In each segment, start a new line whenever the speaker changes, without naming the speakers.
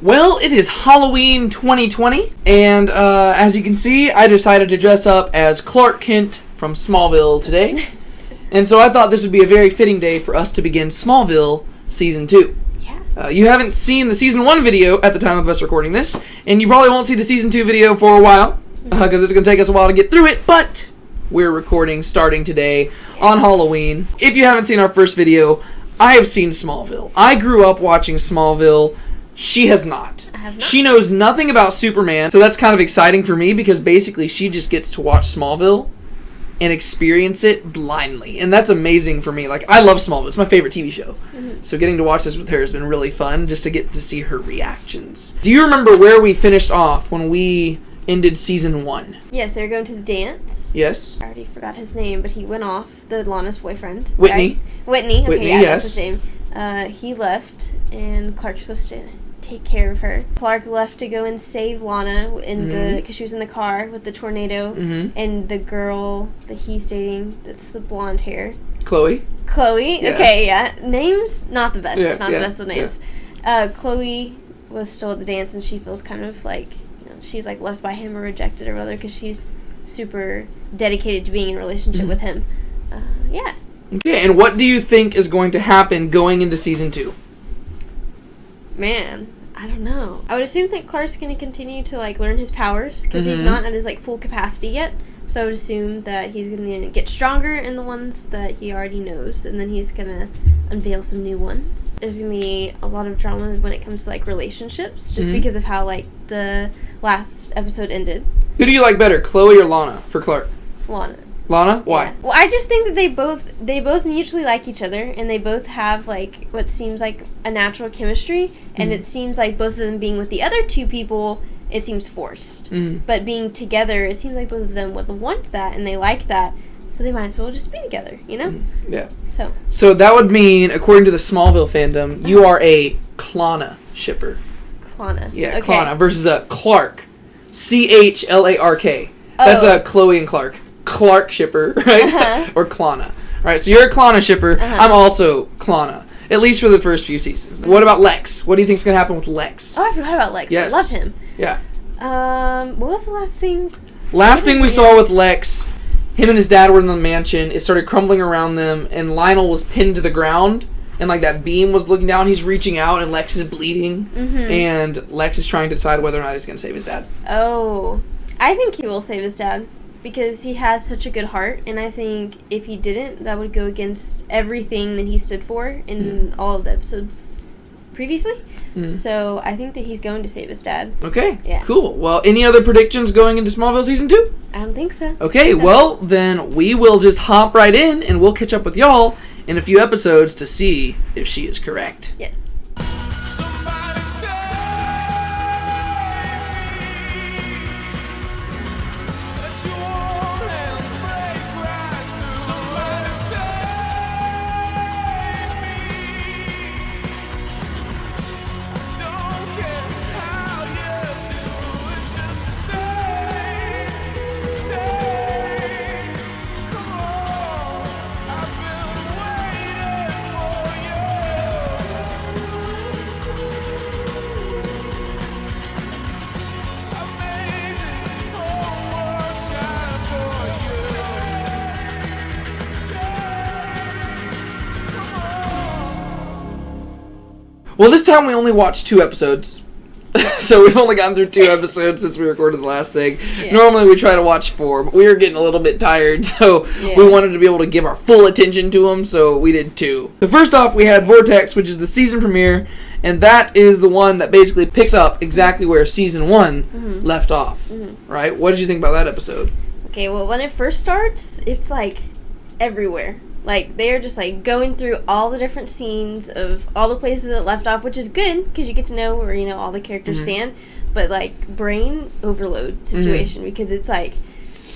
Well, it is Halloween 2020, and as you can see, I decided to dress up as Clark Kent from Smallville today. And so I thought this would be a very fitting day for us to begin Smallville Season 2.
Yeah.
You haven't seen the Season 1 video at the time of us recording this, and you probably won't see the Season 2 video for a while, because it's going to take us a while to get through it, but we're recording starting today on Halloween. If you haven't seen our first video, I have seen Smallville. I grew up watching Smallville. She has not.
I have not.
She knows nothing about Superman, so that's kind of exciting for me because basically she just gets to watch Smallville and experience it blindly. And that's amazing for me. Like, I love Smallville. It's my favorite TV show. Mm-hmm. So getting to watch this with her has been really fun just to get to see her reactions. Do you remember where we finished off when we ended Season 1?
Yes, they were going to the dance.
Yes.
I already forgot his name, but he went off, the Lana's boyfriend.
Whitney.
Right? Whitney. Okay,
Whitney,
yeah,
yes.
That's his name. He left, and Clark's supposed to take care of her. Clark left to go and save Lana because she was in the car with the tornado, and the girl that he's dating, that's the blonde hair.
Chloe.
Yes. Okay, yeah. Names, not the best. The best with names.
Yeah.
Chloe was still at the dance, and she feels kind of like, she's like left by him or rejected or whatever because she's super dedicated to being in a relationship with him. Yeah.
Okay, and what do you think is going to happen going into Season 2?
Man, I don't know. I would assume that Clark's going to continue to like learn his powers because he's not at his like full capacity yet. So I would assume that he's going to get stronger in the ones that he already knows, and then he's going to unveil some new ones. There's going to be a lot of drama when it comes to like relationships, just because of how like the last episode ended.
Who do you like better, Chloe or Lana for Clark? Lana? Why?
Yeah. Well, I just think that they both mutually like each other, and they both have like what seems like a natural chemistry, and it seems like both of them being with the other two people, it seems forced. But being together, it seems like both of them would want that, and they like that, so they might as well just be together, you know?
Yeah.
So
that would mean, according to the Smallville fandom, you are a Klana shipper.
Klana.
Yeah,
okay.
Klana versus a Clark. Clark. That's a Chloe and Clark shipper, right? Or Klana. Alright, so you're a Klana shipper. I'm also Klana. At least for the first few seasons. What about Lex? What do you think's going to happen with Lex?
Oh, I forgot about Lex.
Yes.
I love him.
Yeah.
What was the last thing?
Last thing we saw with Lex, him and his dad were in the mansion. It started crumbling around them, and Lionel was pinned to the ground, and like that beam was looking down. He's reaching out, and Lex is bleeding, and Lex is trying to decide whether or not he's going to save his dad.
Oh, I think he will save his dad because he has such a good heart, and I think if he didn't, that would go against everything that he stood for in all of the episodes previously. So I think that he's going to save his dad.
Okay,
yeah.
Cool. Well, any other predictions going into Smallville Season 2?
I don't think so.
Okay, well, then we will just hop right in, and we'll catch up with y'all in a few episodes to see if she is correct.
Yes.
Well, this time we only watched 2 episodes. So we've only gotten through 2 episodes since we recorded the last thing. Yeah. Normally we try to watch 4, but we were getting a little bit tired, so we wanted to be able to give our full attention to them, so we did 2. So first off, we had Vortex, which is the season premiere, and that is the one that basically picks up exactly where Season 1 left off. Right? What did you think about that episode?
Okay, well, when it first starts, it's like everywhere. Like, they're just, like, going through all the different scenes of all the places that left off, which is good, because you get to know where, all the characters stand. But, like, brain overload situation, because it's, like,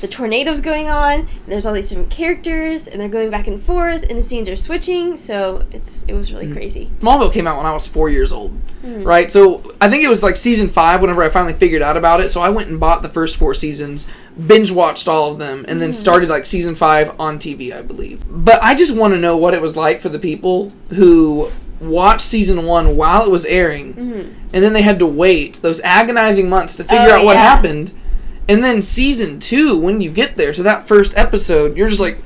the tornado's going on, and there's all these different characters, and they're going back and forth, and the scenes are switching, so it was really crazy.
Smallville came out when I was 4 years old, right? So I think it was like season 5 whenever I finally figured out about it, so I went and bought the first 4 seasons, binge-watched all of them, and then started like season 5 on TV, I believe. But I just want to know what it was like for the people who watch season 1 while it was airing, and then they had to wait those agonizing months to figure out what happened. And then season 2, when you get there to that first episode, you're just like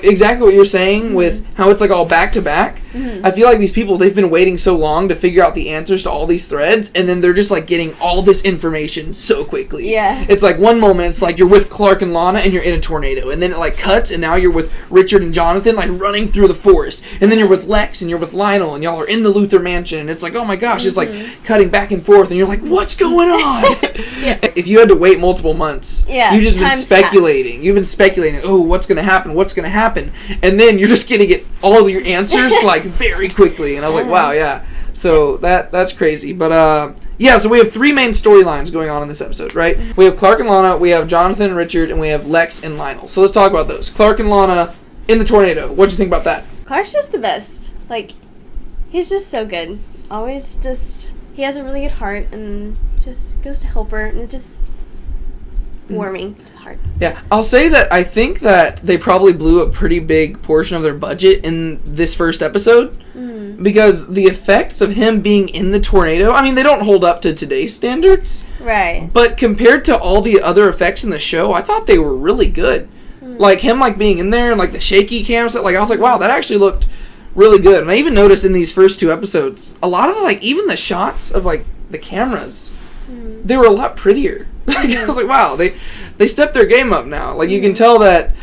exactly what you're saying with how it's like all back to back. I feel like these people, they've been waiting so long to figure out the answers to all these threads, and then they're just like getting all this information so quickly.
Yeah.
It's like one moment it's like you're with Clark and Lana and you're in a tornado, and then it like cuts and now you're with Richard and Jonathan like running through the forest, and then you're with Lex and you're with Lionel and y'all are in the Luther mansion, and it's like, oh my gosh, it's like cutting back and forth, and you're like, what's going on? If you had to wait multiple months, you've just been speculating. You've been speculating, oh, what's going to happen, and then you're just getting all of your answers like very quickly, and I was like, wow, yeah. So that's crazy. But so we have 3 main storylines going on in this episode, right? We have Clark and Lana, we have Jonathan and Richard, and we have Lex and Lionel. So let's talk about those. Clark and Lana in the tornado. What'd you think about that?
Clark's just the best. Like, he's just so good. Always just, he has a really good heart and just goes to help her, and it just warming to the heart. Yeah,
I'll say that I think that they probably blew a pretty big portion of their budget in this first episode, because the effects of him being in the tornado, I mean, they don't hold up to today's standards.
Right.
But compared to all the other effects in the show, I thought they were really good. Like him like being in there and like the shaky cam set, like I was like, wow, that actually looked really good. And I even noticed in these first 2 episodes, a lot of the, like, even the shots of like the cameras, they were a lot prettier. I was like, wow, they stepped their game up now. Like, you can tell that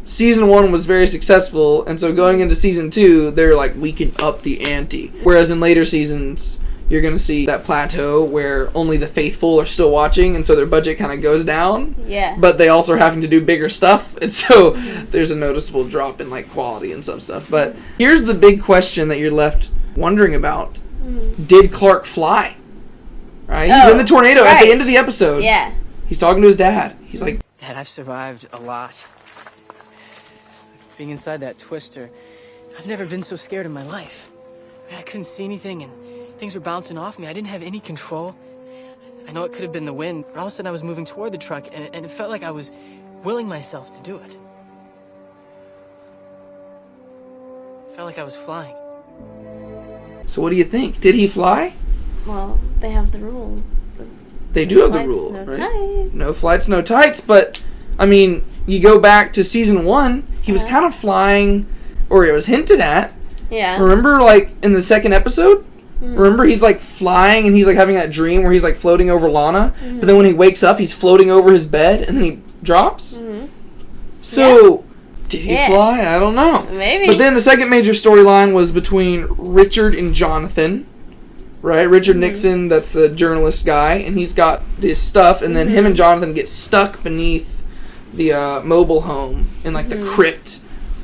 season 1 was very successful, and so going into season 2, they're like, we can up the ante. Whereas in later seasons, you're going to see that plateau where only the faithful are still watching, and so their budget kind of goes down.
Yeah.
But they also are having to do bigger stuff, and so there's a noticeable drop in like quality and some stuff. But here's the big question that you're left wondering about. Did Clark fly? Right? He's in the tornado at the end of the episode.
Yeah.
He's talking to his dad. He's like,
Dad, I've survived a lot. Being inside that twister, I've never been so scared in my life. I couldn't see anything, and things were bouncing off me. I didn't have any control. I know it could have been the wind, but all of a sudden I was moving toward the truck, and it felt like I was willing myself to do it. It felt like I was flying.
so what do you think? Did he fly?
Well, they have the rule.
They do have the rule, right? No flights, no tights. But I mean, you go back to season 1, he was kind of flying, or it was hinted at.
Yeah.
Remember, like in the second episode? Remember, he's like flying and he's like having that dream where he's like floating over Lana, but then when he wakes up, he's floating over his bed and then he drops. So, did he fly? I don't know.
Maybe.
But then the second major storyline was between Richard and Jonathan. Right? Richard Nixon, that's the journalist guy, and he's got this stuff, and then him and Jonathan get stuck beneath the mobile home in like the crypt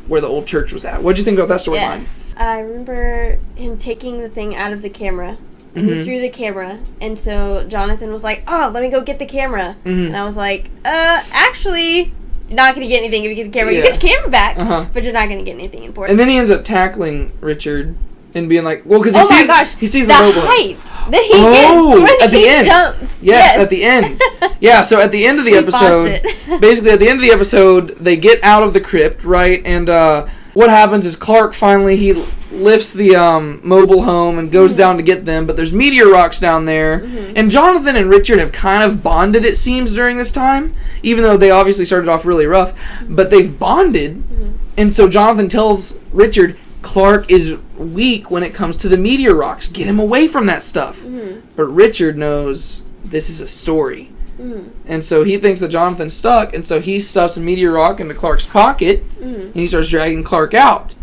where the old church was at. What'd you think about that storyline?
I remember him taking the thing out of the camera, and he threw the camera, and so Jonathan was like, oh, let me go get the camera. And I was like, actually, you're not going to get anything if you get the camera. You get the camera back, but you're not going to get anything important.
And then he ends up tackling Richard and being like, well, because he sees the mobile
height that he gets when
at the
he
end.
Jumps.
Yes, at the end. Yeah, so at the end of the episode, basically at the end of the episode, they get out of the crypt, right? And what happens is Clark finally, he lifts the mobile home and goes down to get them, but there's meteor rocks down there. And Jonathan and Richard have kind of bonded, it seems, during this time, even though they obviously started off really rough, but they've bonded. And so Jonathan tells Richard, Clark is weak when it comes to the meteor rocks. Get him away from that stuff. But Richard knows this is a story. And so he thinks that Jonathan's stuck, and so he stuffs a meteor rock into Clark's pocket, and he starts dragging Clark out.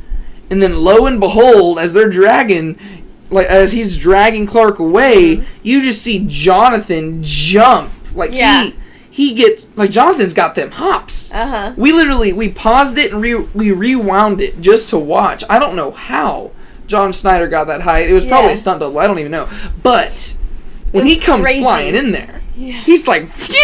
And then lo and behold, as they're dragging, like as he's dragging Clark away, you just see Jonathan jump. Like he gets, like Jonathan's got them hops. We paused it and we rewound it just to watch. I don't know how John Snyder got that height. It was probably a stunt double. I don't even know. But when he comes flying in there, he's like, phew!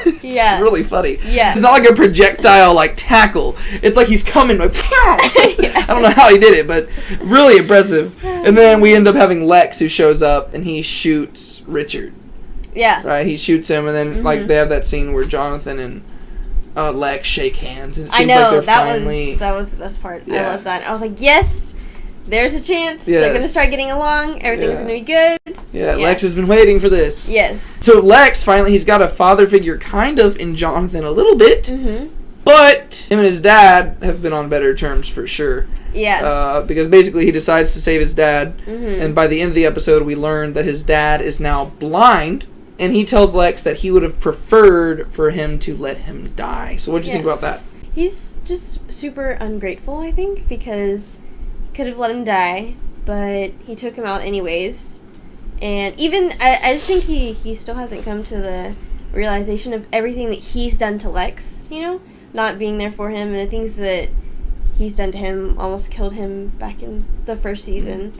It's really funny. It's not like a projectile like tackle. It's like he's coming like, phew! I don't know how he did it, but really impressive. And then we end up having Lex who shows up and he shoots Richard. Right, he shoots him, and then like they have that scene where Jonathan and Lex shake hands, and it seems like they're finally.
That was the best part. I love that. I was like, yes, there's a chance they're going to start getting along. Everything's going to be good.
Yeah, Lex has been waiting for this.
Yes.
So Lex, finally, he's got a father figure kind of in Jonathan a little bit.
Mm-hmm.
But him and his dad have been on better terms for sure.
Yeah.
Because basically he decides to save his dad.
Mm-hmm.
And by the end of the episode, we learn that his dad is now blind. And he tells Lex that he would have preferred for him to let him die. So what do you think about that?
He's just super ungrateful, I think, because he could have let him die, but he took him out anyways. And even, I just think he still hasn't come to the realization of everything that he's done to Lex, you know? Not being there for him, and the things that he's done to him almost killed him back in the first season.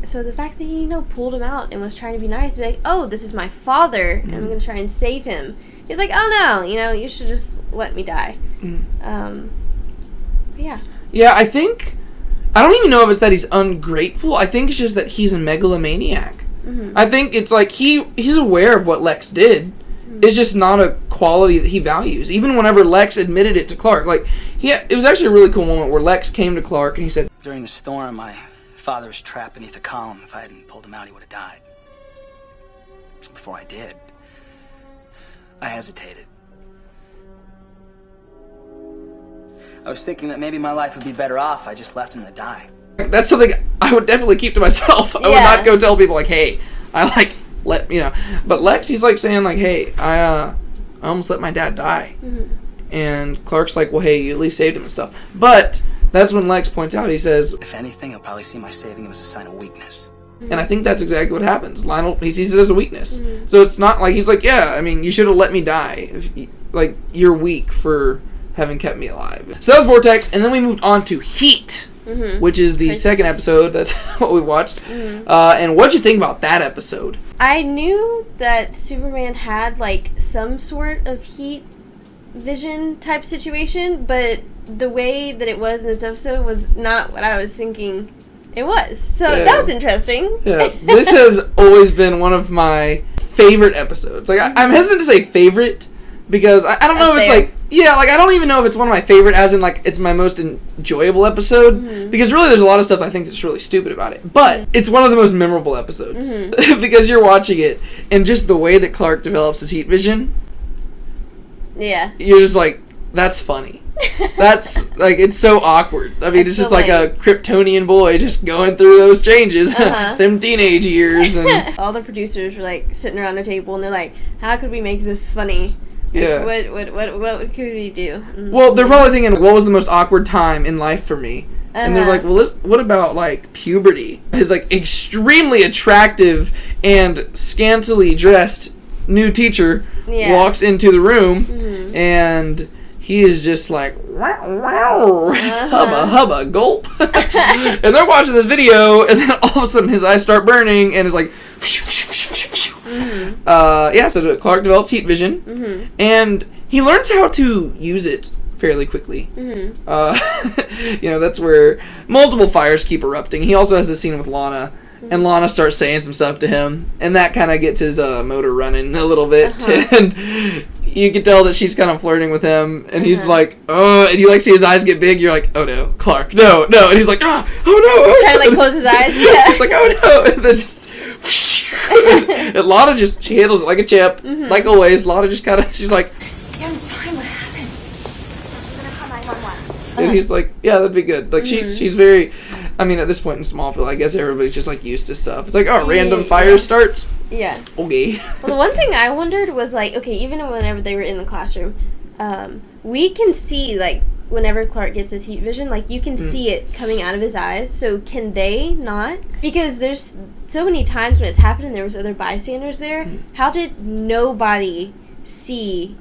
So the fact that he, you know, pulled him out and was trying to be nice, be like, oh, this is my father, and I'm going to try and save him. He's like, oh no, you know, you should just let me die. Yeah. Yeah,
I think, I don't even know if it's that he's ungrateful. I think it's just that he's a megalomaniac. Mm-hmm. I think it's like he's aware of what Lex did. It's just not a quality that he values. Even whenever Lex admitted it to Clark, like, it was actually a really cool moment where Lex came to Clark and he said,
during the storm, my father was trapped beneath a column. If I hadn't pulled him out, he would have died. Before I did, I hesitated. I was thinking that maybe my life would be better off if I just left him to die.
That's something I would definitely keep to myself. I would not go tell people, like, hey, but Lex, he's like saying, like, hey, I almost let my dad die. Mm-hmm. And Clark's like, well, hey, you at least saved him and stuff. But that's when Lex points out, he says,
if anything, he'll probably see my saving him as a sign of weakness.
And I think that's exactly what happens. Lionel, he sees it as a weakness. Mm-hmm. So it's not like, he's like, yeah, I mean, you should have let me die. Like, you're weak for having kept me alive. So that was Vortex, and then we moved on to Heat. Mm-hmm. Which is the second episode. That's what we watched. Mm-hmm. And what'd you think about that episode?
I knew that Superman had, like, some sort of heat vision type situation, but the way that it was in this episode was not what I was thinking it was. So that was interesting.
Yeah, this has always been one of my favorite episodes. Like, I'm hesitant to say favorite, because I don't know if it's like, I don't even know if it's one of my favorite, as in, like, it's my most enjoyable episode, because really there's a lot of stuff I think that's really stupid about it, but it's one of the most memorable episodes, because you're watching it, and just the way that Clark develops his heat vision, you're just like, that's funny. That's, like, it's so awkward. I mean, it's just like a Kryptonian boy just going through those changes, them teenage years. And
all the producers were, like, sitting around a table, and they're like, how could we make this funny?
Yeah.
What could we do? Mm-hmm.
Well, they're probably thinking, what was the most awkward time in life for me? And they're like, well, what about, like, puberty? His, like, extremely attractive and scantily dressed new teacher walks into the room, and he is just like, wow, hubba, hubba, gulp. And they're watching this video, and then all of a sudden his eyes start burning, and it's like, so Clark develops heat vision, and he learns how to use it fairly quickly. That's where multiple fires keep erupting. He also has this scene with Lana, and Lana starts saying some stuff to him, and that kind of gets his motor running a little bit, and you can tell that she's kind of flirting with him, and he's like, oh, and you, like, see his eyes get big, you're like, oh no, Clark, no, and he's like, oh no.
Kind of, like, close his eyes,
It's like, oh no, and then just, and Lana just, she handles it like a champ, like always. Lana just kind of, she's like,
yeah, I'm fine, what happened? I'm gonna call 911.
And he's like, yeah, that'd be good. Like, she's very, I mean, at this point in Smallville, I guess everybody's just, like, used to stuff. It's like, oh, random fire starts?
Yeah.
Okay.
Well, the one thing I wondered was, like, okay, even whenever they were in the classroom, we can see, like, whenever Clark gets his heat vision, like, you can see it coming out of his eyes, so can they not? Because there's so many times when it's happened and there was other bystanders there, how did nobody see?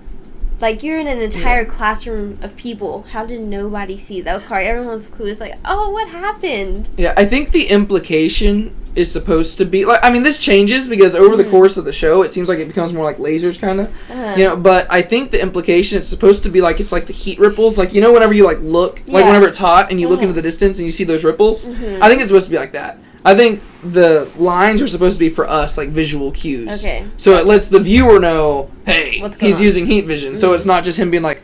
Like, you're in an entire classroom of people. How did nobody see? That was Clark. Everyone was clueless, like, oh, what happened?
Yeah, I think the implication is supposed to be, like, I mean, this changes because over the course of the show, it seems like it becomes more like lasers, kind of. But I think the implication, it's supposed to be like, it's like the heat ripples. Like, whenever you, like, look, like, whenever it's hot and you look into the distance and you see those ripples, I think it's supposed to be like that. I think the lines are supposed to be for us, like, visual cues.
Okay.
So it lets the viewer know, hey, he's
on?
using heat vision. So it's not just him being like,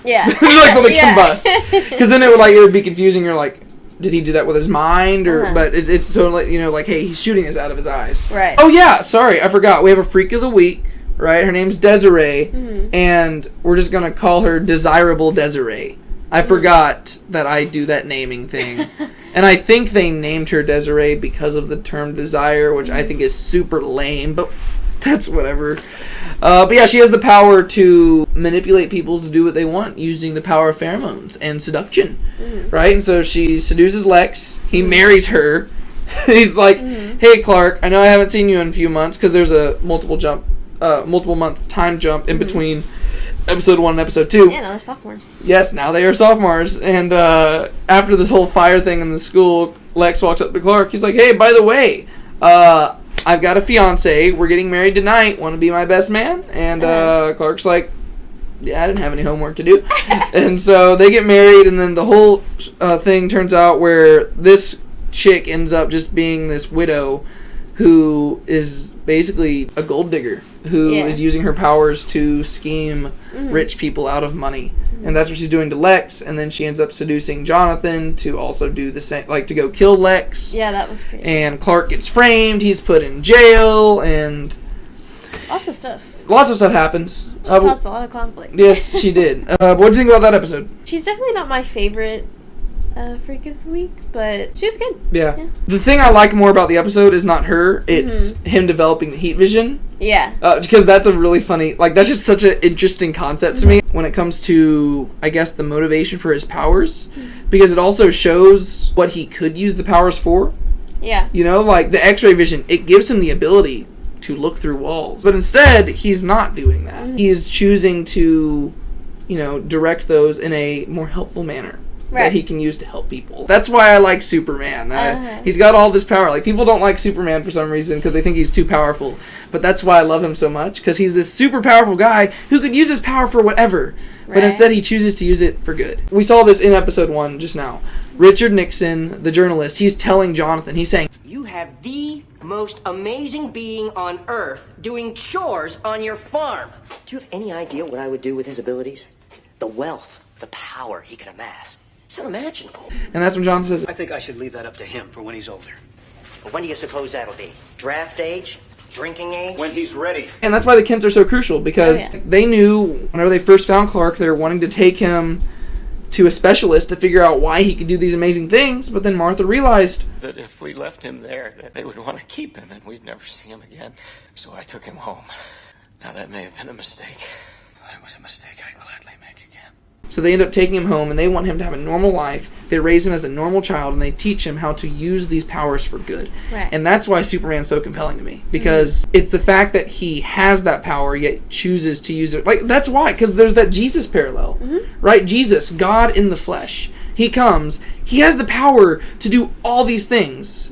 yeah.
like something combust. Because then it would be confusing. You're like, did he do that with his mind, or but it's so like, you know, like, hey, he's shooting us out of his eyes.
Right.
Oh yeah, sorry, I forgot. We have a freak of the week, right? Her name's Desiree, and we're just gonna call her Desirable Desiree. I forgot that I do that naming thing. And I think they named her Desiree because of the term desire, which I think is super lame, but that's whatever. But yeah, she has the power to manipulate people to do what they want using the power of pheromones and seduction, right? And so she seduces Lex. He marries her. He's like, hey, Clark, I know I haven't seen you in a few months, because there's a multiple month time jump in between episode 1 and episode 2.
Yeah, now they're sophomores.
Yes, now they are sophomores. And after this whole fire thing in the school, Lex walks up to Clark. He's like, hey, by the way, I've got a fiance. We're getting married tonight. Want to be my best man? And Clark's like, yeah, I didn't have any homework to do. And so they get married, and then the whole thing turns out where this chick ends up just being this widow who is basically a gold digger who is using her powers to scheme rich people out of money. And that's what she's doing to Lex, and then she ends up seducing Jonathan to also do the same, like to go kill Lex.
Yeah, that was crazy.
And Clark gets framed, he's put in jail, and
lots of stuff.
Lots of stuff happens.
She caused a lot of conflict.
Yes, she did. What do you think about that episode?
She's definitely not my favorite freak of the week, but she was good.
Yeah. The thing I like more about the episode is not her, it's him developing the heat vision.
Yeah.
Because that's a really funny, like, that's just such an interesting concept to me when it comes to, I guess, the motivation for his powers. Because it also shows what he could use the powers for.
Yeah.
You know, like the X-ray vision, it gives him the ability to look through walls. But instead, he's not doing that. He is choosing to, you know, direct those in a more helpful manner. That he can use to help people. That's why I like Superman. He's got all this power. Like, people don't like Superman for some reason because they think he's too powerful. But that's why I love him so much, because he's this super powerful guy who could use his power for whatever. But instead he chooses to use it for good. We saw this in episode 1 just now. Richard Nixon, the journalist, he's telling Jonathan, he's saying,
you have the most amazing being on Earth doing chores on your farm. Do you have any idea what I would do with his abilities? The wealth, the power he could amass. It's unimaginable.
And that's when John says,
I think I should leave that up to him for when he's older.
But when do you suppose that'll be? Draft age? Drinking age?
When he's ready.
And that's why the Kents are so crucial, because they knew whenever they first found Clark, they were wanting to take him to a specialist to figure out why he could do these amazing things. But then Martha realized
that if we left him there, that they would want to keep him and we'd never see him again. So I took him home. Now that may have been a mistake, but it was a mistake I'd gladly make again.
So they end up taking him home, and they want him to have a normal life. They raise him as a normal child, and they teach him how to use these powers for good.
Right.
And that's why Superman's so compelling to me, because it's the fact that he has that power, yet chooses to use it. Like, that's why, because there's that Jesus parallel, right? Jesus, God in the flesh. He comes, he has the power to do all these things,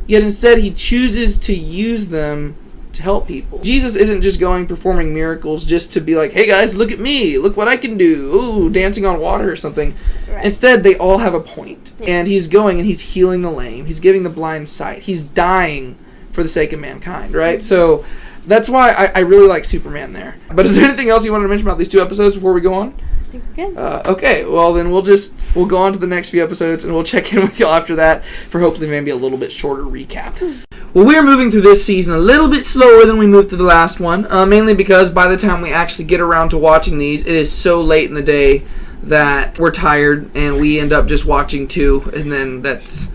yet instead he chooses to use them to help people. Jesus isn't just going performing miracles just to be like, hey guys, look at me, look what I can do, ooh, dancing on water or something. Instead, they all have a point. And he's going and he's healing the lame, he's giving the blind sight, he's dying for the sake of mankind, right? So that's why I really like Superman there. But is there anything else you wanted to mention about these 2 episodes before we go on?
I think we're good.
Okay, well then we'll go on to the next few episodes, and we'll check in with y'all after that for hopefully maybe a little bit shorter recap. Well, we're moving through this season a little bit slower than we moved through the last one, mainly because by the time we actually get around to watching these, it is so late in the day that we're tired, and we end up just watching 2, and then that's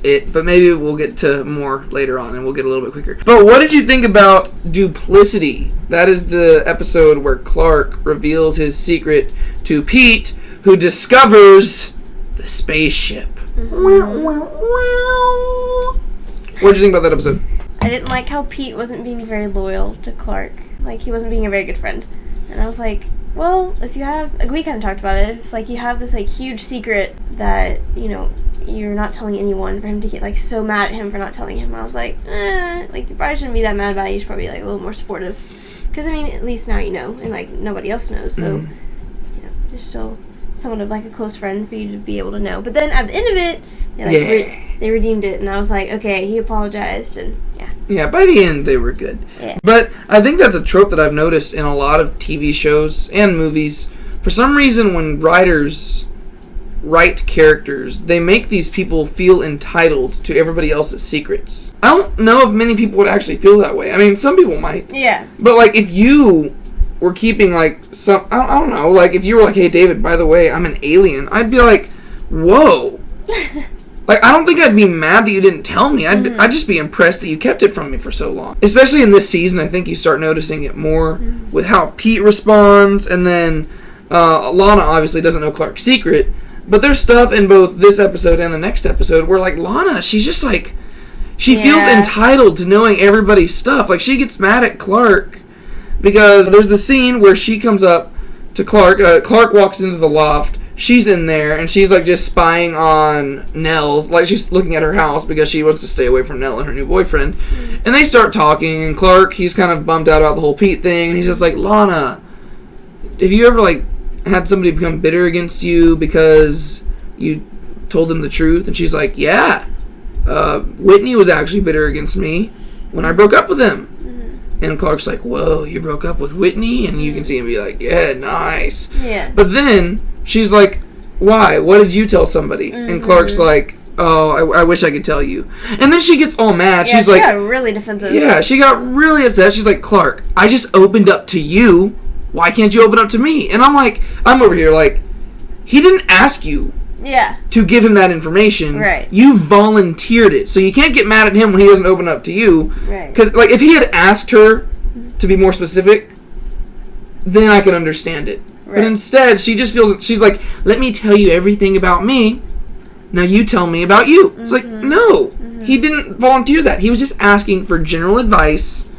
it. But maybe we'll get to more later on, and we'll get a little bit quicker. But what did you think about Duplicity? That is the episode where Clark reveals his secret to Pete, who discovers the spaceship. What did you think about that episode?
I didn't like how Pete wasn't being very loyal to Clark. Like, he wasn't being a very good friend. And I was like, well, if you have, like, we kind of talked about it, if, like, you have this, like, huge secret that, you know, you're not telling anyone, for him to get, like, so mad at him for not telling him, I was like, like, you probably shouldn't be that mad about it, you should probably be, like, a little more supportive. Because, I mean, at least now you know, and, like, nobody else knows, so, you know, there's still somewhat of, like, a close friend for you to be able to know. But then, at the end of it, they redeemed it, and I was like, okay, he apologized, and
yeah, by the end they were good. But I think that's a trope that I've noticed in a lot of TV shows and movies. For some reason, when writers write characters, they make these people feel entitled to everybody else's secrets. I don't know if many people would actually feel that way. I mean, some people might.
Yeah.
But, like, if you were keeping, like, some... I don't know. Like, if you were like, hey, David, by the way, I'm an alien, I'd be like, whoa. Like, I don't think I'd be mad that you didn't tell me. I'd just be impressed that you kept it from me for so long. Especially in this season, I think you start noticing it more with how Pete responds, and then Lana obviously doesn't know Clark's secret, but there's stuff in both this episode and the next episode where, like, Lana, she's just like... She feels entitled to knowing everybody's stuff. Like, she gets mad at Clark because there's the scene where she comes up to Clark. Clark walks into the loft. She's in there, and she's, like, just spying on Nell's. Like, she's looking at her house because she wants to stay away from Nell and her new boyfriend. And they start talking, and Clark, he's kind of bummed out about the whole Pete thing. And he's just like, Lana, have you ever, like, had somebody become bitter against you because you told them the truth? And she's like, yeah. Whitney was actually bitter against me when I broke up with him. And Clark's like, whoa, you broke up with Whitney? And you can see him be like, yeah, nice.
Yeah.
But then she's like, why? What did you tell somebody? And Clark's like, oh, I wish I could tell you. And then she gets all mad.
Yeah,
she's like,
got really defensive.
Yeah, she got really upset. She's like, Clark, I just opened up to you. Why can't you open up to me? And I'm like, I'm over here like, he didn't ask you.
Yeah.
To give him that information.
Right.
You volunteered it. So you can't get mad at him when he doesn't open up to you.
Right.
Because, like, if he had asked her to be more specific, then I could understand it. Right. But instead, she just feels... She's like, let me tell you everything about me. Now you tell me about you. It's like, no. He didn't volunteer that. He was just asking for general advice.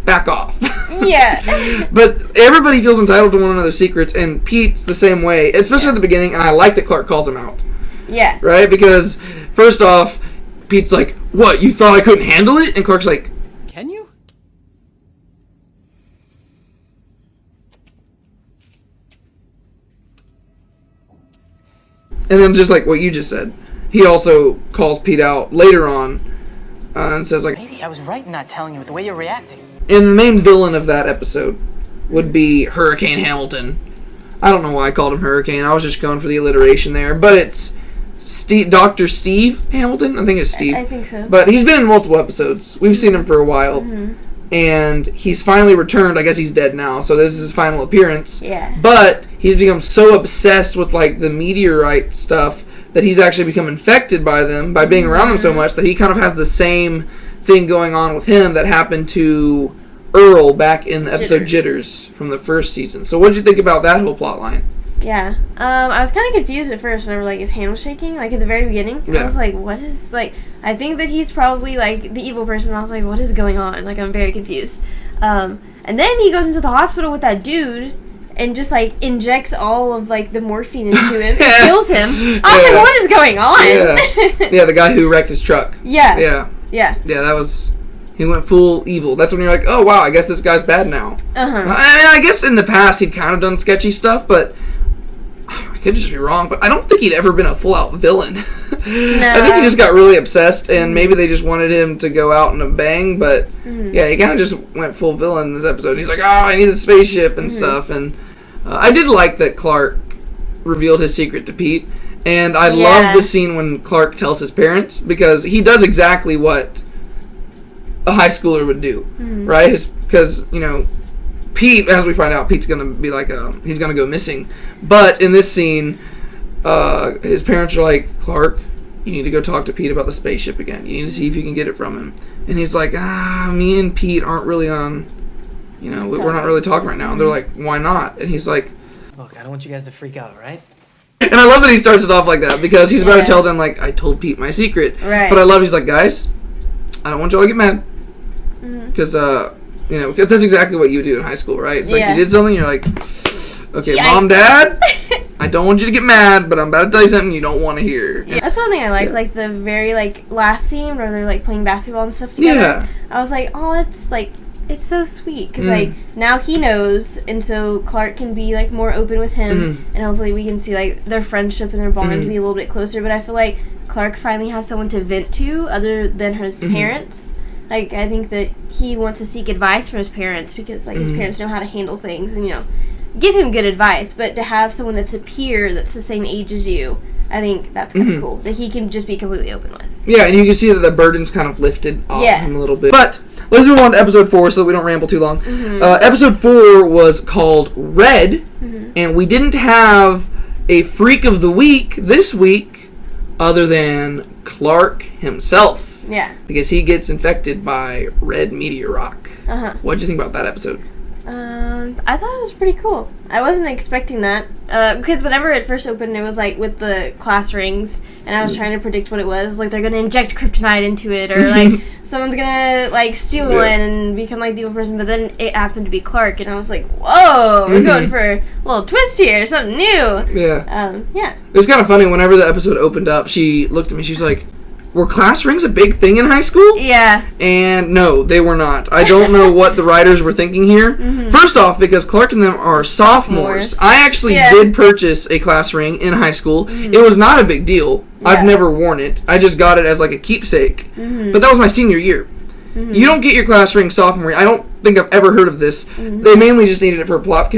Back off.
Yeah.
But everybody feels entitled to one another's secrets, and Pete's the same way, especially at the beginning, and I like that Clark calls him out.
Yeah.
Right? Because, first off, Pete's like, what, you thought I couldn't handle it? And Clark's like,
can you?
and then just like what you just said, he also calls Pete out later on and says, like,
maybe I was right in not telling you with the way you're reacting.
And the main villain of that episode would be Hurricane Hamilton. I don't know why I called him Hurricane. I was just going for the alliteration there. But it's Dr. Steve Hamilton. I think it's Steve.
I think so.
But he's been in multiple episodes. We've seen him for a while. And he's finally returned. I guess he's dead now. So this is his final appearance.
Yeah.
But he's become so obsessed with, like, the meteorite stuff that he's actually become infected by them, by being around them so much, that he kind of has the same thing going on with him that happened to Earl back in the episode Jitters from the first season. So what did you think about that whole plot line?
Yeah. I was kind of confused at first whenever, like, his hand was shaking, like, at the very beginning. Yeah. I was like, what is, like, I think that he's probably, like, the evil person. I was like, what is going on? Like, I'm very confused. And then he goes into the hospital with that dude and just, like, injects all of, like, the morphine into him and kills him. I was like, what is going on?
Yeah, the guy who wrecked his truck.
Yeah,
that was... He went full evil. That's when you're like, oh, wow, I guess this guy's bad now. I mean, I guess in the past he'd kind of done sketchy stuff, but I could just be wrong, but I don't think he'd ever been a full-out villain. No. I think he just got really obsessed, and maybe they just wanted him to go out in a bang, but yeah, he kind of just went full villain in this episode. He's like, oh, I need a spaceship and stuff, and I did like that Clark revealed his secret to Pete, and I love the scene when Clark tells his parents, because he does exactly what a high schooler would do, right? Because, you know, Pete, as we find out, Pete's going to be like, he's going to go missing. But in this scene, his parents are like, Clark, you need to go talk to Pete about the spaceship again. You need to see if you can get it from him. And he's like, me and Pete aren't really on, you know, we're not really talking right now. And they're like, why not? And he's like,
look, I don't want you guys to freak out, right?
And I love that he starts it off like that, because he's about to tell them, like, I told Pete my secret.
Right.
But I love, he's like, guys, I don't want y'all to get mad. Because, you know, cause that's exactly what you do in high school, right? It's like you did something, you're like, okay, Yikes. Mom, Dad, I don't want you to get mad, but I'm about to tell you something you don't want to hear.
Yeah. That's one thing I liked, like the very, like, last scene where they're, like, playing basketball and stuff together.
Yeah.
I was like, oh, it's, like, it's so sweet, because, like, now he knows, and so Clark can be, like, more open with him, and hopefully we can see, like, their friendship and their bonding to be a little bit closer, but I feel like Clark finally has someone to vent to other than his parents. Like, I think that he wants to seek advice from his parents because, like, his parents know how to handle things and, you know, give him good advice. But to have someone that's a peer that's the same age as you, I think that's kind of cool that he can just be completely open with.
Yeah, and you can see that the burden's kind of lifted off him a little bit. But let's move on to episode 4 so that we don't ramble too long. Episode 4 was called Red, and we didn't have a Freak of the Week this week other than Clark himself.
Yeah.
Because he gets infected by red meteor rock. What did you think about that episode?
I thought it was pretty cool. I wasn't expecting that. Because whenever it first opened, it was like with the class rings, and I was trying to predict what it was. Like, they're going to inject kryptonite into it, or like someone's going to like steal one and become like the evil person. But then it happened to be Clark, and I was like, whoa, we're going for a little twist here, something new.
Yeah.
Yeah.
It was kind of funny. Whenever the episode opened up, she looked at me, she's like, were class rings a big thing in high school?
Yeah.
And no, they were not. I don't know what the writers were thinking here. First off, because Clark and them are sophomores, I actually did purchase a class ring in high school. It was not a big deal. I've never worn it. I just got it as like a keepsake. But that was my senior year. You don't get your class ring sophomore year. I don't think I've ever heard of this. They mainly just needed it for a plot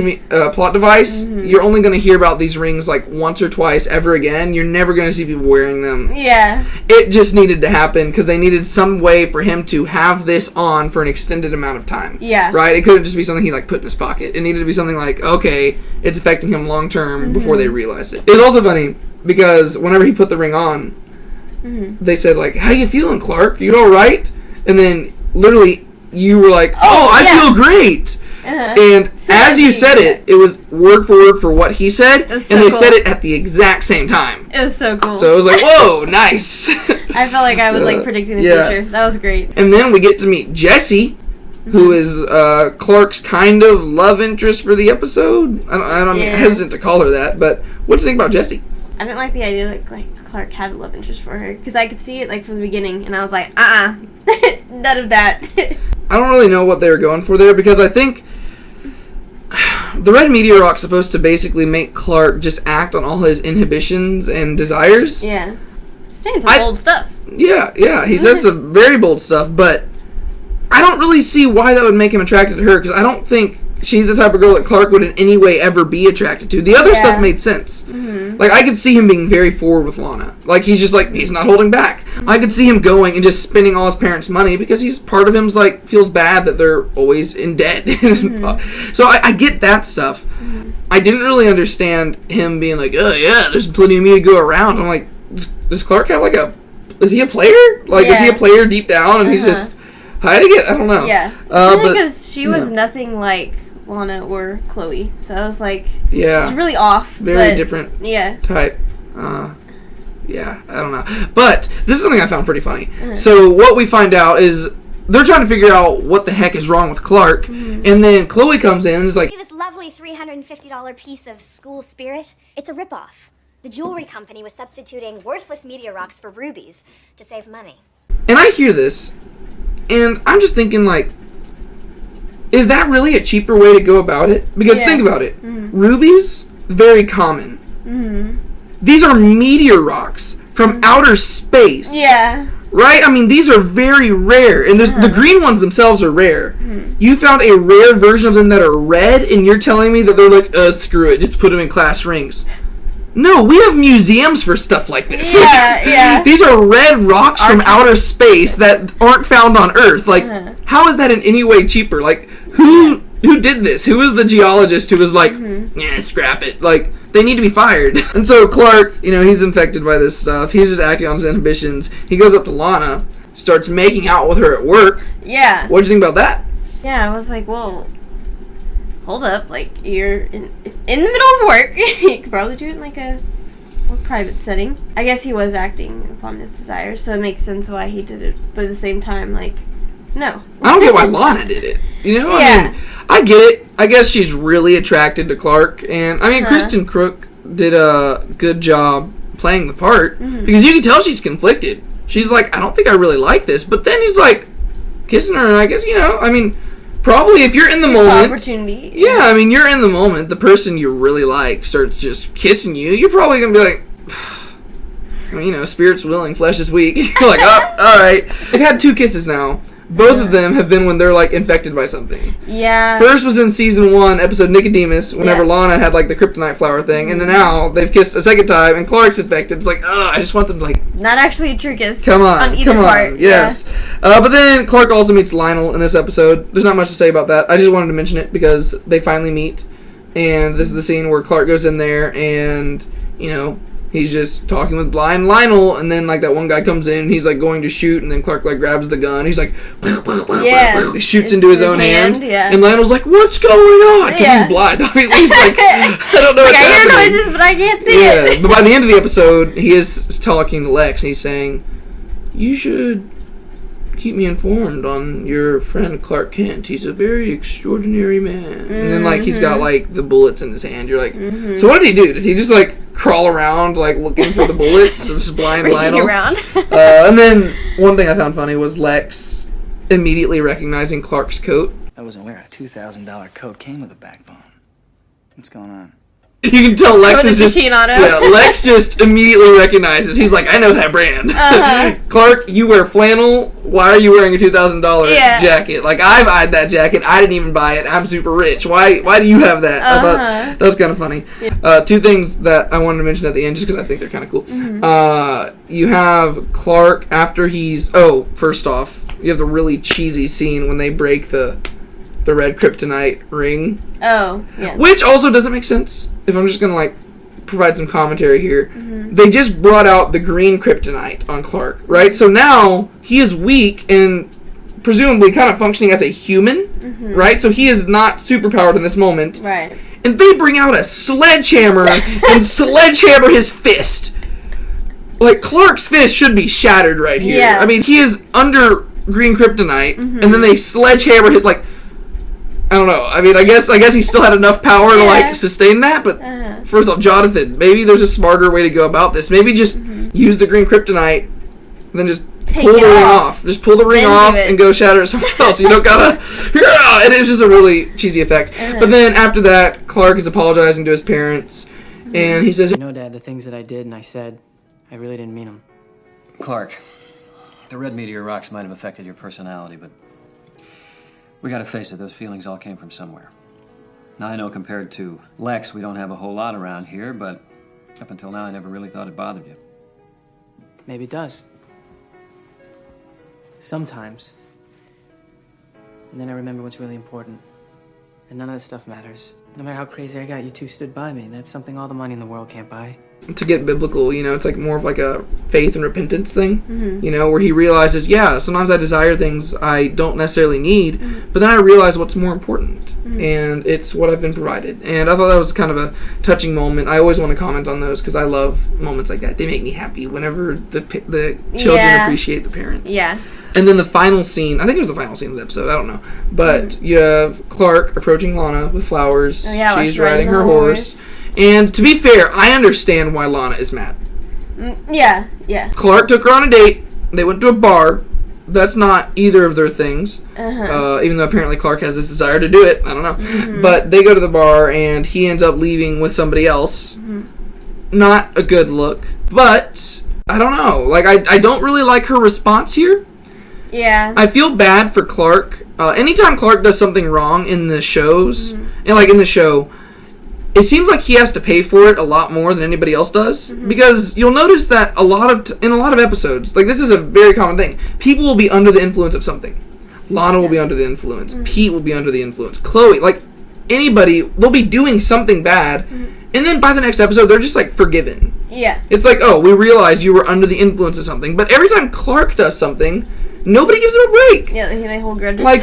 device. You're only going to hear about these rings like once or twice ever again. You're never going to see people wearing them.
Yeah.
It just needed to happen because they needed some way for him to have this on for an extended amount of time.
Yeah.
Right? It couldn't just be something he like put in his pocket. It needed to be something like, okay, it's affecting him long term before they realized it. It was also funny because whenever he put the ring on, they said like, how you feeling, Clark? You all right? And then literally you were like, oh, I feel great. And as you said it, it was word for word for what he said, and they said it at the exact same time.
It was so cool.
So it was like, whoa, nice.
I felt like I was like predicting the future. That was great.
And then we get to meet Jesse, who is Clark's kind of love interest for the episode. I'm hesitant to call her that, but what do you think about Jesse?
I didn't like the idea that like Clark had a love interest for her, because I could see it like from the beginning, and I was like, none of that.
I don't really know what they were going for there, because I think the red meteor rock's supposed to basically make Clark just act on all his inhibitions and desires.
Yeah. Saying some bold stuff.
Yeah, he says some very bold stuff, but I don't really see why that would make him attracted to her, because I don't think she's the type of girl that Clark would in any way ever be attracted to. The other stuff made sense. Like, I could see him being very forward with Lana. Like, he's just like, he's not holding back. I could see him going and just spending all his parents' money because he's part of him's like, feels bad that they're always in debt. So I get that stuff. I didn't really understand him being like, oh yeah, there's plenty of me to go around. I'm like, does Clark have like is he a player? Like, is he a player deep down and he's just hiding it? I don't know.
Yeah. Because she was nothing like Lana or Chloe, so I was like, it's really off.
Very different type. Yeah, I don't know. But this is something I found pretty funny. So what we find out is they're trying to figure out what the heck is wrong with Clark, and then Chloe comes in and is like,
this lovely $350 piece of school spirit, it's a ripoff. The jewelry company was substituting worthless meteor rocks for rubies to save money.
And I hear this, and I'm just thinking like, is that really a cheaper way to go about it? Because think about it. Rubies, very common. These are meteor rocks from outer space.
Yeah.
Right? I mean, these are very rare. And the green ones themselves are rare. You found a rare version of them that are red, and you're telling me that they're like, screw it, just put them in class rings. No, we have museums for stuff like this.
Yeah.
These are red rocks from outer space that aren't found on Earth. Like, how is that in any way cheaper? Like, who did this? Who was the geologist who was like, yeah, scrap it? Like, they need to be fired. And so Clark, he's infected by this stuff. He's just acting on his inhibitions. He goes up to Lana, starts making out with her at work.
Yeah.
What did you think about that?
Yeah, I was like, well, hold up. Like, you're in the middle of work. You could probably do it in like a private setting. I guess he was acting upon his desires, so it makes sense why he did it. But at the same time, like, no.
I don't get why Lana did it.
Yeah.
I mean, I get it. I guess she's really attracted to Clark. And, I mean, Kristen Crook did a good job playing the part. Because you can tell she's conflicted. She's like, I don't think I really like this. But then he's like, kissing her. And I guess, I mean, probably if you're in the moment.
Opportunity.
Yeah, I mean, you're in the moment. The person you really like starts just kissing you. You're probably going to be like, I mean, spirit's willing, flesh is weak. You're like, oh, all right. They've had 2 kisses now. Both of them have been when they're, like, infected by something.
Yeah.
First was in season 1, episode Nicodemus, whenever Lana had, like, the kryptonite flower thing, and then now they've kissed a second time, and Clark's infected. It's like, I just want them to, like...
Not actually a true kiss.
Come on,
either part.
Yes.
Yeah.
But then Clark also meets Lionel in this episode. There's not much to say about that. I just wanted to mention it because they finally meet, and this is the scene where Clark goes in there, and, you know... He's just talking with blind Lionel, and then, like, that one guy comes in, and he's, like, going to shoot, and then Clark, like, grabs the gun. He's like, he shoots into his own hand.
Yeah.
And Lionel's like, what's going on? Because he's blind. Obviously, he's like, I don't know what's happening.
I hear noises, but I can't see it.
But by the end of the episode, he is talking to Lex, and he's saying, you should keep me informed on your friend Clark Kent. He's a very extraordinary man. And then, like, he's got, like, the bullets in his hand. You're like, so what did he do? Did he just, like, crawl around, like, looking for the bullets? This blind Lionel.
Around.
And then one thing I found funny was Lex immediately recognizing Clark's coat.
I wasn't aware a $2,000 coat came with a backbone. What's going on?
You can tell Lex is just...
Yeah,
Lex just immediately recognizes. He's like, I know that brand. Clark, you wear flannel. Why are you wearing a $2,000 jacket? Like, I've eyed that jacket. I didn't even buy it. I'm super rich. Why do you have that? I thought that was kind of funny. Yeah. Two things that I wanted to mention at the end, just because I think they're kind of cool. You have Clark after he's... Oh, first off, you have the really cheesy scene when they break the red kryptonite ring. Oh, yeah. Which also doesn't make sense. If I'm just going to, like, provide some commentary here. They just brought out the green kryptonite on Clark, right? So now he is weak and presumably kind of functioning as a human, right? So he is not superpowered in this moment.
Right.
And they bring out a sledgehammer and sledgehammer his fist. Like, Clark's fist should be shattered right here.
Yeah.
I mean, he is under green kryptonite, and then they sledgehammer his, like... I don't know. I mean, I guess he still had enough power to, like, sustain that, but first off, Jonathan, maybe there's a smarter way to go about this. Maybe just use the green kryptonite, and then just pull the ring off. Just pull the ring off and go shatter it somewhere else. You don't gotta... And it was just a really cheesy effect. But then after that, Clark is apologizing to his parents, and he says...
You know, Dad, the things that I did and I said, I really didn't mean them.
Clark, the red meteor rocks might have affected your personality, but... We gotta face it, those feelings all came from somewhere. Now, I know compared to Lex, we don't have a whole lot around here, but up until now, I never really thought it bothered you.
Maybe it does. Sometimes. And then I remember what's really important. And none of that stuff matters. No matter how crazy I got, you two stood by me, and that's something all the money in the world can't buy.
To get biblical, you know, it's like more of like a faith and repentance thing, you know, where he realizes, yeah, sometimes I desire things I don't necessarily need, but then I realize what's more important, and it's what I've been provided. And I thought that was kind of a touching moment. I always want to comment on those because I love moments like that. They make me happy whenever the children appreciate the parents.
Yeah.
And then the final scene, I think it was the final scene of the episode, I don't know. But you have Clark approaching Lana with flowers.
Oh, yeah,
she's riding her horse. And to be fair, I understand why Lana is mad.
Yeah, yeah.
Clark took her on a date. They went to a bar. That's not either of their things. Even though apparently Clark has this desire to do it. I don't know. But they go to the bar, and he ends up leaving with somebody else. Not a good look. But, I don't know. Like, I don't really like her response here.
Yeah.
I feel bad for Clark. Anytime Clark does something wrong in the shows, and like in the show, it seems like he has to pay for it a lot more than anybody else does. Because you'll notice that in a lot of episodes, like this is a very common thing, people will be under the influence of something. Lana will be under the influence. Pete will be under the influence. Chloe, like anybody, they'll be doing something bad, and then by the next episode, they're just like forgiven.
Yeah.
It's like, oh, we realize you were under the influence of something. But every time Clark does something, nobody gives him a break.
Yeah, they hold grudges.
Like,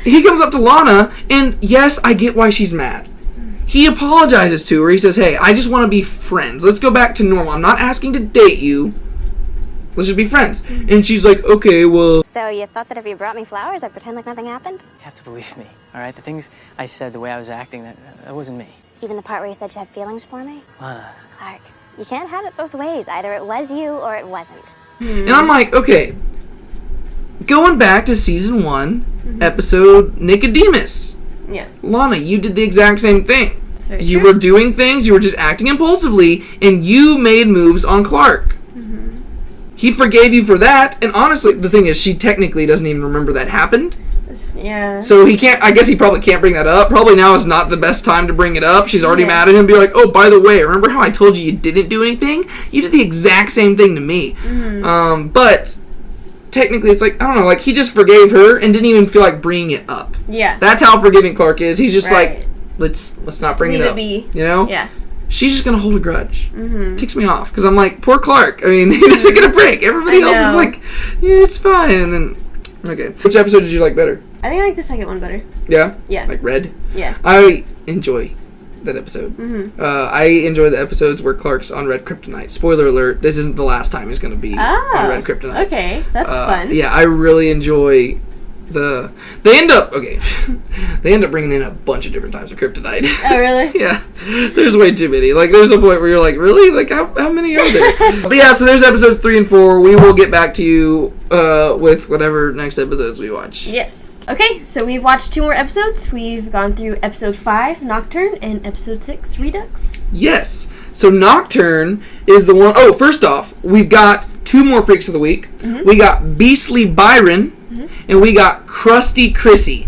he comes up to Lana, and yes, I get why she's mad. He apologizes to her. He says, hey, I just want to be friends. Let's go back to normal. I'm not asking to date you. Let's just be friends. And she's like, okay, well...
So you thought that if you brought me flowers, I'd pretend like nothing happened?
You have to believe me, all right? The things I said, the way I was acting, that wasn't me.
Even the part where you said you had feelings for me?
Lana.
Clark, you can't have it both ways. Either it was you or it wasn't.
And I'm like, okay... Going back to season 1, episode Nicodemus.
Yeah.
Lana, you did the exact same thing.
That's very
you
true.
were doing things, you were just acting impulsively, and you made moves on Clark. he forgave you for that, and honestly, the thing is, she technically doesn't even remember that happened.
Yeah.
So he can't, I guess he probably can't bring that up. Probably now is not the best time to bring it up. She's already mad at him, be like, oh, by the way, remember how I told you didn't do anything? You did the exact same thing to me. But technically, it's like, I don't know, like, he just forgave her and didn't even feel like bringing it up.
Yeah.
That's how forgiving Clark is. He's just like, let's not
just
bring it up.
Be.
You know?
Yeah.
She's just gonna hold a grudge. Ticks me off because I'm like, poor Clark. I mean, he doesn't get a break. Everybody else is like, yeah, it's fine. And then, okay, which episode did you like better?
I think I like the second one better.
Yeah.
Yeah.
Like Red.
Yeah.
I enjoy that episode. I enjoy the episodes where Clark's on Red Kryptonite. Spoiler alert: this isn't the last time he's gonna be on Red Kryptonite.
Okay, that's fun.
Yeah, I really enjoy. They end up bringing in a bunch of different types of kryptonite.
Oh, really?
Yeah, there's way too many. Like, there's a point where you're like, really? Like, how many are there? But yeah, so there's episodes 3 and 4. We will get back to you with whatever next episodes we watch.
Yes. Okay, so we've watched 2 more episodes. We've gone through episode 5, Nocturne, and episode 6, Redux.
Yes. So Nocturne is the one. Oh, first off, we've got 2 more Freaks of the Week. We got Beastly Byron, and we got Krusty Chrissy.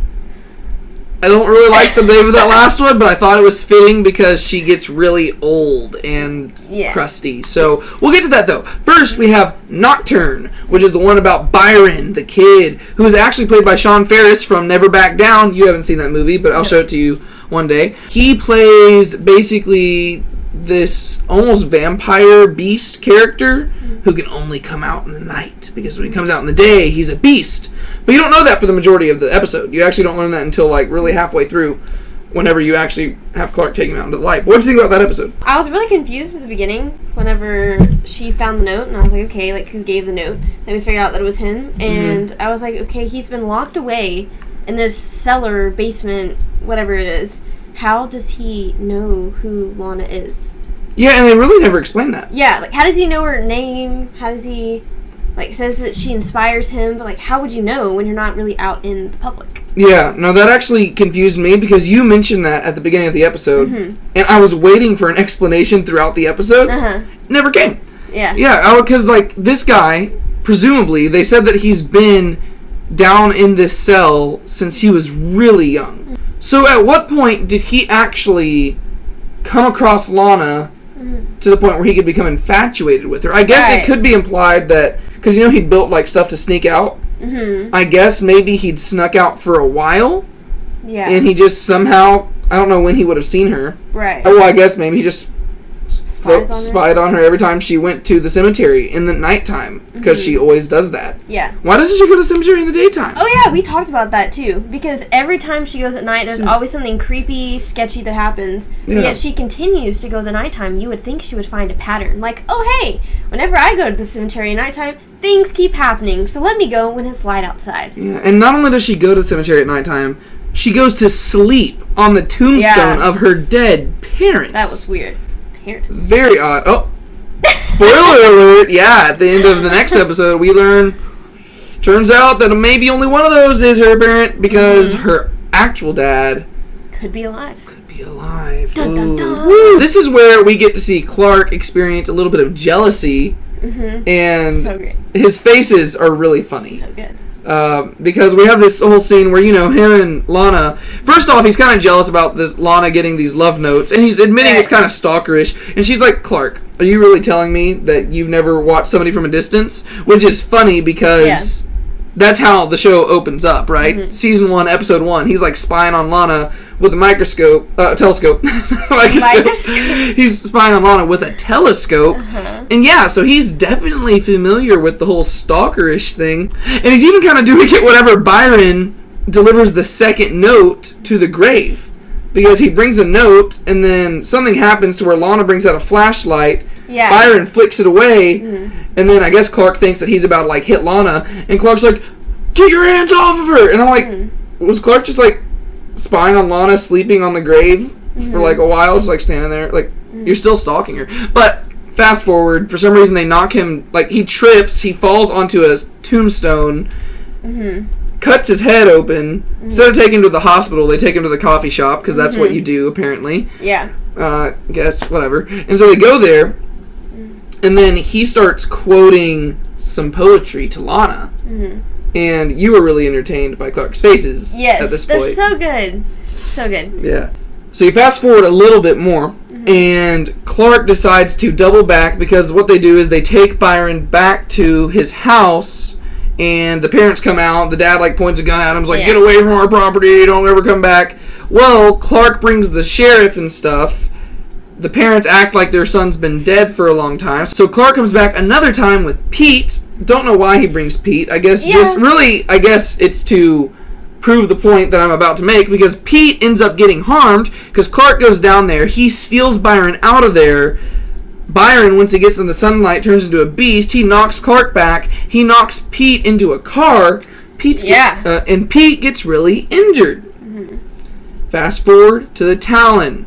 I don't really like the name of that last one, but I thought it was fitting because she gets really old and crusty. So we'll get to that, though. First, we have Nocturne, which is the one about Byron, the kid, who is actually played by Sean Ferris from Never Back Down. You haven't seen that movie, but I'll show it to you one day. He plays basically this almost vampire beast character who can only come out in the night, because when he comes out in the day, he's a beast. But you don't know that for the majority of the episode. You actually don't learn that until like really halfway through, whenever you actually have Clark taking him out into the light. What did you think about that episode?
I was really confused at the beginning whenever she found the note, and I was like, okay, like, who gave the note? Then we figured out that it was him, and I was like, okay, he's been locked away in this cellar, basement, whatever it is. How does he know who Lana is?
Yeah, and they really never explain that.
Yeah, like, how does he know her name? How does he, like, says that she inspires him, but, like, how would you know when you're not really out in the public?
Yeah, no, that actually confused me, because you mentioned that at the beginning of the episode, and I was waiting for an explanation throughout the episode. Never came.
Yeah.
Yeah, because, like, this guy, presumably, they said that he's been down in this cell since he was really young. So at what point did he actually come across Lana to the point where he could become infatuated with her? I guess it could be implied that, because, you know, he built, like, stuff to sneak out. I guess maybe he'd snuck out for a while.
Yeah.
And he just somehow, I don't know when he would have seen her.
Right.
Oh, well, I guess maybe he just
spied
on her every time she went to the cemetery in the nighttime, because she always does that.
Yeah.
Why doesn't she go to the cemetery in the daytime?
Oh yeah, we talked about that too, because every time she goes at night, there's always something creepy, sketchy that happens, but yet she continues to go the nighttime. You would think she would find a pattern, like, oh hey, whenever I go to the cemetery at nighttime, things keep happening, so let me go when it's light outside.
Yeah, and not only does she go to the cemetery at nighttime, she goes to sleep on the tombstone of her dead parents.
That was weird.
Very odd. Oh, spoiler alert. Yeah, at the end of the next episode, we learn, turns out that maybe only one of those is her parent, because her actual dad
could be alive.
Dun, dun, dun. This is where we get to see Clark experience a little bit of jealousy, and
so great.
His faces are really funny.
So good.
Because we have this whole scene where, you know, him and Lana, first off, he's kind of jealous about this Lana getting these love notes, and he's admitting it's kind of stalkerish, and she's like, Clark, are you really telling me that you've never watched somebody from a distance? Which is funny, because that's how the show opens up, right? Season 1, episode 1, he's like spying on Lana with a telescope. He's spying on Lana with a telescope. And yeah, so he's definitely familiar with the whole stalkerish thing. And he's even kind of doing it whenever Byron delivers the second note to the grave. Because he brings a note, and then something happens to where Lana brings out a flashlight.
Yeah.
Byron flicks it away, and then I guess Clark thinks that he's about to, like, hit Lana, and Clark's like, get your hands off of her! And I'm like, was Clark just, like, spying on Lana sleeping on the grave for, like, a while, just, like, standing there? Like, you're still stalking her. But fast forward, for some reason they knock him, like, he trips, he falls onto a tombstone, cuts his head open. Instead of taking him to the hospital, they take him to the coffee shop, because that's what you do, apparently.
Yeah.
Guess, whatever. And so they go there, and then he starts quoting some poetry to Lana. Mm-hmm. And you were really entertained by Clark's faces at this point.
Yes, they're so good. So good.
Yeah. So you fast forward a little bit more, and Clark decides to double back because what they do is they take Byron back to his house, and the parents come out. The dad points a gun at him, get away from our property, don't ever come back. Well, Clark brings the sheriff and stuff. The parents act like their son's been dead for a long time. So Clark comes back another time with Pete. Don't know why he brings Pete. I guess it's to prove the point that I'm about to make, because Pete ends up getting harmed because Clark goes down there. He steals Byron out of there. Byron, once he gets in the sunlight, turns into a beast. He knocks Clark back. He knocks Pete into a car. And Pete gets really injured. Fast forward to the Talon.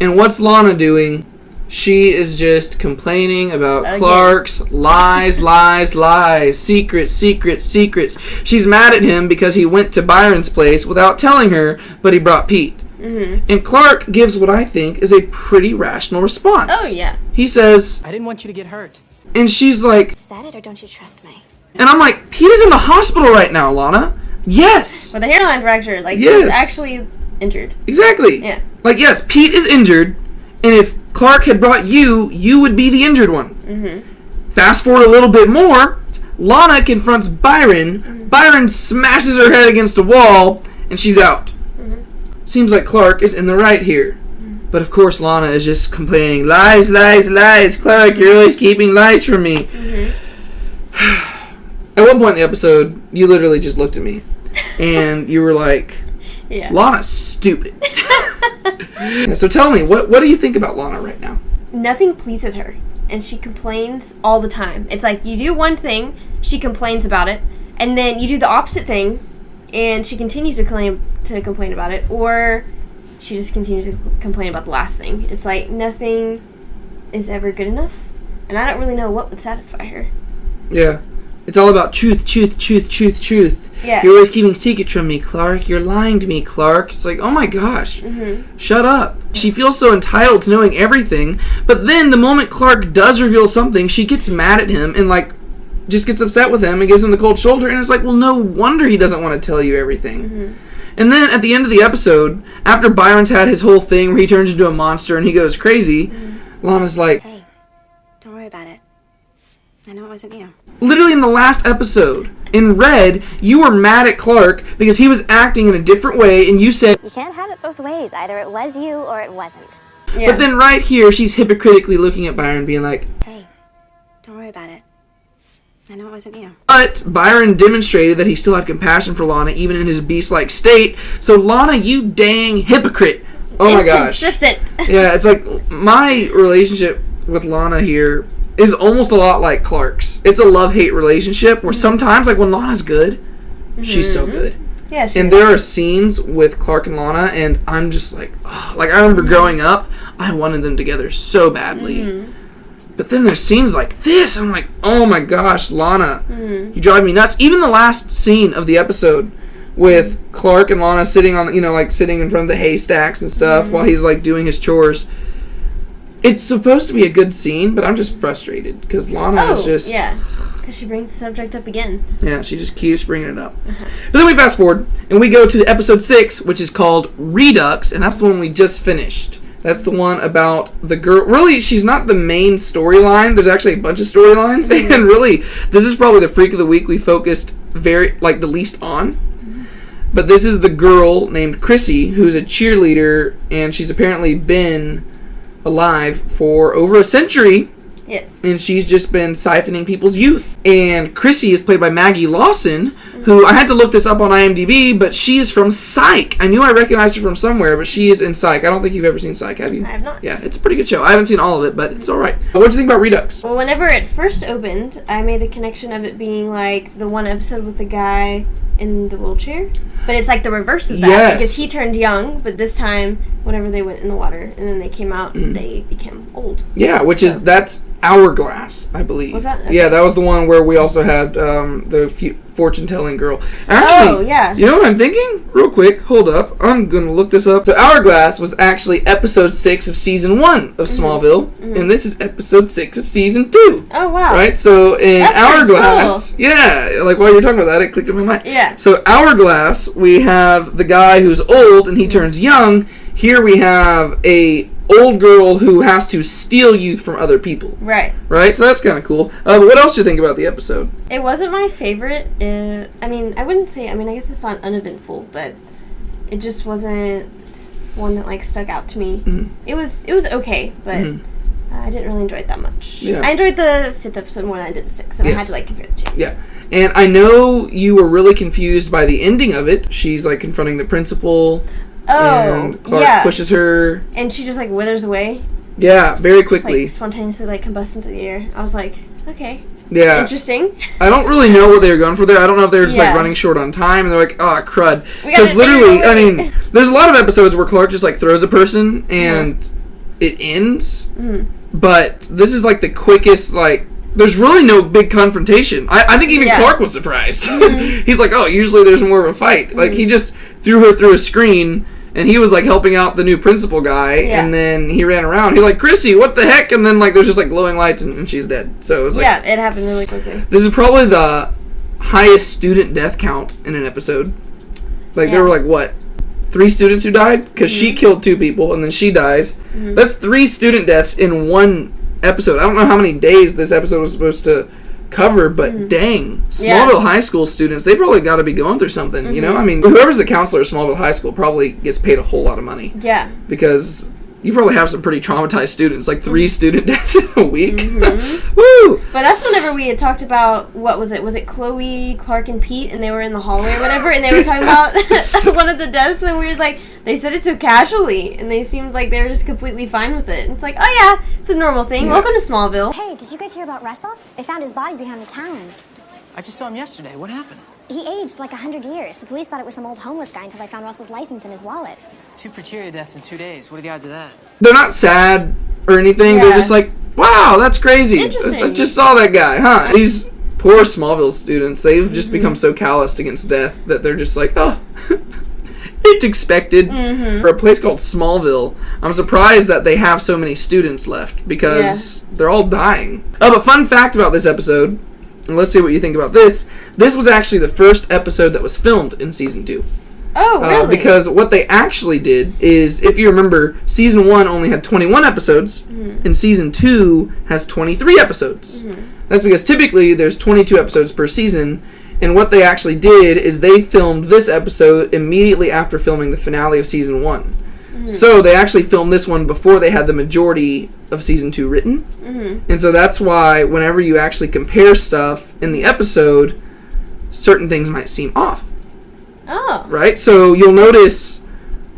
And what's Lana doing? She is just complaining about Clark's lies, secrets. She's mad at him because he went to Byron's place without telling her, but he brought Pete. Mm-hmm. And Clark gives what I think is a pretty rational response.
Oh, yeah.
He says,
I didn't want you to get hurt.
And she's like,
is that it, or don't you trust me?
And I'm like, Pete is in the hospital right now, Lana. Yes.
With a hairline fracture. He's actually injured.
Exactly.
Yeah.
Yes, Pete is injured, and if Clark had brought you would be the injured one. Mm-hmm. Fast forward a little bit more, Lana confronts Byron. Mm-hmm. Byron smashes her head against a wall, and she's out. Mm-hmm. Seems like Clark is in the right here. Mm-hmm. But of course, Lana is just complaining, lies. Clark, you're always keeping lies from me. Mm-hmm. At one point in the episode, you literally just looked at me, and you were like, Lana's stupid. So tell me, what do you think about Lana right now?
Nothing pleases her, and she complains all the time. It's like, you do one thing, she complains about it, and then you do the opposite thing, and she continues to complain about it, or she just continues to complain about the last thing. It's like, nothing is ever good enough, and I don't really know what would satisfy her.
Yeah. It's all about truth. Yeah. You're always keeping secrets from me, Clark. You're lying to me, Clark. It's like, oh my gosh. Mm-hmm. Shut up. She feels so entitled to knowing everything, but then the moment Clark does reveal something, she gets mad at him and just gets upset with him and gives him the cold shoulder, and it's like, well, no wonder he doesn't want to tell you everything. Mm-hmm. And then at the end of the episode, after Byron's had his whole thing where he turns into a monster and he goes crazy, Lana's like,
hey, don't worry about it. I know it wasn't you.
Literally in the last episode, in Red, you were mad at Clark because he was acting in a different way, and you said,
you can't have it both ways. Either it was you or it wasn't.
Yeah. But then right here, she's hypocritically looking at Byron being like,
hey, don't worry about it. I know it wasn't you.
But Byron demonstrated that he still had compassion for Lana, even in his beast-like state. So Lana, you dang hypocrite. Oh my gosh.
Inconsistent.
Yeah, it's like, my relationship with Lana here is almost a lot like Clark's. It's a love-hate relationship where sometimes, when Lana's good, she's so good.
Yeah, she
and there are scenes with Clark and Lana, and I'm just like, oh. I remember growing up, I wanted them together so badly. Mm-hmm. But then there's scenes like this, and I'm like, oh my gosh, Lana, you drive me nuts. Even the last scene of the episode with Clark and Lana sitting on, sitting in front of the haystacks and stuff while he's doing his chores. It's supposed to be a good scene, but I'm just frustrated because Lana is just...
yeah, because she brings the subject up again.
Yeah, she just keeps bringing it up. But then we fast forward, and we go to episode 6, which is called Redux, and that's the one we just finished. That's the one about the girl... Really, she's not the main storyline. There's actually a bunch of storylines, and really, this is probably the Freak of the Week we focused the least on. But this is the girl named Chrissy, who's a cheerleader, and she's apparently been alive for over a century.
Yes.
And she's just been siphoning people's youth. And Chrissy is played by Maggie Lawson, who, I had to look this up on IMDb, but she is from Psych. I knew I recognized her from somewhere, but she is in Psych. I don't think you've ever seen Psych, have you?
I have not.
Yeah, it's a pretty good show. I haven't seen all of it, but it's alright. What did you think about Redux?
Well, whenever it first opened, I made the connection of it being the one episode with the guy in the wheelchair. But it's the reverse of that.
Yes.
Because he turned young, but this time whenever they went in the water, and then they came out, they became old.
Yeah, that's Hourglass, I believe.
Was that? Okay.
Yeah, that was the one where we also had the fortune-telling girl. Actually,
yeah.
You know what I'm thinking? Real quick, hold up. I'm going to look this up. So Hourglass was actually episode 6 of season 1 of Smallville, and this is episode 6 of season 2.
Oh, wow.
Right? So in
That's
Hourglass, yeah, like while you're talking about that, it clicked in my mind.
Yeah.
So Hourglass, we have the guy who's old and he turns young. Here we have a old girl who has to steal youth from other people.
Right.
Right? So that's kind of cool. But what else do you think about the episode?
It wasn't my favorite. I mean, I wouldn't say... I mean, I guess it's not uneventful, but it just wasn't one that, like, stuck out to me. Mm-hmm. It was okay, but I didn't really enjoy it that much. Yeah. I enjoyed the 5th episode more than I did the 6th, and I had to, like, compare the two.
Yeah. And I know you were really confused by the ending of it. She's, like, confronting the principal...
Oh,
and Clark pushes her.
And she just, like, withers away.
Yeah, very quickly.
Just, like, spontaneously, like, combusts into the air. I was like, okay.
Yeah.
Interesting.
I don't really know what they were going for there. I don't know if they were just, like, running short on time, and they're like, oh, crud. Because literally, I mean, there's a lot of episodes where Clark just, like, throws a person, and it ends. But this is, like, the quickest, like... There's really no big confrontation. I think even Clark was surprised. He's like, oh, usually there's more of a fight. Like, he just threw her through a screen... And he was, like, helping out the new principal guy, and then he ran around. He's like, Chrissy, what the heck? And then, like, there's just, like, glowing lights, and she's dead. So it was like...
Yeah, it happened really quickly.
This is probably the highest student death count in an episode. Like, there were, like, what? 3 students who died? Because she killed 2 people, and then she dies. That's 3 student deaths in one episode. I don't know how many days this episode was supposed to cover, but dang, Smallville High School students, they probably got to be going through something, you know? I mean, whoever's the counselor at Smallville High School probably gets paid a whole lot of money.
Yeah.
Because you probably have some pretty traumatized students, like 3 student deaths in a week. Woo!
But that's whenever we had talked about, what was it? Was it Chloe, Clark, and Pete, and they were in the hallway or whatever, and they were talking about one of the deaths, and we were like, they said it so casually, and they seemed like they were just completely fine with it. And it's like, oh yeah, it's a normal thing. Yeah. Welcome to Smallville.
Hey, did you guys hear about Russell? They found his body behind the town.
I just saw him yesterday. What happened?
He aged like 100 years. The police thought it was some old homeless guy until they found Russell's license in his wallet.
2 Proteria deaths in 2 days. What are the odds of that?
They're not sad or anything. Yeah. They're just like, wow, that's crazy.
Interesting.
I just saw that guy, huh? These poor Smallville students, they've just become so calloused against death that they're just like, oh... It's expected. For a place called Smallville, I'm surprised that they have so many students left because they're all dying. Oh, but fun fact about this episode, and let's see what you think about this. This was actually the first episode that was filmed in season 2.
Oh, really?
Because what they actually did is, if you remember, season 1 only had 21 episodes, and season 2 has 23 episodes. That's because typically there's 22 episodes per season. And what they actually did is they filmed this episode immediately after filming the finale of season 1. So they actually filmed this one before they had the majority of season 2 written. And so that's why whenever you actually compare stuff in the episode, certain things might seem off.
Oh.
Right? So you'll notice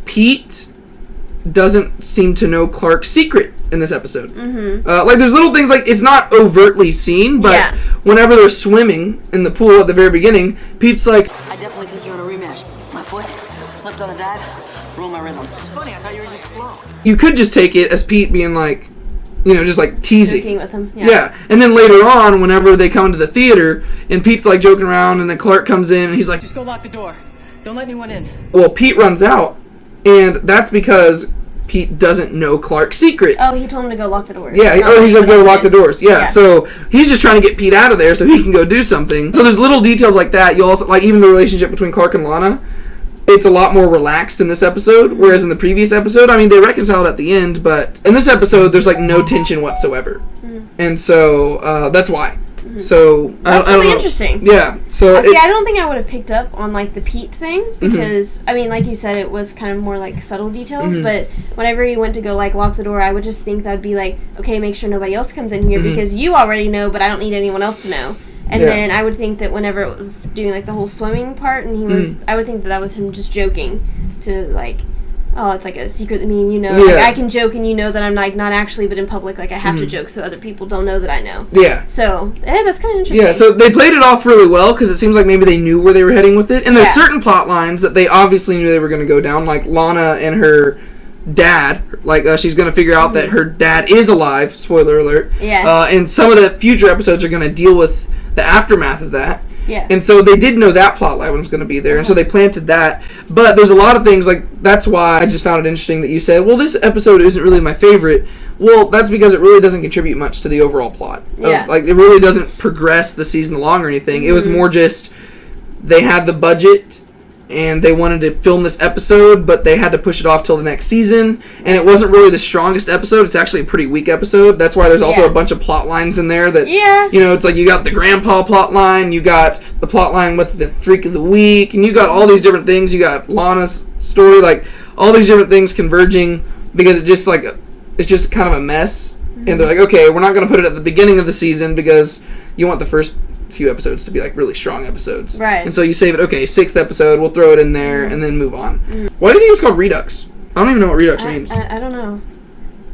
Pete doesn't seem to know Clark's secret in this episode. Like, there's little things, like, it's not overtly seen, but whenever they're swimming in the pool at the very beginning, Pete's like,
I definitely think you're on a rematch. My foot slipped on a dive, ruined my rhythm.
It's funny, I thought you were just slow.
You could just take it as Pete being like, you know, just like teasing.
Joking with him.
Yeah. And then later on, whenever they come into the theater, and Pete's like joking around, and then Clark comes in, and he's like,
just go lock the door. Don't let anyone in.
Well, Pete runs out, and that's because Pete doesn't know Clark's secret.
Oh, he told him to go lock the doors.
Yeah, he's going to go lock the doors. Yeah, so he's just trying to get Pete out of there so he can go do something. So there's little details like that. You also, like, even the relationship between Clark and Lana, it's a lot more relaxed in this episode, whereas in the previous episode, I mean, they reconciled at the end, but in this episode, there's, like, no tension whatsoever. And so, that's why. So
that's really interesting.
Yeah. So
see, I don't think I would have picked up on like the Pete thing because I mean, like you said, it was kind of more like subtle details. But whenever he went to go like lock the door, I would just think that would be like, okay, make sure nobody else comes in here because you already know, but I don't need anyone else to know. And then I would think that whenever it was doing like the whole swimming part, and he was, I would think that was him just joking to like. Oh, it's like a secret that me and you know. Yeah. Like, I can joke and you know that I'm like not actually, but in public, like I have to joke so other people don't know that I know.
Yeah.
So, that's kind of interesting.
Yeah, so they played it off really well because it seems like maybe they knew where they were heading with it. And there's certain plot lines that they obviously knew they were going to go down, like Lana and her dad. Like, she's going to figure out that her dad is alive. Spoiler alert.
Yeah.
And some of the future episodes are going to deal with the aftermath of that.
Yeah.
And so they did know that plotline was going to be there, and so they planted that. But there's a lot of things, like, that's why I just found it interesting that you said, well, this episode isn't really my favorite. Well, that's because it really doesn't contribute much to the overall plot.
Yeah.
Like, it really doesn't progress the season along or anything. It was more just, they had the budget, and they wanted to film this episode, but they had to push it off till the next season, and it wasn't really the strongest episode. It's actually a pretty weak episode. That's why there's also a bunch of plot lines in there that, you know, it's like you got the grandpa plot line, you got the plot line with the freak of the week, and you got all these different things. You got Lana's story, like, all these different things converging, because it just, like, it's just kind of a mess. And they're like, okay, we're not going to put it at the beginning of the season because you want the first few episodes to be like really strong episodes,
right? And
so you save it. Okay, 6th episode, we'll throw it in there and then move on. Why do you think it's called Redux? I don't even know what Redux means.
I don't know,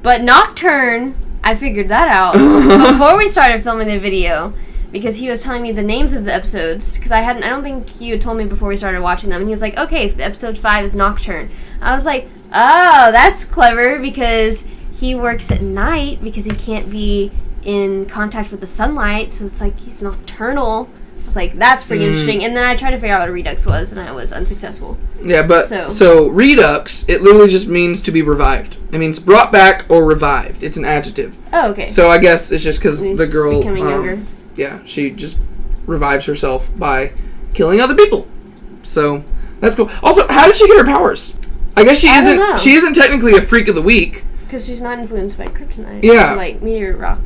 but Nocturne, I figured that out before we started filming the video, because he was telling me the names of the episodes, because I don't think you had told me before we started watching them, and he was like, okay, episode 5 is Nocturne. I was like, oh, that's clever, because he works at night because he can't be in contact with the sunlight, so it's like he's nocturnal. I was like, that's pretty interesting. And then I tried to figure out what a redux was, and I was unsuccessful.
Yeah, but so redux, it literally just means to be revived. It means brought back or revived. It's an adjective.
Oh, okay.
So I guess it's just because the girl,
becoming younger.
Yeah, she just revives herself by killing other people. So that's cool. Also, how did she get her powers? I guess she isn't. She isn't technically a freak of the week
because she's not influenced by kryptonite.
Yeah,
or like meteor rock.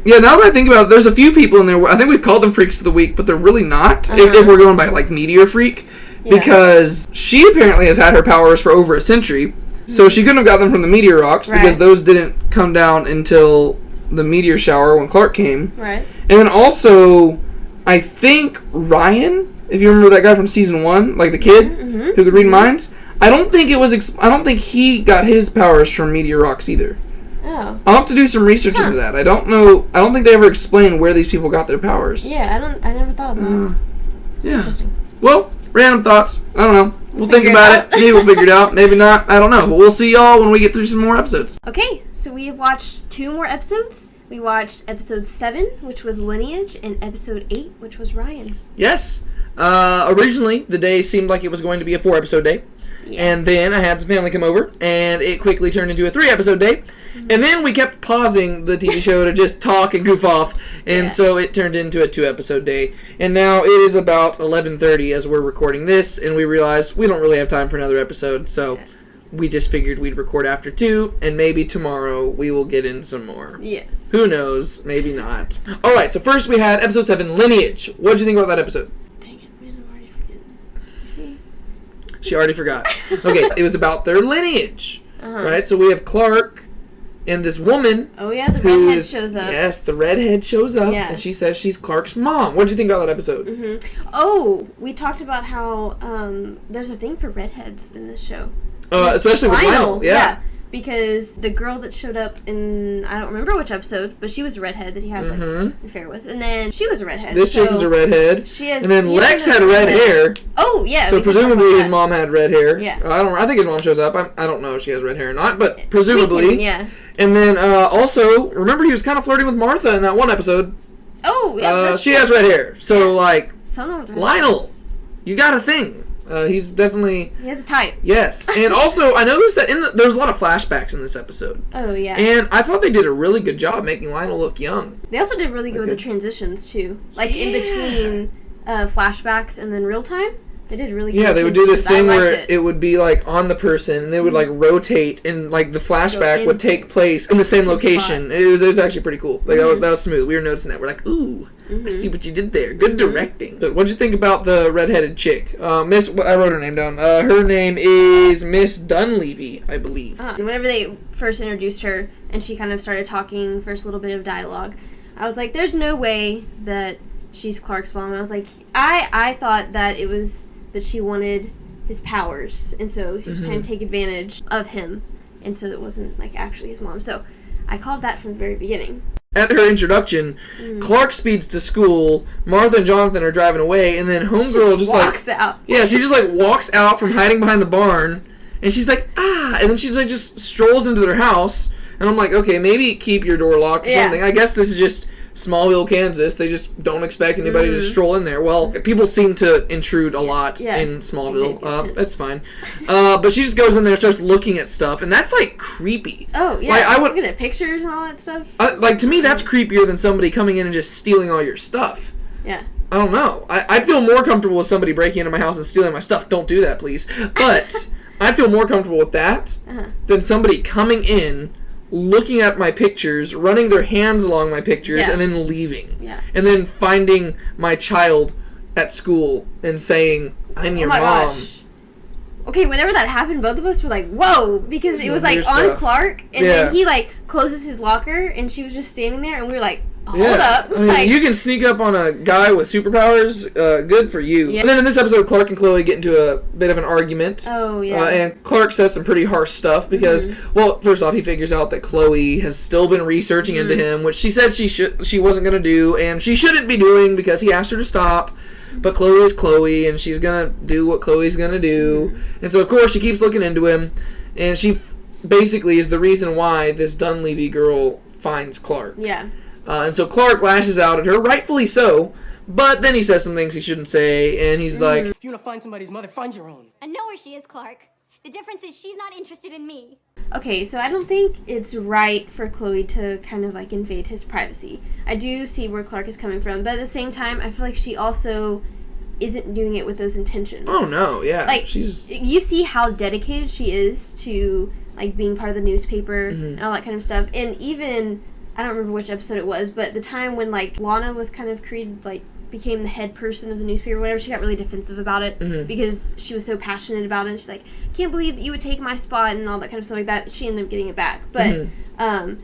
Yeah, now that I think about it, there's a few people in there where I think we've called them freaks of the week, but they're really not, if we're going by, like, meteor freak, because she apparently has had her powers for over a century, so she couldn't have got them from the meteor rocks, because those didn't come down until the meteor shower when Clark came.
Right.
And then also, I think Ryan, if you remember that guy from season 1, like the kid who could read minds, I don't think I don't think he got his powers from meteor rocks either.
Oh.
I'll have to do some research into that. I don't know. I don't think they ever explain where these people got their powers.
Yeah, I never thought of that. It's interesting.
Well, random thoughts. I don't know. We'll think about it. Maybe we'll figure it out. Maybe not. I don't know. But we'll see y'all when we get through some more episodes.
Okay, so we have watched 2 more episodes. We watched episode 7, which was Lineage, and episode 8, which was Ryan.
Yes. Originally, the day seemed like it was going to be a 4-episode day. Yeah. And then I had some family come over, and it quickly turned into a 3-episode day. And then we kept pausing the TV show to just talk and goof off, and so it turned into a 2-episode day. And now it is about 11:30 as we're recording this, and we realized we don't really have time for another episode, so we just figured we'd record after 2, and maybe tomorrow we will get in some more.
Yes.
Who knows? Maybe not. Alright, so first we had episode 7, Lineage. What did you think about that episode?
Dang it, man, I'm already forgetting. See?
She already forgot. Okay, it was about their lineage. Right? So we have Clark and this woman.
Oh, yeah, the redhead shows up.
Yes, the redhead shows up, and she says she's Clark's mom. What did you think about that episode?
Oh, we talked about how there's a thing for redheads in this show.
Especially with Lionel. Yeah.
Because the girl that showed up in, I don't remember which episode, but she was a redhead that he had like an affair with. And then she was a redhead.
This chick was a redhead.
She has,
and then Lex had red hair.
Oh, yeah.
So presumably his mom had red hair.
Yeah.
I think his mom shows up. I don't know if she has red hair or not, but presumably.
Yeah.
And then also, remember he was kind of flirting with Martha in that one episode.
Oh, yeah.
She has red hair. So, like,
with
Lionel, you got a thing. He's definitely...
He has a type.
Yes. And also, I noticed that there's a lot of flashbacks in this episode.
Oh, yeah.
And I thought they did a really good job making Lionel look young.
They also did really good with the transitions, too. Like, in between flashbacks and then real time. They did really good.
Yeah, they would do this thing where it would be, like, on the person, and they would, like, rotate, and, like, the flashback would take place in the same location. It was actually pretty cool. Like, that was smooth. We were noticing that. We're like, ooh, I see what you did there. Good directing. So, what'd you think about the redheaded chick? I wrote her name down. Her name is Miss Dunleavy, I believe.
Whenever they first introduced her, and she kind of started talking, first little bit of dialogue, I was like, there's no way that she's Clark's mom. And I was like, I thought that it was... that she wanted his powers, and so she was trying to take advantage of him, and so it wasn't like actually his mom. So I called that from the very beginning.
At her introduction, Clark speeds to school, Martha and Jonathan are driving away, and then Homegirl just
walks out.
Yeah, she just like walks out from hiding behind the barn And she's like, ah, and then she's like just strolls into their house, and I'm like, okay, maybe keep your door locked or something. I guess this is just Smallville, Kansas. They just don't expect anybody to stroll in there. Well, people seem to intrude a lot in Smallville. That's fine. But she just goes in there and starts looking at stuff, and that's like creepy.
Oh yeah,
like, I would
looking at pictures and all that stuff.
Like to me, that's creepier than somebody coming in and just stealing all your stuff.
Yeah.
I don't know. I'd feel more comfortable with somebody breaking into my house and stealing my stuff. Don't do that, please. But I'd feel more comfortable with that than somebody coming in, looking at my pictures, running their hands along my pictures, and then leaving. Yeah. And then finding my child at school and saying, I'm your mom.
Gosh. Okay, whenever that happened, both of us were like, whoa, because it was like on Clark, and then he like closes his locker, and she was just standing there, and we were like, hold up.
I mean, like, you can sneak up on a guy with superpowers, good for you. Yeah. And then in this episode, Clark and Chloe get into a bit of an argument.
Oh, yeah.
And Clark says some pretty harsh stuff because, well, first off, he figures out that Chloe has still been researching into him, which she said she wasn't going to do, and she shouldn't be doing because he asked her to stop. But Chloe is Chloe, and she's going to do what Chloe's going to do. And so, of course, she keeps looking into him, and she basically is the reason why this Dunleavy girl finds Clark.
Yeah.
And so Clark lashes out at her, rightfully so, but then he says some things he shouldn't say, and he's like...
If you want to find somebody's mother, find your own.
I know where she is, Clark. The difference is she's not interested in me.
Okay, so I don't think it's right for Chloe to kind of like invade his privacy. I do see where Clark is coming from, but at the same time, I feel like she also isn't doing it with those intentions.
Oh, no, yeah.
Like, you see how dedicated she is to, like, being part of the newspaper and all that kind of stuff, and even... I don't remember which episode it was, but the time when, like, Lana was kind of created, like, became the head person of the newspaper or whatever, she got really defensive about it because she was so passionate about it, and she's like, I can't believe that you would take my spot and all that kind of stuff like that. She ended up getting it back. But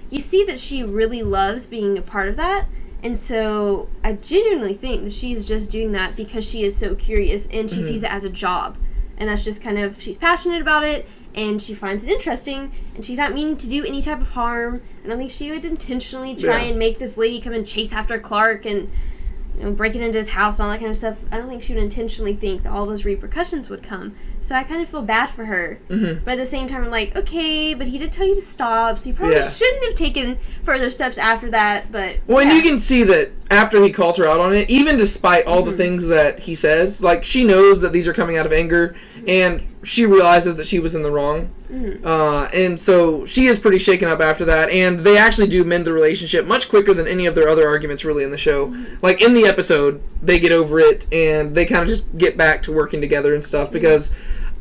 you see that she really loves being a part of that, and so I genuinely think that she's just doing that because she is so curious, and she sees it as a job. And that's just kind of, she's passionate about it, and she finds it interesting, and she's not meaning to do any type of harm. I don't think she would intentionally try and make this lady come and chase after Clark and, you know, breaking into his house and all that kind of stuff. I don't think she would intentionally think that all those repercussions would come. So I kind of feel bad for her. But at the same time, I'm like, okay, but he did tell you to stop, so you probably shouldn't have taken further steps after that, but...
Well, and you can see that after he calls her out on it, even despite all the things that he says, like, she knows that these are coming out of anger, and she realizes that she was in the wrong. And so she is pretty shaken up after that, and they actually do mend the relationship much quicker than any of their other arguments really in the show. Like, in the episode, they get over it, and they kind of just get back to working together and stuff, because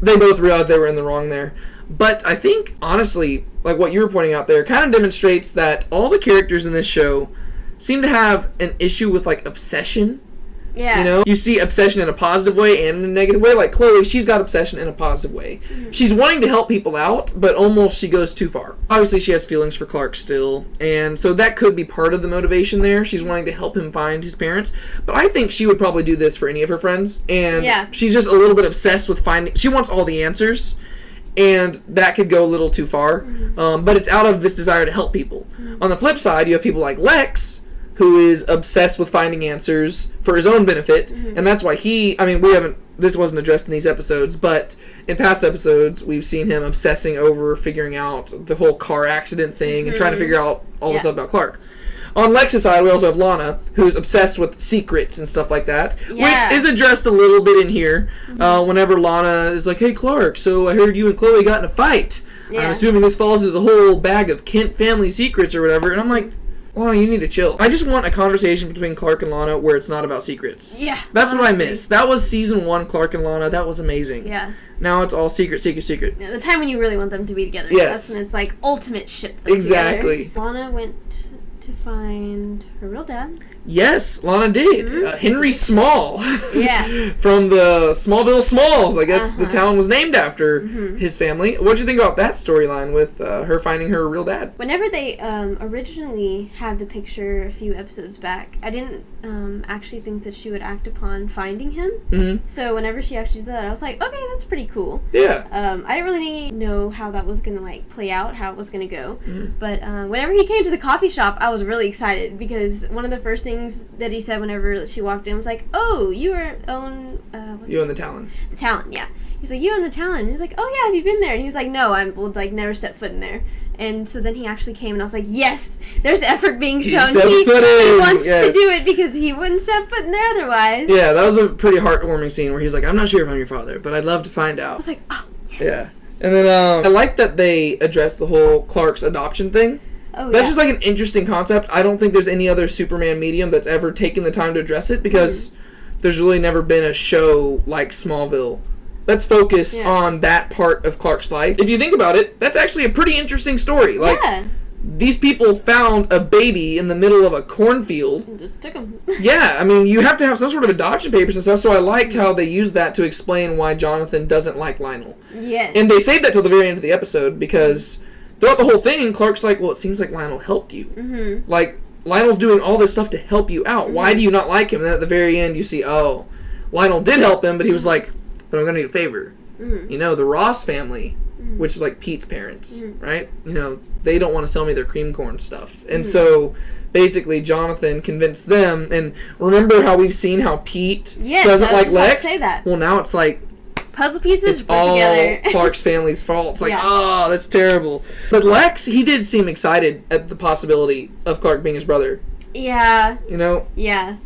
they both realize they were in the wrong there. But I think, honestly, like what you were pointing out there, kind of demonstrates that all the characters in this show seem to have an issue with, like, obsession. Yeah. You know? You see obsession in a positive way and in a negative way. Like Chloe, she's got obsession in a positive way. She's wanting to help people out, but almost she goes too far. Obviously, she has feelings for Clark still, and so that could be part of the motivation there. She's wanting to help him find his parents. But I think she would probably do this for any of her friends, and she's just a little bit obsessed with finding... She wants all the answers, and that could go a little too far. But it's out of this desire to help people. On the flip side, you have people like Lex, who is obsessed with finding answers for his own benefit, and that's why this wasn't addressed in these episodes, but in past episodes, we've seen him obsessing over figuring out the whole car accident thing and trying to figure out all the stuff about Clark. On Lex's side, we also have Lana, who's obsessed with secrets and stuff like that, which is addressed a little bit in here, whenever Lana is like, hey, Clark, so I heard you and Chloe got in a fight. I'm assuming this falls into the whole bag of Kent family secrets or whatever, and I'm like, Lana, you need to chill. I just want a conversation between Clark and Lana where it's not about secrets.
Yeah.
That's honestly what I miss. That was season 1, Clark and Lana. That was amazing.
Yeah.
Now it's all secret.
Yeah, the time when you really want them to be together.
Yes.
That's when it's like ultimate ship them
exactly.
Together. Lana went to find her real dad.
Yes, Lana did. Henry Small.
Yeah.
From the Smallville Smalls. I guess the town was named after his family. What did you think about that storyline with her finding her real dad?
Whenever they originally had the picture a few episodes back, I didn't actually think that she would act upon finding him. So whenever she actually did that, I was like, okay, that's pretty cool.
Yeah.
I didn't really know how that was going to like play out, how it was going to go. But whenever he came to the coffee shop, I was really excited because one of the first things that he said whenever she walked in was like, oh, you own
you own the Talon.
The Talon, yeah. he's like, you in the Talon? He's like, oh yeah, have you been there? And he was like, no, I'm like never stepped foot in there. And so then he actually came, and I was like, yes, there's effort being shown. He wants to do it because he wouldn't step foot in there otherwise.
Yeah, that was a pretty heartwarming scene where he's like, I'm not sure if I'm your father, but I'd love to find out.
I was like, oh, yes.
Yeah. And then I like that they addressed the whole Clark's adoption thing.
Oh,
that's just like an interesting concept. I don't think there's any other Superman medium that's ever taken the time to address it, because there's really never been a show like Smallville that's focused on that part of Clark's life. If you think about it, that's actually a pretty interesting story. Like, these people found a baby in the middle of a cornfield.
Just took him.
Yeah, I mean, you have to have some sort of adoption papers and stuff, so I liked how they used that to explain why Jonathan doesn't like Lionel.
Yes.
And they saved that till the very end of the episode, because throughout the whole thing, Clark's like, well, it seems like Lionel helped you. Mm-hmm. Like, Lionel's doing all this stuff to help you out. Mm-hmm. Why do you not like him? And then at the very end, you see, oh, Lionel did help him, but he was like, but I'm going to need a favor. Mm-hmm. You know, the Ross family, which is like Pete's parents, right? You know, they don't want to sell me their cream corn stuff. And so, basically, Jonathan convinced them. And remember how we've seen how Pete doesn't like Lex?
Say that.
Well, now it's like,
puzzle pieces
it's
put
all
together.
Clark's family's fault. It's like, oh, that's terrible. But Lex, he did seem excited at the possibility of Clark being his brother.
Yeah.
You know?
Yeah.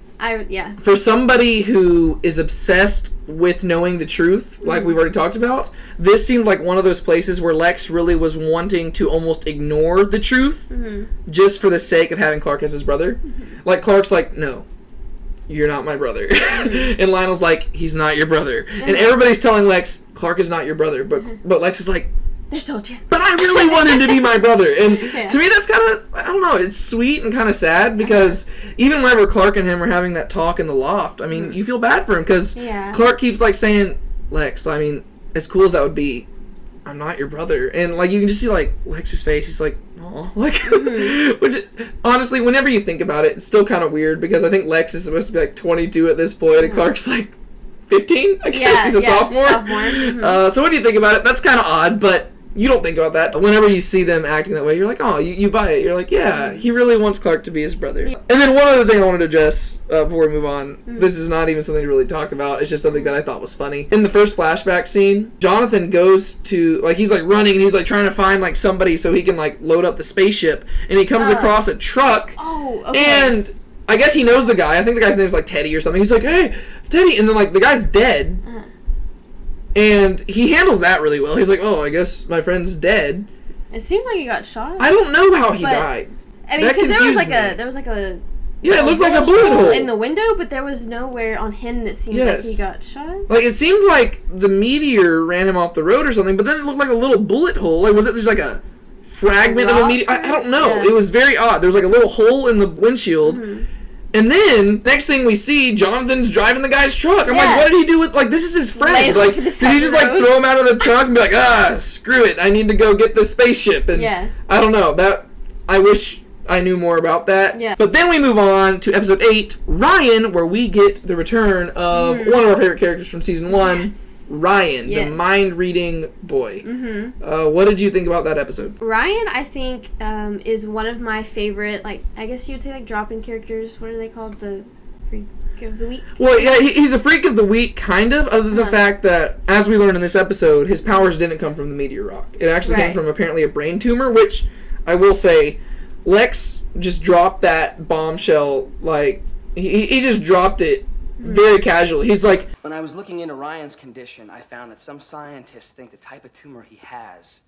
For somebody who is obsessed with knowing the truth, like we've already talked about, this seemed like one of those places where Lex really was wanting to almost ignore the truth just for the sake of having Clark as his brother. Like, Clark's like, no, you're not my brother. And Lionel's like, he's not your brother. And everybody's telling Lex, Clark is not your brother. But Lex is like,
they're so terrible.
But I really want him to be my brother. And to me, that's kind of, I don't know, it's sweet and kind of sad, because even whenever Clark and him are having that talk in the loft, I mean, you feel bad for him, because Clark keeps, like, saying, Lex, I mean, as cool as that would be, I'm not your brother. And, like, you can just see, like, Lex's face. He's like, aw. Like, which, honestly, whenever you think about it, it's still kind of weird, because I think Lex is supposed to be, like, 22 at this point, and Clark's, like, 15, I guess. He's a sophomore. So what do you think about it? That's kind of odd, but you don't think about that. Whenever you see them acting that way, you're like, oh, you buy it. You're like, yeah, he really wants Clark to be his brother. And then one other thing I wanted to address before we move on, this is not even something to really talk about, it's just something that I thought was funny. In the first flashback scene, Jonathan goes to, like, he's, like, running, and he's, like, trying to find, like, somebody so he can, like, load up the spaceship, and he comes across a truck, and I guess he knows the guy. I think the guy's name's, like, Teddy or something. He's like, hey, Teddy, and then, like, the guy's dead. And he handles that really well. He's like, oh, I guess my friend's dead.
It seemed like he got shot.
I don't know how he died.
I mean, because there was like a
yeah, it looked like a bullet hole
in the window, but there was nowhere on him that seemed like he got shot.
Like, it seemed like the meteor ran him off the road or something, but then it looked like a little bullet hole. Like, was it just like a fragment of a meteor? I don't know. Yeah. It was very odd. There was like a little hole in the windshield. And then, next thing we see, Jonathan's driving the guy's truck. I'm like, what did he do with, like, this is his friend. Like, did he just, like, throw him out of the truck and be like, screw it, I need to go get this spaceship? And I don't know, I wish I knew more about that. Yes. But then we move on to episode 8, Ryan, where we get the return of one of our favorite characters from season 1, Ryan, the mind-reading boy. What did you think about that episode?
Ryan, I think, is one of my favorite, like, I guess you would say, like, drop-in characters. What are they called? The freak of the week?
Well, yeah, he's a freak of the week, kind of, other than the fact that, as we learned in this episode, his powers didn't come from the meteor rock. It actually came from, apparently, a brain tumor, which, I will say, Lex just dropped that bombshell, like, he just dropped it very casually. He's like,
when I was looking into Ryan's condition, I found that some scientists think the type of tumor he has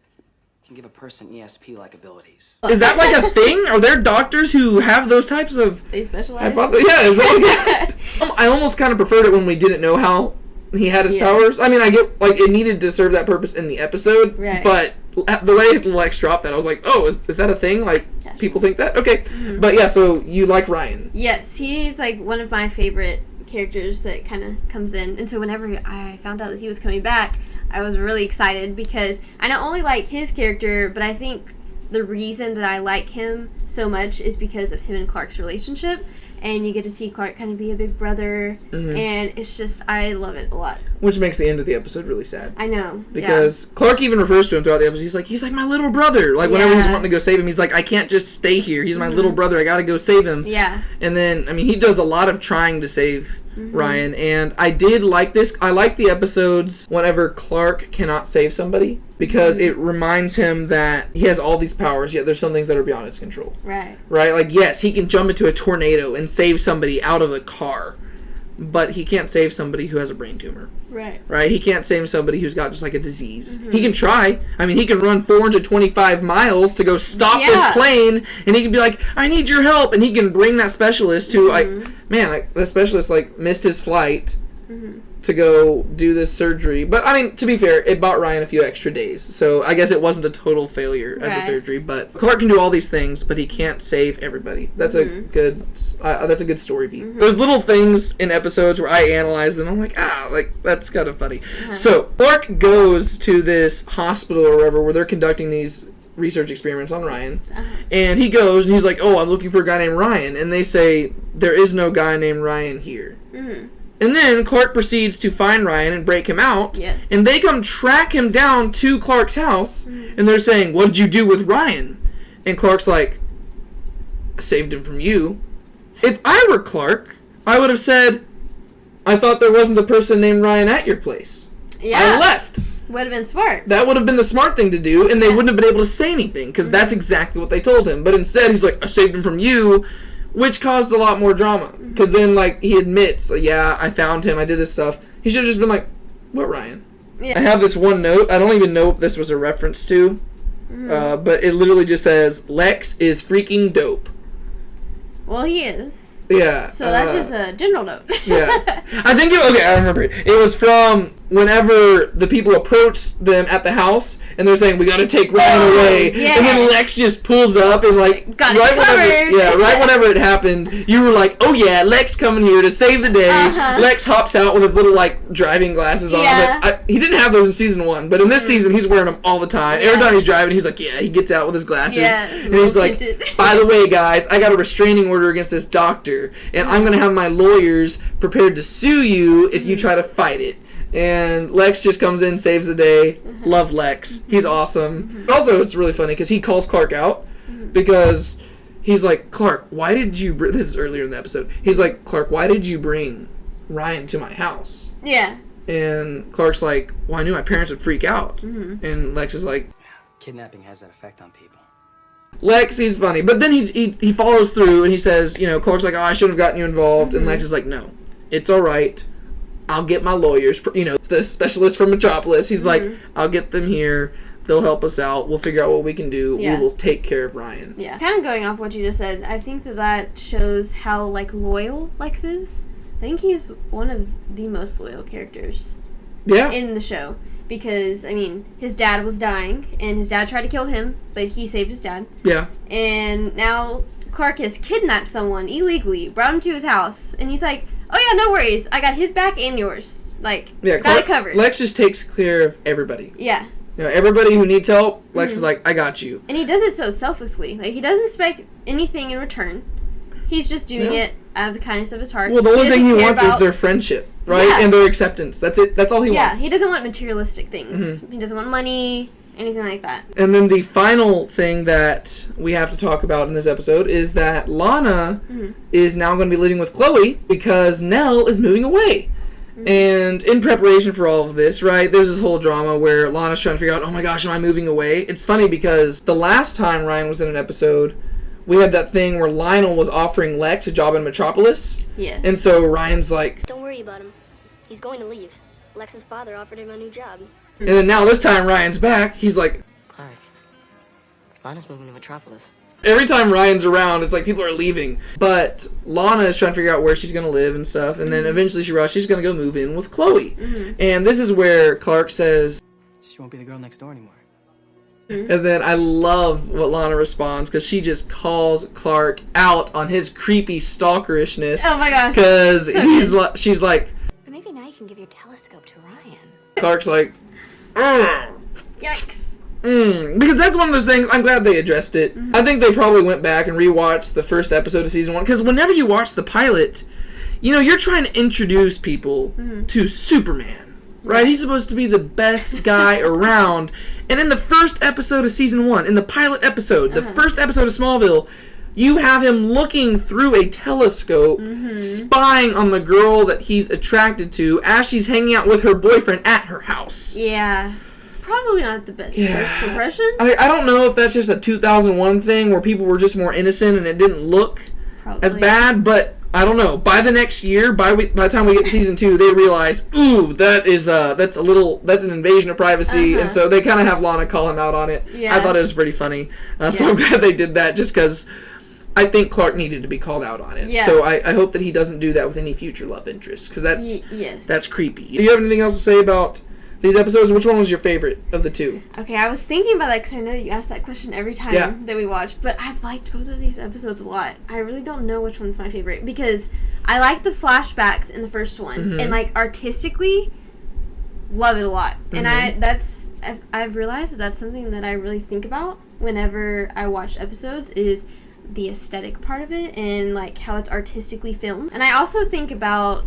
can give a person ESP-like abilities.
Is that like a thing? Are there doctors who have those types of...
They specialize?
Yeah, is that like I almost kind of preferred it when we didn't know how he had his powers. I mean, I get, like, it needed to serve that purpose in the episode, but the way Lex dropped that, I was like, oh, is that a thing? Like, people think that? Okay. But yeah, so you like Ryan.
Yes, he's, like, one of my favorite characters that kind of comes in, and so whenever I found out that he was coming back, I was really excited, because I not only like his character, but I think the reason that I like him so much is because of him and Clark's relationship, and you get to see Clark kind of be a big brother, and it's just, I love it a lot.
Which makes the end of the episode really sad.
I know.
Because Clark even refers to him throughout the episode. He's like my little brother. Like, whenever he's wanting to go save him, he's like, I can't just stay here. He's my little brother. I gotta go save him.
Yeah.
And then, I mean, he does a lot of trying to save Ryan, and I did like this. I like the episodes whenever Clark cannot save somebody, because it reminds him that he has all these powers, yet there's some things that are beyond his control.
Right.
Right? Like, yes, he can jump into a tornado and save somebody out of a car, but he can't save somebody who has a brain tumor.
Right.
Right? He can't save somebody who's got just like a disease. He can try. I mean, he can run 425 miles to go stop this plane, and he can be like, I need your help, and he can bring that specialist who, the specialist, missed his flight to go do this surgery. But, I mean, to be fair, it bought Ryan a few extra days, so I guess it wasn't a total failure as a surgery. But Clark can do all these things, but he can't save everybody. That's a good story beat. There's little things in episodes where I analyze them. I'm like, that's kind of funny. So Clark goes to this hospital or wherever where they're conducting these research experiments on Ryan, and he goes and he's like, oh, I'm looking for a guy named Ryan, and they say there is no guy named Ryan here. And then Clark proceeds to find Ryan and break him out. Yes. And they come track him down to Clark's house. And they're saying, what did you do with Ryan? And Clark's like, I saved him from you. If I were Clark, I would have said, I thought there wasn't a person named Ryan at your place.
Yeah.
I left.
Would have been smart.
That would have been the smart thing to do, and they wouldn't have been able to say anything, because that's exactly what they told him. But instead, he's like, I saved him from you, which caused a lot more drama. Because then, he admits, yeah, I found him, I did this stuff. He should have just been like, what, Ryan? Yeah. I have this one note. I don't even know what this was a reference to. But it literally just says, Lex is freaking dope.
Well, he is.
Yeah.
So that's just a general note.
Yeah. I think I remember it. It was from whenever the people approached them at the house and they're saying, we gotta take Ryan away.
Yes.
And then Lex just pulls up and
got it covered.
Right whenever it happened, you were like, oh yeah, Lex coming here to save the day. Lex hops out with his little driving glasses on. He didn't have those in season 1, but in this season he's wearing them all the time. Every time he's driving, he's like, he gets out with his glasses. And he's like, by the way guys, I got a restraining order against this doctor, and I'm gonna have my lawyers prepared to sue you if you try to fight it. And Lex just comes in, saves the day. Love Lex. He's awesome. But also, it's really funny because he calls Clark out because he's like, Clark, why did you this is earlier in the episode. He's like, Clark, why did you bring Ryan to my house? Yeah. And Clark's like, well, I knew my parents would freak out. And Lex is like,
kidnapping has that effect on people.
Lex, he's funny. But then he follows through and he says, Clark's like, oh, I shouldn't have gotten you involved. And Lex is like, no, it's all right. I'll get my lawyers, the specialist from Metropolis. He's like, I'll get them here. They'll help us out. We'll figure out what we can do. Yeah. We will take care of Ryan.
Yeah. Kind of going off what you just said, I think that shows how, loyal Lex is. I think he's one of the most loyal characters in the show. Because, his dad was dying, and his dad tried to kill him, but he saved his dad. Yeah. And now Clark has kidnapped someone illegally, brought him to his house, and he's like, oh yeah, no worries. I got his back and yours. Got it covered.
Lex just takes care of everybody.
Yeah.
Everybody who needs help, Lex is like, I got you.
And he does it so selflessly. He doesn't expect anything in return. He's just doing it out of the kindness of his heart.
Well, the only thing he wants is their friendship, right? Yeah. And their acceptance. That's it. That's all he wants.
Yeah, he doesn't want materialistic things. He doesn't want money, anything like that.
And then the final thing that we have to talk about in this episode is that Lana is now going to be living with Chloe because Nell is moving away. And in preparation for all of this, right, there's this whole drama where Lana's trying to figure out, oh my gosh, am I moving away? It's funny because the last time Ryan was in an episode, we had that thing where Lionel was offering Lex a job in Metropolis. Yes. And so Ryan's like,
don't worry about him. He's going to leave. Lex's father offered him a new job.
And then now this time Ryan's back, he's like,
Clark, Lana's moving to Metropolis.
Every time Ryan's around, it's like people are leaving. But Lana is trying to figure out where she's going to live and stuff. And then eventually she's going to go move in with Chloe. And this is where Clark says,
she won't be the girl next door anymore.
And then I love what Lana responds because she just calls Clark out on his creepy stalkerishness.
Oh my gosh.
Because she's like,
but maybe now you can give your telescope to Ryan.
Clark's like,
yikes.
Because that's one of those things, I'm glad they addressed it. I think they probably went back and rewatched the first episode of season 1. Because whenever you watch the pilot, you're trying to introduce people to Superman. Right? He's supposed to be the best guy around. And in the first episode of season 1, in the pilot episode, the first episode of Smallville, you have him looking through a telescope, spying on the girl that he's attracted to as she's hanging out with her boyfriend at her house.
Yeah. Probably not the best first impression.
I don't know if that's just a 2001 thing where people were just more innocent and it didn't look as bad, but I don't know. By the next year, by the time we get to season 2, they realize, ooh, that's an invasion of privacy, and so they kind of have Lana call him out on it. Yeah. I thought it was pretty funny, so I'm glad they did that, just because I think Clark needed to be called out on it. Yeah. So I hope that he doesn't do that with any future love interests, because that's creepy. Do you have anything else to say about these episodes? Which one was your favorite of the 2?
Okay, I was thinking about that because I know you ask that question every time that we watch, but I've liked both of these episodes a lot. I really don't know which one's my favorite because I like the flashbacks in the first one and like artistically love it a lot. And I've realized that that's something that I really think about whenever I watch episodes is the aesthetic part of it and like how it's artistically filmed. And I also think about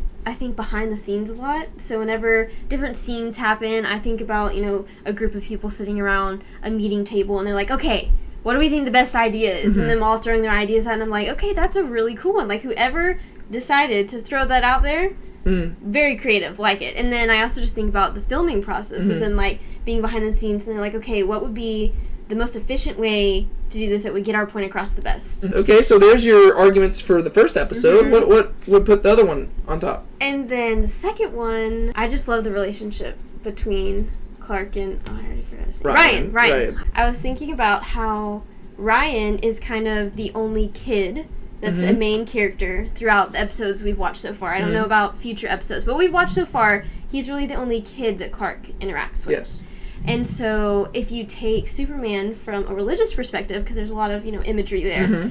behind the scenes a lot. So whenever different scenes happen, I think about, a group of people sitting around a meeting table and they're like, okay, what do we think the best idea is? And them all throwing their ideas out and I'm like, okay, that's a really cool one. Like whoever decided to throw that out there, very creative, like it. And then I also just think about the filming process of them like being behind the scenes and they're like, okay, what would be the most efficient way to do this that would get our point across the best?
Okay, so there's your arguments for the first episode. What would put the other one on top?
And then the second one, I just love the relationship between Clark and I already forgot his name. Ryan. I was thinking about how Ryan is kind of the only kid that's a main character throughout the episodes we've watched so far. I don't know about future episodes, but we've watched so far, he's really the only kid that Clark interacts with. Yes. And so if you take Superman from a religious perspective, because there's a lot of, imagery there,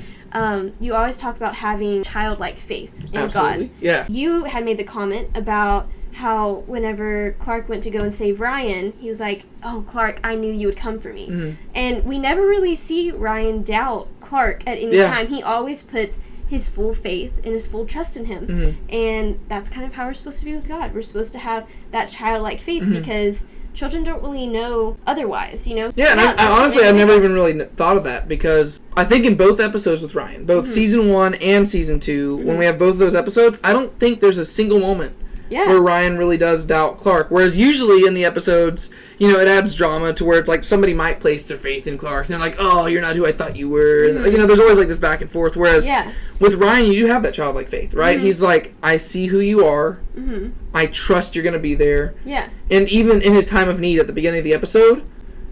you always talk about having childlike faith in God. Yeah. You had made the comment about how whenever Clark went to go and save Ryan, he was like, oh, Clark, I knew you would come for me. And we never really see Ryan doubt Clark at any time. He always puts his full faith and his full trust in him. And that's kind of how we're supposed to be with God. We're supposed to have that childlike faith because children don't really know otherwise, Yeah, and
I honestly, I've never even really thought of that because I think in both episodes with Ryan, both season 1 and season 2, when we have both of those episodes, I don't think there's a single moment where Ryan really does doubt Clark. Whereas usually in the episodes, it adds drama to where it's like somebody might place their faith in Clark. And they're like, oh, you're not who I thought you were. And, there's always like this back and forth. Whereas with Ryan, you do have that childlike faith, right? He's like, I see who you are. I trust you're going to be there. Yeah. And even in his time of need at the beginning of the episode,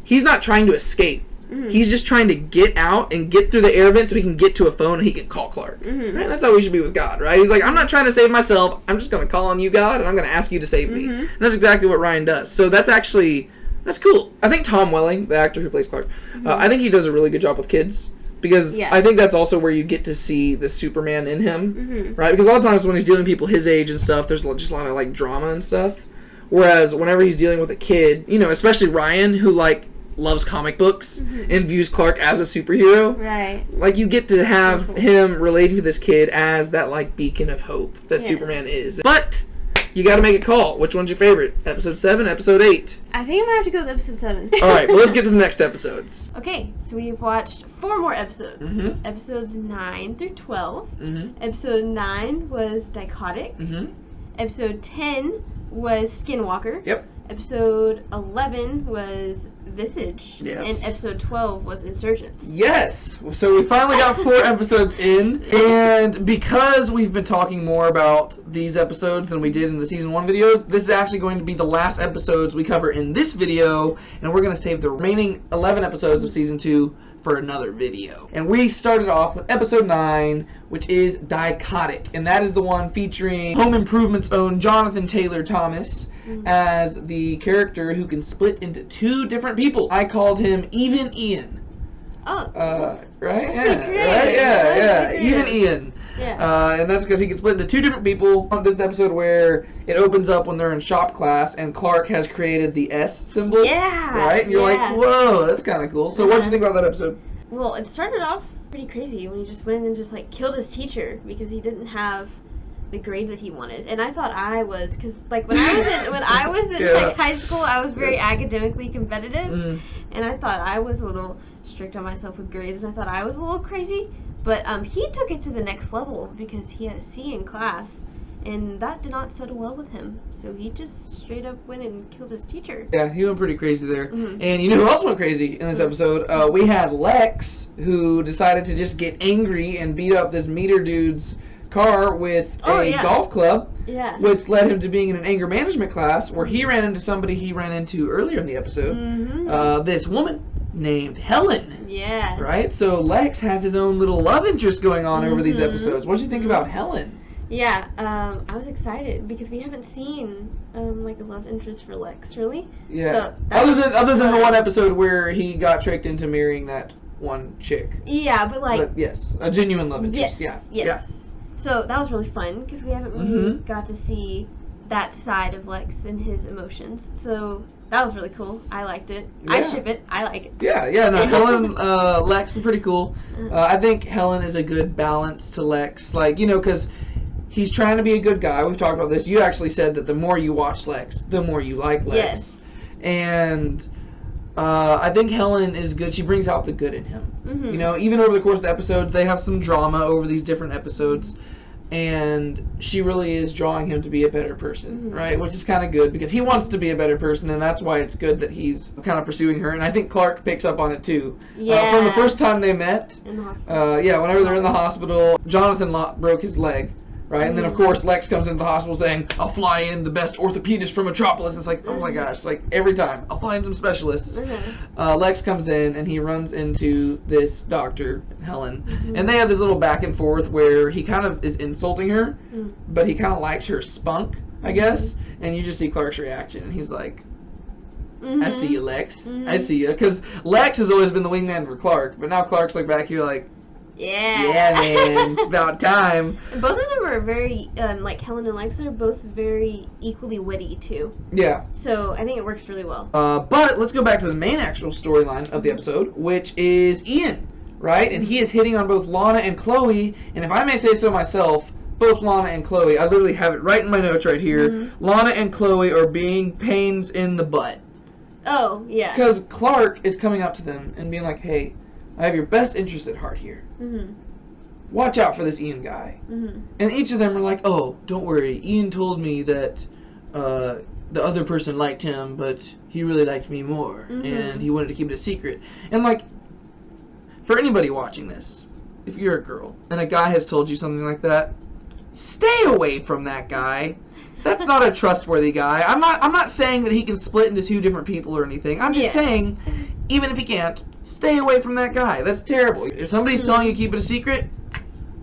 he's not trying to escape. He's just trying to get out and get through the air vent so he can get to a phone and he can call Clark. Right? That's how we should be with God, right? He's like, I'm not trying to save myself. I'm just going to call on you, God, and I'm going to ask you to save me. And that's exactly what Ryan does. So that's cool. I think Tom Welling, the actor who plays Clark, I think he does a really good job with kids. Because I think that's also where you get to see the Superman in him, right? Because a lot of times when he's dealing with people his age and stuff, there's just a lot of, like, drama and stuff. Whereas whenever he's dealing with a kid, especially Ryan, who, like, loves comic books and views Clark as a superhero. Right. Like, you get to have him relating to this kid as that, like, beacon of hope that Superman is. But you got to make a call. Which one's your favorite? Episode 7, episode 8?
I think I'm going to have to go with episode 7.
All right, well, let's get to the next episodes.
Okay, so we've watched 4 more episodes. Episodes 9 through 12. Episode 9 was Dichotic. Episode 10 was Skinwalker. Yep. Episode 11 was Visage. Yes. And episode 12 was Insurgents.
Yes! So we finally got 4 episodes in, and because we've been talking more about these episodes than we did in the season 1 videos, this is actually going to be the last episodes we cover in this video, and we're going to save the remaining 11 episodes of season 2 for another video. And we started off with episode 9, which is Dichotic, and that is the one featuring Home Improvement's own Jonathan Taylor Thomas as the character who can split into 2 different people. I called him Even Ian.
Oh.
Right? Yeah. Even Ian. Yeah. And that's because he can split into 2 different people. This is the episode where it opens up when they're in shop class and Clark has created the S symbol. Yeah. Right? And you're like, whoa, that's kind of cool. So what did you think about that episode?
Well, it started off pretty crazy when he just went in and just, like, killed his teacher because he didn't have the grade that he wanted. And I thought I was, because, like, when I was in like high school, I was very academically competitive, and I thought I was a little strict on myself with grades, and I thought I was a little crazy. But he took it to the next level because he had a C in class, and that did not settle well with him. So he just straight up went and killed his teacher.
Yeah, he went pretty crazy there.
Mm-hmm.
And you know who else went crazy in this episode? We had Lex, who decided to just get angry and beat up this meter dude's car with a golf club.
Yeah.
Which led him to being in an anger management class where he ran into somebody he ran into earlier in the episode.
Mm-hmm.
This woman named Helen.
Yeah.
Right? So Lex has his own little love interest going on over these episodes. What did you think about Helen?
Yeah, I was excited because we haven't seen like a love interest for Lex, really.
Yeah.
So
other than the one episode where he got tricked into marrying that one chick.
Yeah, but
yes, a genuine love interest.
Yes.
Yeah.
So that was really fun because we haven't really got to see that side of Lex and his emotions. So that was really cool. I liked it.
Yeah.
I ship it. I like it.
Yeah. No, Helen, Lex is pretty cool. I think Helen is a good balance to Lex. Like, you know, because he's trying to be a good guy. We've talked about this. You actually said that the more you watch Lex, the more you like Lex.
Yes.
And I think Helen is good. She brings out the good in him.
Mm-hmm.
You know, even over the course of the episodes, they have some drama over these different episodes. And she really is drawing him to be a better person, right? Which is kind of good because he wants to be a better person, and that's why it's good that he's kind of pursuing her. And I think Clark picks up on it too.
Yeah.
From the first time they met.
In the hospital.
Whenever they're in the hospital, Jonathan broke his leg. Right, and then of course Lex comes into the hospital saying, "I'll fly in the best orthopedist from Metropolis." It's like, oh my gosh, like every time I'll find some specialists. Lex comes in and he runs into this doctor, Helen, and they have this little back and forth where he kind of is insulting her, but he kind of likes her spunk, I guess. And you just see Clark's reaction, and he's like, "I see you, Lex. I see you," because Lex has always been the wingman for Clark, but now Clark's like back here like. Yeah, man, it's about time.
Both of them are very, like Helen and Lex are both very equally witty too.
Yeah.
So I think it works really well.
But let's go back to the main actual storyline of the episode, which is Ian, right? And he is hitting on both Lana and Chloe, and if I may say so myself, both Lana and Chloe, I literally have it right in my notes right here, Lana and Chloe are being pains in the butt.
Oh, yeah.
Because Clark is coming up to them and being like, hey, I have your best interest at heart here. Watch out for this Ian guy. And each of them are like, oh, don't worry. Ian told me that the other person liked him, but he really liked me more. And he wanted to keep it a secret. And like, for anybody watching this, if you're a girl and a guy has told you something like that, stay away from that guy. That's not a trustworthy guy. I'm not saying that he can split into two different people or anything. I'm just saying, even if he can't, stay away from that guy. That's terrible. If somebody's telling you to keep it a secret,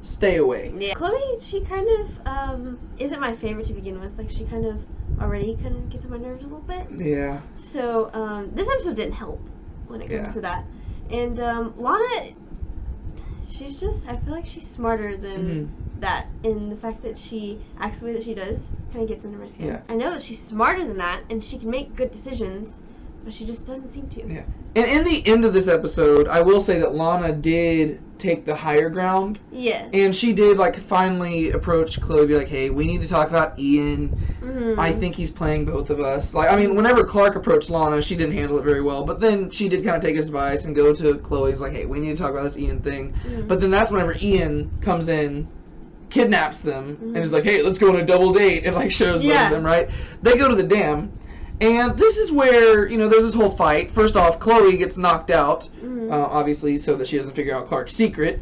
stay away.
Yeah. Chloe, she kind of isn't my favorite to begin with. Like, she kind of already kind of gets on my nerves a little bit.
Yeah.
So this episode didn't help when it comes to that. And Lana, she's just, I feel like she's smarter than that, and the fact that she acts the way that she does kind of gets under my skin.
Yeah.
I know that she's smarter than that, and she can make good decisions, but she just doesn't seem to.
Yeah. And in the end of this episode, I will say that Lana did take the higher ground.
Yeah.
And she did, like, finally approach Chloe, be like, hey, we need to talk about Ian. I think he's playing both of us. Like, I mean, whenever Clark approached Lana, she didn't handle it very well, but then she did kind of take his advice and go to Chloe. He's like, hey, we need to talk about this Ian thing. But then that's whenever Ian comes in, kidnaps them, and is like, hey, let's go on a double date, and like shows both of them, right? They go to the dam, and this is where, you know, there's this whole fight. First off, Chloe gets knocked out, obviously, so that she doesn't figure out Clark's secret.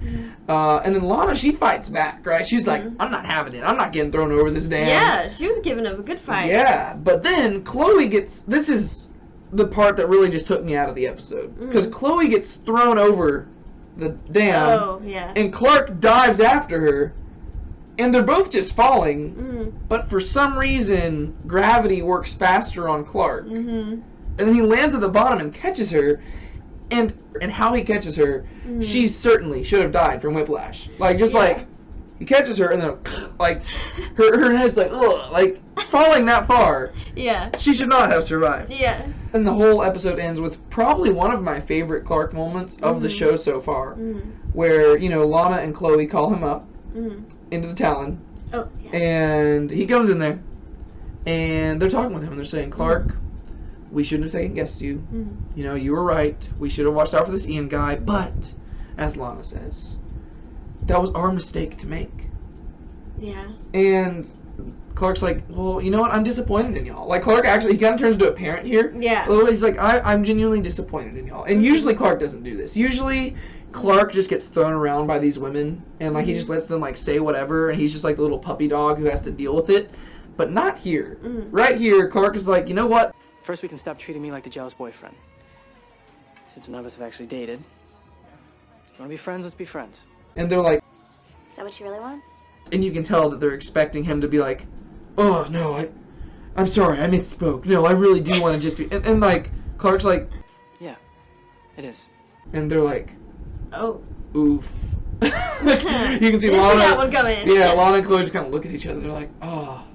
And then Lana, she fights back, right? She's like, I'm not having it. I'm not getting thrown over this dam.
Yeah, she was giving up a good fight.
Yeah, but then Chloe gets, this is the part that really just took me out of the episode. Because Chloe gets thrown over the dam, and Clark dives after her. And they're both just falling, but for some reason, gravity works faster on Clark. And then he lands at the bottom and catches her, and how he catches her, she certainly should have died from whiplash. Like, just like, he catches her, and then, like, her head's like, ugh, like, falling that far.
Yeah.
She should not have survived.
Yeah.
And the whole episode ends with probably one of my favorite Clark moments of the show so far, where, you know, Lana and Chloe call him up into the Talon, and he comes in there, and they're talking with him, and they're saying, Clark, we shouldn't have second-guessed you. You know, you were right. We should have watched out for this Ian guy, but, as Lana says, that was our mistake to make.
Yeah.
And Clark's like, well, you know what? I'm disappointed in y'all. Like, Clark actually, he kind of turns into a parent here.
Yeah.
A little bit. He's like, I'm genuinely disappointed in y'all. And usually Clark doesn't do this. Usually Clark just gets thrown around by these women, and like he just lets them like say whatever, and he's just like the little puppy dog who has to deal with it. But not here. Right here, Clark is like, you know what?
First, we can stop treating me like the jealous boyfriend. Since none of us have actually dated. You want to be friends? Let's be friends.
And they're like,
Is that what you really want?
and you can tell that they're expecting him to be like, oh no, I'm sorry, I misspoke. No, I really do want to just be. And like Clark's like,
yeah, it is.
And they're like,
oh,
oof. You can see
Didn't
Lana.
see that one coming.
Yeah, Lana and Chloe just kind of look at each other. They're like, oh,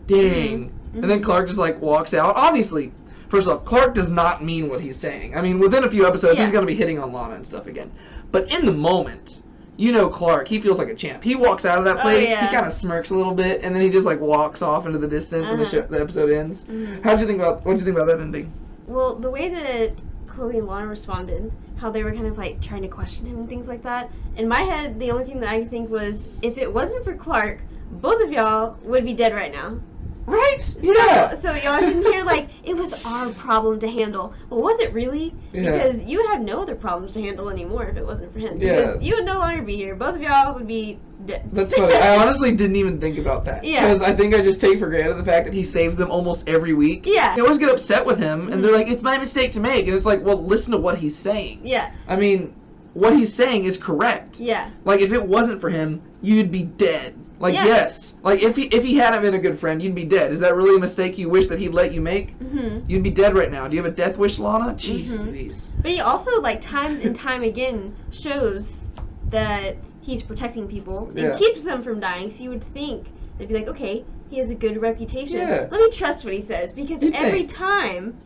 dang. And then Clark just like walks out. Obviously, first off, Clark does not mean what he's saying. I mean, within a few episodes, he's going to be hitting on Lana and stuff again. But in the moment, you know Clark, he feels like a champ. He walks out of that place, he kind of smirks a little bit, and then he just like walks off into the distance, and the episode ends. What did you think about that ending?
Well, the way that Chloe and Lana responded, how they were kind of like trying to question him and things like that. In my head, the only thing that I could think was, if it wasn't for Clark, both of y'all would be dead right now.
Right?
So y'all sitting here like, it was our problem to handle. Well, was it really?
Yeah.
Because you would have no other problems to handle anymore if it wasn't for him.
Yeah.
Because you would no longer be here. Both of y'all would be dead.
That's funny. I honestly didn't even think about that.
Yeah.
Because I think I just take for granted the fact that he saves them almost every week.
Yeah.
They always get upset with him, and they're like, it's my mistake to make. And it's like, well, listen to what he's saying.
Yeah.
I mean, what he's saying is correct.
Yeah.
Like, if it wasn't for him, you'd be dead. Like, yes. Like, if he hadn't been a good friend, you'd be dead. Is that really a mistake you wish that he'd let you make? You'd be dead right now. Do you have a death wish, Lana? Jeez Louise.
But he also, like, time and time again shows that he's protecting people and keeps them from dying. So you would think they'd be like, okay, he has a good reputation.
Yeah.
Let me trust what he says. Because every time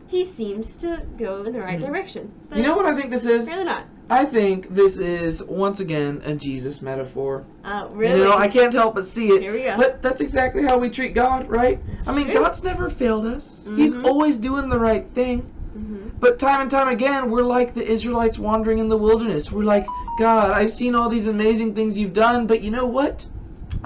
he seems to go in the right direction. But
you know what I think this is?
Really not.
I think this is, once again, a Jesus metaphor.
Really?
You know, I can't help but see it.
Here we go.
But that's exactly how we treat God, right? I mean, God's never failed us. He's always doing the right thing. But time and time again, we're like the Israelites wandering in the wilderness. We're like, God, I've seen all these amazing things you've done, but you know what?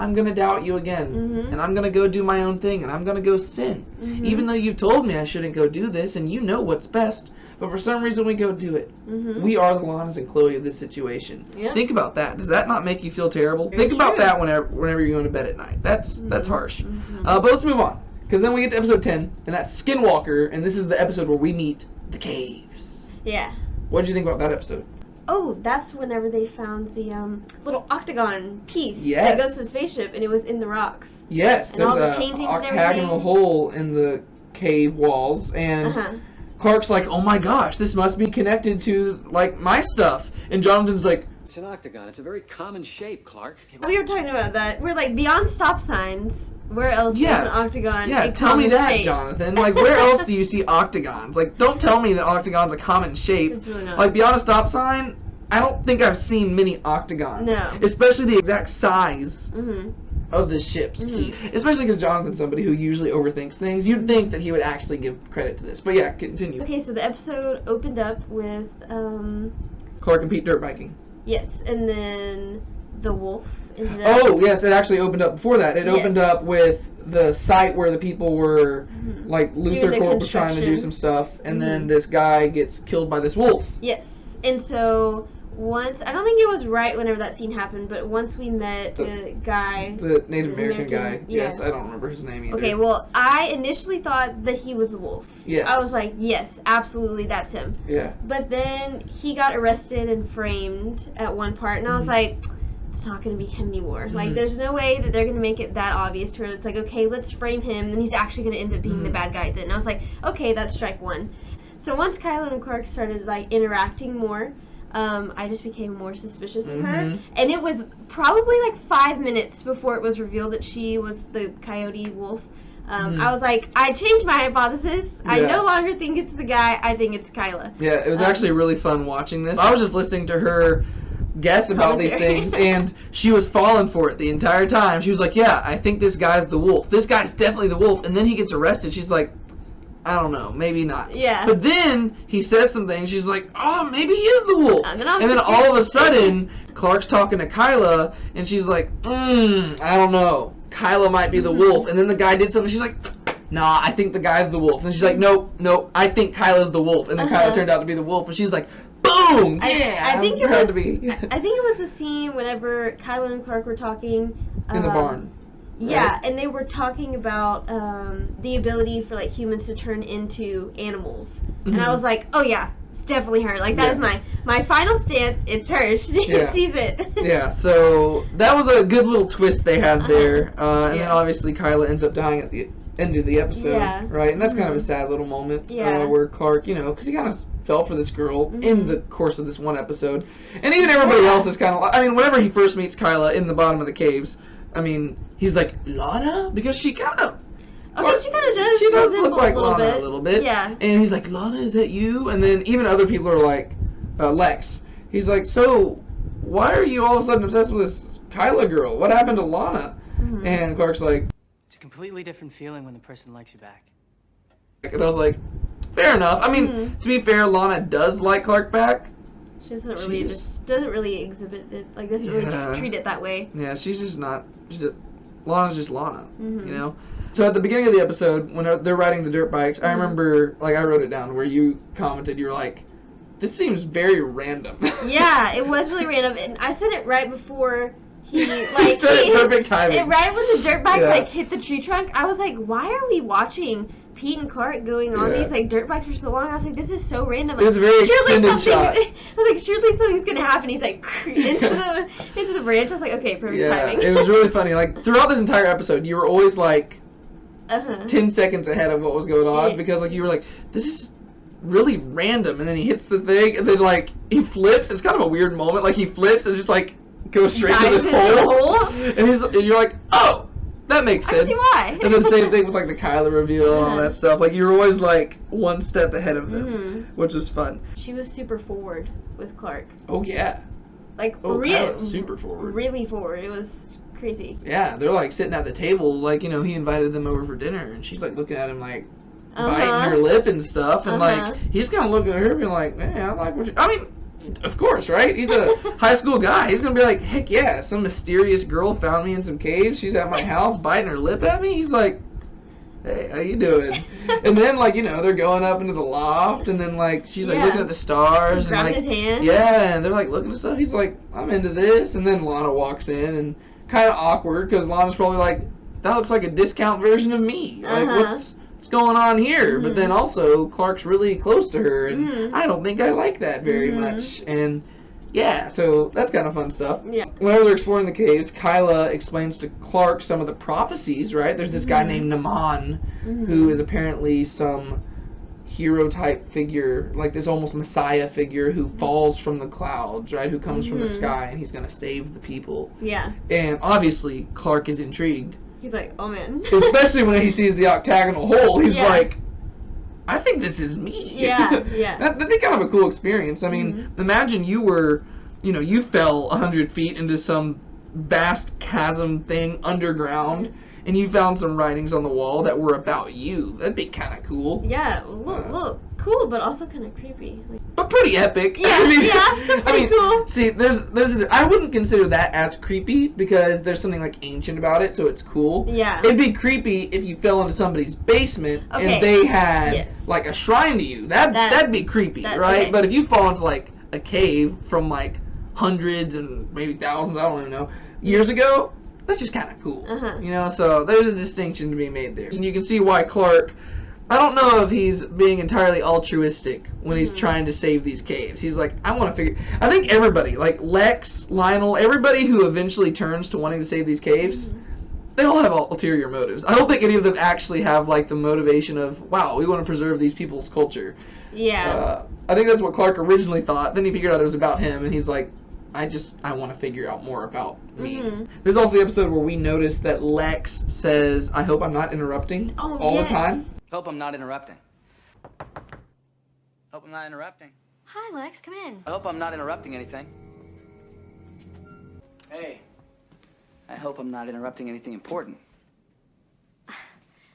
I'm going to doubt you again. And I'm going to go do my own thing, and I'm going to go sin. Even though you've told me I shouldn't go do this, and you know what's best. But for some reason, we go do it. We are the Lanas and Chloe of this situation.
Yeah.
Think about that. Does that not make you feel terrible? Think about that whenever you're going to bed at night. That's harsh. But let's move on. Because then we get to episode 10, and that's Skinwalker, and this is the episode where we meet the caves.
Yeah.
What did you think about that episode?
Oh, that's whenever they found the little octagon piece
Yes.
that goes to the spaceship, and it was in the rocks.
Yes,
and
there's
all the
an
paintings and
octagonal
everything.
hole in the cave walls, and Clark's like, oh my gosh, this must be connected to, like, my stuff. And Jonathan's like,
it's an octagon. It's a very common shape, Clark.
We were talking about that. We're like, beyond stop signs, where else is an octagon
yeah,
a
tell me
common
that,
shape?
Jonathan. Like, where else do you see octagons? Like, don't tell me that octagon's a common shape.
It's really not.
Like, beyond a stop sign, I don't think I've seen many octagons.
No.
Especially the exact size of the ship's key. Especially because Jonathan's somebody who usually overthinks things. You'd think that he would actually give credit to this. But yeah, continue.
Okay, so the episode opened up with,
Clark and Pete dirt biking.
yes, and then the wolf ended up...
Oh, yes, it actually opened up before that. It opened up with the site where the people were, like, Luther
Doing the
Corp was trying to do
construction.
some stuff, and then this guy gets killed by this wolf.
Yes, and so once, I don't think it was right whenever that scene happened, but once we met the guy...
The Native American guy.
yeah.
Yes, I don't remember his name either.
Okay, well, I initially thought that he was the wolf.
Yes.
I was like, yes, absolutely, that's him.
Yeah.
But then he got arrested and framed at one part, and I was like, it's not going to be him anymore. Like, there's no way that they're going to make it that obvious to her. It's like, okay, let's frame him, and he's actually going to end up being the bad guy then. And I was like, okay, that's strike one. So once Kyla and Clark started, like, interacting more, I just became more suspicious of her. And it was probably, like, 5 minutes before it was revealed that she was the coyote wolf. I was like, I changed my hypothesis. I no longer think it's the guy. I think it's Kyla.
Yeah, it was actually really fun watching this. I was just listening to her guess about these things, and she was falling for it the entire time. She was like, yeah, I think this guy's the wolf. This guy's definitely the wolf. And then he gets arrested. She's like, I don't know, maybe not.
Yeah.
But then he says some things. She's like, oh, maybe he is the wolf.
And
then all of a sudden, Clark's talking to Kyla, and she's like, I don't know. Kyla might be the wolf. And then the guy did something. She's like, nah, I think the guy's the wolf. And she's like, nope, I think Kyla's the wolf. And then Kyla turned out to be the wolf. And she's like, boom!
I think it was the scene whenever Kyla and Clark were talking
in the barn.
Yeah,
right?
and they were talking about the ability for like humans to turn into animals. And I was like, oh yeah, it's definitely her. Like that is my final stance. It's her. She's it.
Yeah, so that was a good little twist they had there. And then obviously Kyla ends up dying at the end of the episode, right? And that's kind of a sad little moment where Clark, because he kind of fell for this girl in the course of this one episode. And even everybody else is kind of, I mean, whenever he first meets Kyla in the bottom of the caves, I mean, he's like, Lana? Because she kind of...
Okay, she kind of does.
She does look like Lana
a
little bit.
Yeah.
And he's like, Lana, is that you? And then even other people are like, Lex. He's like, so, why are you all of a sudden obsessed with this Kyla girl? What happened to Lana? And Clark's like...
It's a completely different feeling when the person likes you back.
And I was like, fair enough. I mean, to be fair, Lana does like Clark back.
She doesn't really exhibit it, like doesn't really treat it that way.
Yeah, she's just not. Lana's just Lana, you know. So at the beginning of the episode, when they're riding the dirt bikes, I remember, like, I wrote it down where you commented. You were like, "This seems very random."
Yeah, it was really random, and I said it right before he like.
He said it perfect timing.
Right when the dirt bike like hit the tree trunk, I was like, "Why are we watching Pete and Clark going on these like dirt bikes for so long?" I was like, "This is so random." Like,
it was a very extended shot.
I was like, "Surely something's gonna happen." He's like into the branch. I was like, "Okay, perfect timing."
It was really funny. Like throughout this entire episode, you were always like 10 seconds ahead of what was going on because like you were like, "This is really random," and then he hits the thing, and then like he flips. It's kind of a weird moment. Like he flips and just like goes straight to this hole, and you're like, "Oh." That makes sense.
I see why.
And then same thing with like the Kyla reveal and all that stuff. Like you're always like one step ahead of them, which was fun.
She was super forward with Clark.
Oh yeah.
Like
super forward.
Really forward. It was crazy.
Yeah, they're like sitting at the table, like he invited them over for dinner, and she's like looking at him like biting her lip and stuff, and like he's kind of looking at her being like, "Man, I like what you." I mean. Of course, right? He's a high school guy. He's gonna be like, heck yeah, some mysterious girl found me in some caves. She's at my house biting her lip at me. He's like, hey, how you doing? And then like, they're going up into the loft, and then like she's like looking at the stars and like
his hand.
Yeah, and they're like looking at stuff. He's like, I'm into this. And then Lana walks in, and kind of awkward because Lana's probably like, that looks like a discount version of me. Like what's going on here? But then also Clark's really close to her, and I don't think I like that very much. And yeah, so that's kind of fun stuff. Yeah. Whenever they're exploring the caves, Kyla explains to Clark some of the prophecies, right? There's this guy named Naman who is apparently some hero type figure, like this almost messiah figure who falls from the clouds, right? Who comes from the sky, and he's gonna save the people. Yeah. And obviously Clark is intrigued.
He's like, oh man.
Especially when he sees the octagonal hole, he's like, I think this is me.
Yeah.
That'd be kind of a cool experience. I mean, imagine you were, you fell 100 feet into some vast chasm thing underground, and you found some writings on the wall that were about you. That'd be kind of cool.
Yeah, look, cool, but also kind of creepy.
But pretty epic.
Yeah, still pretty cool.
See, I wouldn't consider that as creepy because there's something like ancient about it, so it's cool. Yeah. It'd be creepy if you fell into somebody's basement and they had like a shrine to you. That'd be creepy, right? Okay. But if you fall into like a cave from like hundreds and maybe thousands, I don't even know, years ago, that's just kind of cool. So there's a distinction to be made there. And you can see why Clark, I don't know if he's being entirely altruistic when he's trying to save these caves. He's like, I want to figure... I think everybody, like Lex, Lionel, everybody who eventually turns to wanting to save these caves, they all have ulterior motives. I don't think any of them actually have like the motivation of, wow, we want to preserve these people's culture. Yeah. I think that's what Clark originally thought. Then he figured out it was about him, and he's like, I want to figure out more about me. There's also the episode where we notice that Lex says, I hope I'm not interrupting all the time.
Hope I'm not interrupting. Hope I'm not interrupting.
Hi, Lex. Come in.
I hope I'm not interrupting anything. Hey. I hope I'm not interrupting anything important.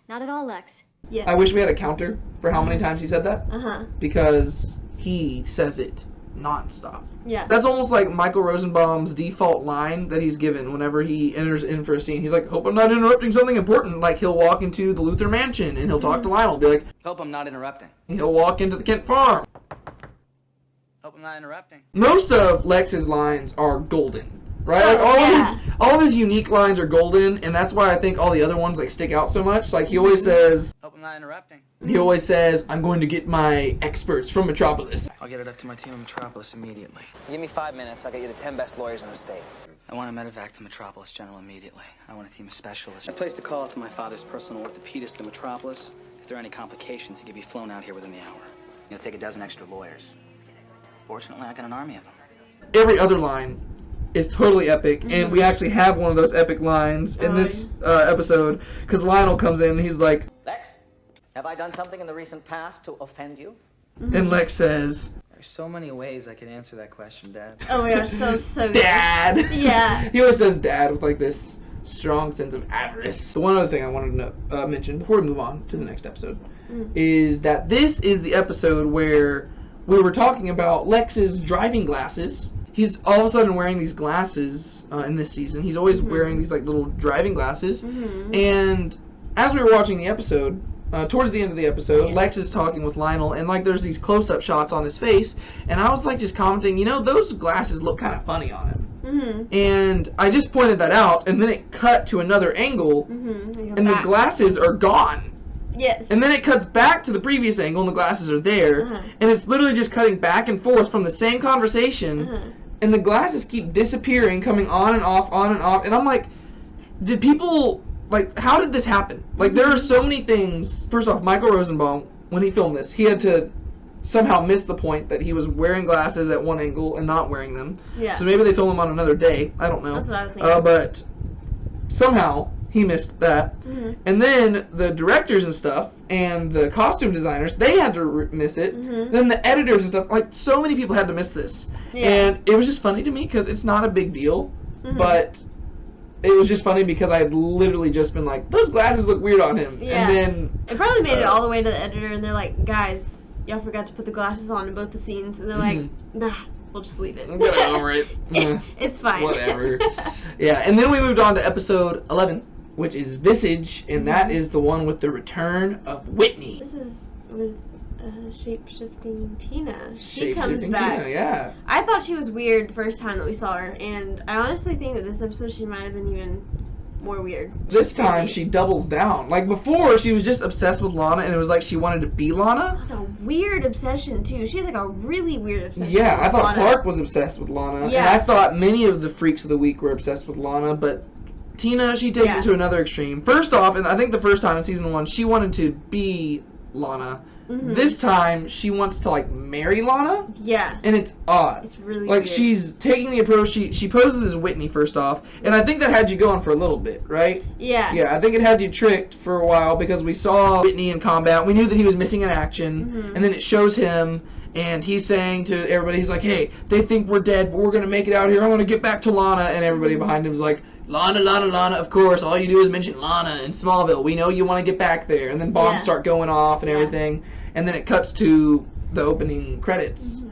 Not at all, Lex.
Yeah.
I wish we had a counter for how many times he said that.
Uh-huh.
Because he says it nonstop.
Yeah.
That's almost like Michael Rosenbaum's default line that he's given whenever he enters in for a scene. He's like, hope I'm not interrupting something important. Like, he'll walk into the Luthor mansion and he'll talk to Lionel. Be like,
Hope I'm not interrupting.
he'll walk into the Kent farm.
Hope I'm not interrupting.
Most of Lex's lines are golden, right?
Oh,
Like
yeah.
all of his unique lines are golden, and that's why I think all the other ones like stick out so much. Like he always says,
Hope I'm not interrupting.
I'm going to get my experts from Metropolis.
I'll get it up to my team in Metropolis immediately.
Give me 5 minutes. I'll get you the 10 best lawyers in the state.
I want a medevac to Metropolis General immediately. I want a team of specialists. I placed a call to my father's personal orthopedist in Metropolis. If there are any complications, he could be flown out here within the hour.
You'll take a dozen extra lawyers. Fortunately, I got an army of them.
Every other line is totally epic, and we actually have one of those epic lines in this episode, because Lionel comes in and he's like,
Lex, have I done something in the recent past to offend you?
and Lex says,
There's so many ways I could answer that question, Dad.
Oh my gosh, that was so good.
Dad!
Yeah.
He always says dad with like this strong sense of avarice. The one other thing I wanted to mention before we move on to the next episode is that this is the episode where we were talking about Lex's driving glasses. He's all of a sudden wearing these glasses in this season. He's always wearing these like little driving glasses. And as we were watching the episode, towards the end of the episode, Lex is talking with Lionel, and like there's these close-up shots on his face, and I was like just commenting, those glasses look kind of funny on him. And I just pointed that out, and then it cut to another angle, and the glasses are gone.
Yes.
And then it cuts back to the previous angle, and the glasses are there, and it's literally just cutting back and forth from the same conversation, and the glasses keep disappearing, coming on and off, and I'm like, did people, like, how did this happen? Like, there are so many things. First off, Michael Rosenbaum, when he filmed this, he had to somehow miss the point that he was wearing glasses at one angle and not wearing them.
Yeah.
So maybe they filmed them on another day. I don't know.
That's what I was thinking.
But somehow he missed that. And then the directors and stuff and the costume designers, they had to miss it. Then the editors and stuff, like, so many people had to miss this.
Yeah.
And it was just funny to me because it's not a big deal. But it was just funny because I had literally just been like, those glasses look weird on him.
Yeah.
And then
it probably made it all the way to the editor, and they're like, guys, y'all forgot to put the glasses on in both the scenes. And they're like, nah, we'll just leave it.
Get over it.
It's fine.
Whatever. Yeah, and then we moved on to episode 11, which is Visage, and that is the one with the return of Whitney.
This is with shape-shifting Tina. She comes
Shape-shifting
back.
Tina, yeah.
I thought she was weird the first time that we saw her, and I honestly think that this episode she might have been even more weird.
This time she doubles down. Like before, she was just obsessed with Lana, and it was like she wanted to be Lana.
That's a weird obsession too. She has like a really weird obsession.
Yeah, I thought
Lana.
Clark was obsessed with Lana,
Yeah.
and I thought many of the freaks of the week were obsessed with Lana, but Tina, she takes it to another extreme. First off, and I think the first time in season 1, she wanted to be Lana. This time, she wants to, like, marry Lana.
Yeah.
And it's odd.
It's really
like,
weird.
she's taking the approach, she poses as Whitney, first off, and I think that had you going for a little bit, right?
Yeah.
Yeah, I think it had you tricked for a while, because we saw Whitney in combat, we knew that he was missing in action, and then it shows him, and he's saying to everybody, he's like, hey, they think we're dead, but we're going to make it out here, I want to get back to Lana, and everybody behind him is like, Lana, Lana, Lana, of course, all you do is mention Lana in Smallville, we know you want to get back there, and then bombs start going off and everything, and then it cuts to the opening credits,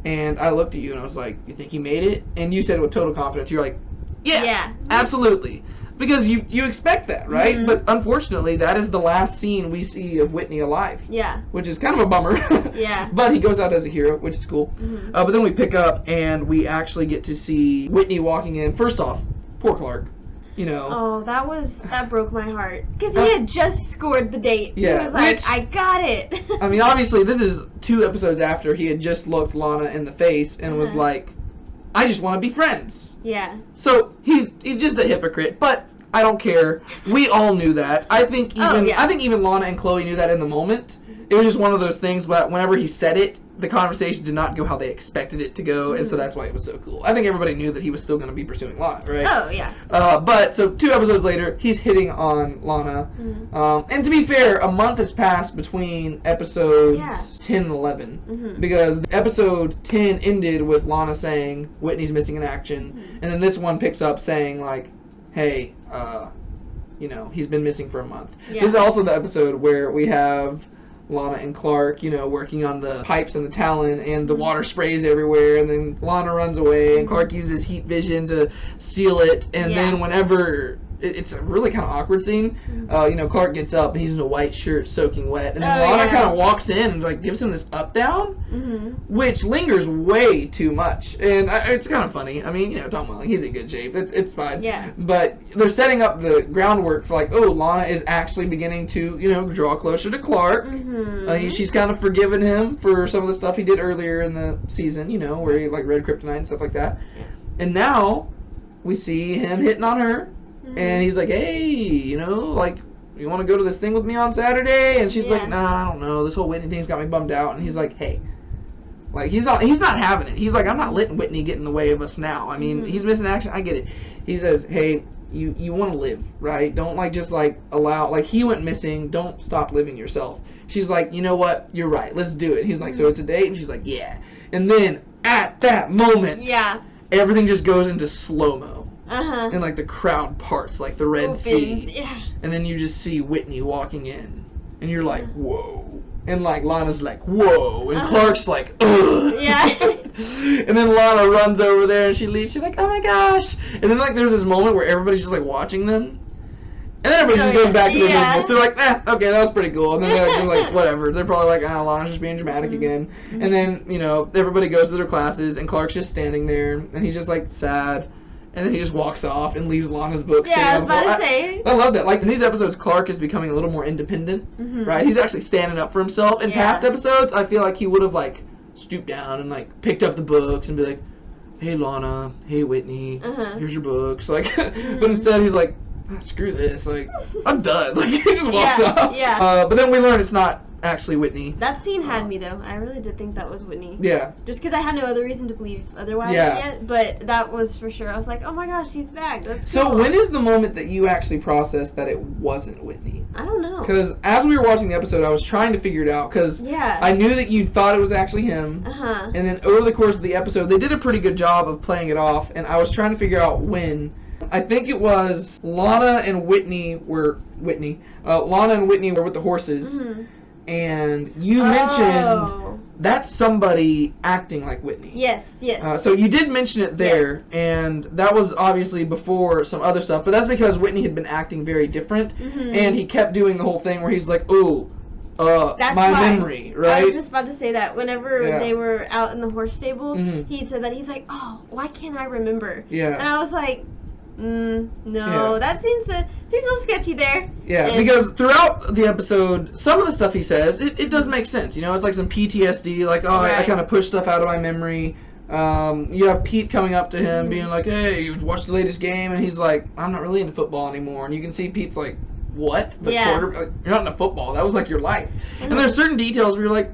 and I looked at you and I was like, you think he made it? And you said with total confidence, you're like, yeah. Absolutely. Because you expect that, right? But unfortunately, that is the last scene we see of Whitney alive.
Yeah.
Which is kind of a bummer.
Yeah.
But he goes out as a hero, which is cool. But then we pick up and we actually get to see Whitney walking in. First off, poor Clark.
Oh, that broke my heart. Because he had just scored the date.
Yeah,
He was like, I got it.
I mean, obviously, this is 2 episodes after he had just looked Lana in the face and was like, I just want to be friends.
Yeah.
So he's just a hypocrite, but I don't care. We all knew that. I think even Lana and Chloe knew that in the moment. It was just one of those things, but whenever he said it, the conversation did not go how they expected it to go, and so that's why it was so cool. I think everybody knew that he was still going to be pursuing Lana, right?
Oh, yeah.
But, so 2 episodes later, he's hitting on Lana. And to be fair, a month has passed between episodes 10 and 11. Because episode 10 ended with Lana saying, Whitney's missing in action. And then this one picks up saying, like, hey, you know, he's been missing for a month.
Yeah.
This is also the episode where we have Lana and Clark, you know, working on the pipes and the Talon, and the water sprays everywhere, and then Lana runs away, and Clark uses heat vision to seal it, and then whenever... It's a really kind of awkward scene. You know, Clark gets up and he's in a white shirt soaking wet, and then Lana kind of walks in and like gives him this up down, which lingers way too much, and it's kind of funny. I mean, you know, Tom Welling, he's in good shape. It's fine.
Yeah.
But they're setting up the groundwork for like, oh, Lana is actually beginning to, you know, draw closer to Clark. She's kind of forgiven him for some of the stuff he did earlier in the season, you know, where he like read kryptonite and stuff like that. And now we see him hitting on her. And he's like, hey, you know, like, you want to go to this thing with me on Saturday? And she's like, nah, I don't know. This whole Whitney thing's got me bummed out. And he's like, hey. Like, he's not having it. He's like, I'm not letting Whitney get in the way of us now. I mean, he's missing action. I get it. He says, hey, you want to live, right? Don't, like, just, like, allow... Like, he went missing. Don't stop living yourself. She's like, you know what? You're right. Let's do it. He's like, so it's a date? And she's like, yeah. And then, at that moment...
Yeah.
Everything just goes into slow-mo.
And
like the crowd parts like the Red Sea.
Yeah.
And then you just see Whitney walking in. And you're like, whoa. And like Lana's like, whoa. And Clark's like, ugh.
Yeah.
And then Lana runs over there and she leaves. She's like, oh my gosh. And then like there's this moment where everybody's just like watching them. And then everybody just goes back to their business. They're like, okay, that was pretty cool. And then they're just like, whatever. They're probably like, Lana's just being dramatic again. And then, you know, everybody goes to their classes and Clark's just standing there and he's just like sad. And then he just walks off and leaves Lana's book.
Yeah, I was about to say.
I love that. Like, in these episodes, Clark is becoming a little more independent, right? He's actually standing up for himself. In past episodes, I feel like he would have, like, stooped down and, like, picked up the books and be like, hey, Lana, hey, Whitney, here's your books. Like, but instead he's like, screw this. Like, I'm done. Like, he just walks off.
Yeah.
But then we learn it's not actually Whitney.
That scene had me, though. I really did think that was Whitney.
Yeah.
Just because I had no other reason to believe otherwise yet. But that was for sure. I was like, oh my gosh, she's back. That's cool.
So when is the moment that you actually processed that it wasn't Whitney?
I don't know.
Because as we were watching the episode, I was trying to figure it out. Because I knew that you thought it was actually him. And then over the course of the episode, they did a pretty good job of playing it off. And I was trying to figure out when. I think it was Lana and Whitney were with the horses. And you mentioned that's somebody acting like Whitney.
Yes.
So you did mention it there, and that was obviously before some other stuff, but that's because Whitney had been acting very different, and he kept doing the whole thing where he's like, that's my memory, right?
I was just about to say that. Whenever they were out in the horse stables, he said that. He's like, oh, why can't I remember?
Yeah.
And I was like, no, that seems a little sketchy there.
Yeah, because throughout the episode, some of the stuff he says, it does make sense. You know, it's like some PTSD, like, I kind of pushed stuff out of my memory. You have Pete coming up to him being like, hey, you watched the latest game? And he's like, I'm not really into football anymore. And you can see Pete's like, what? Quarterback? You're not into football. That was like your life. And there's certain details where you're like,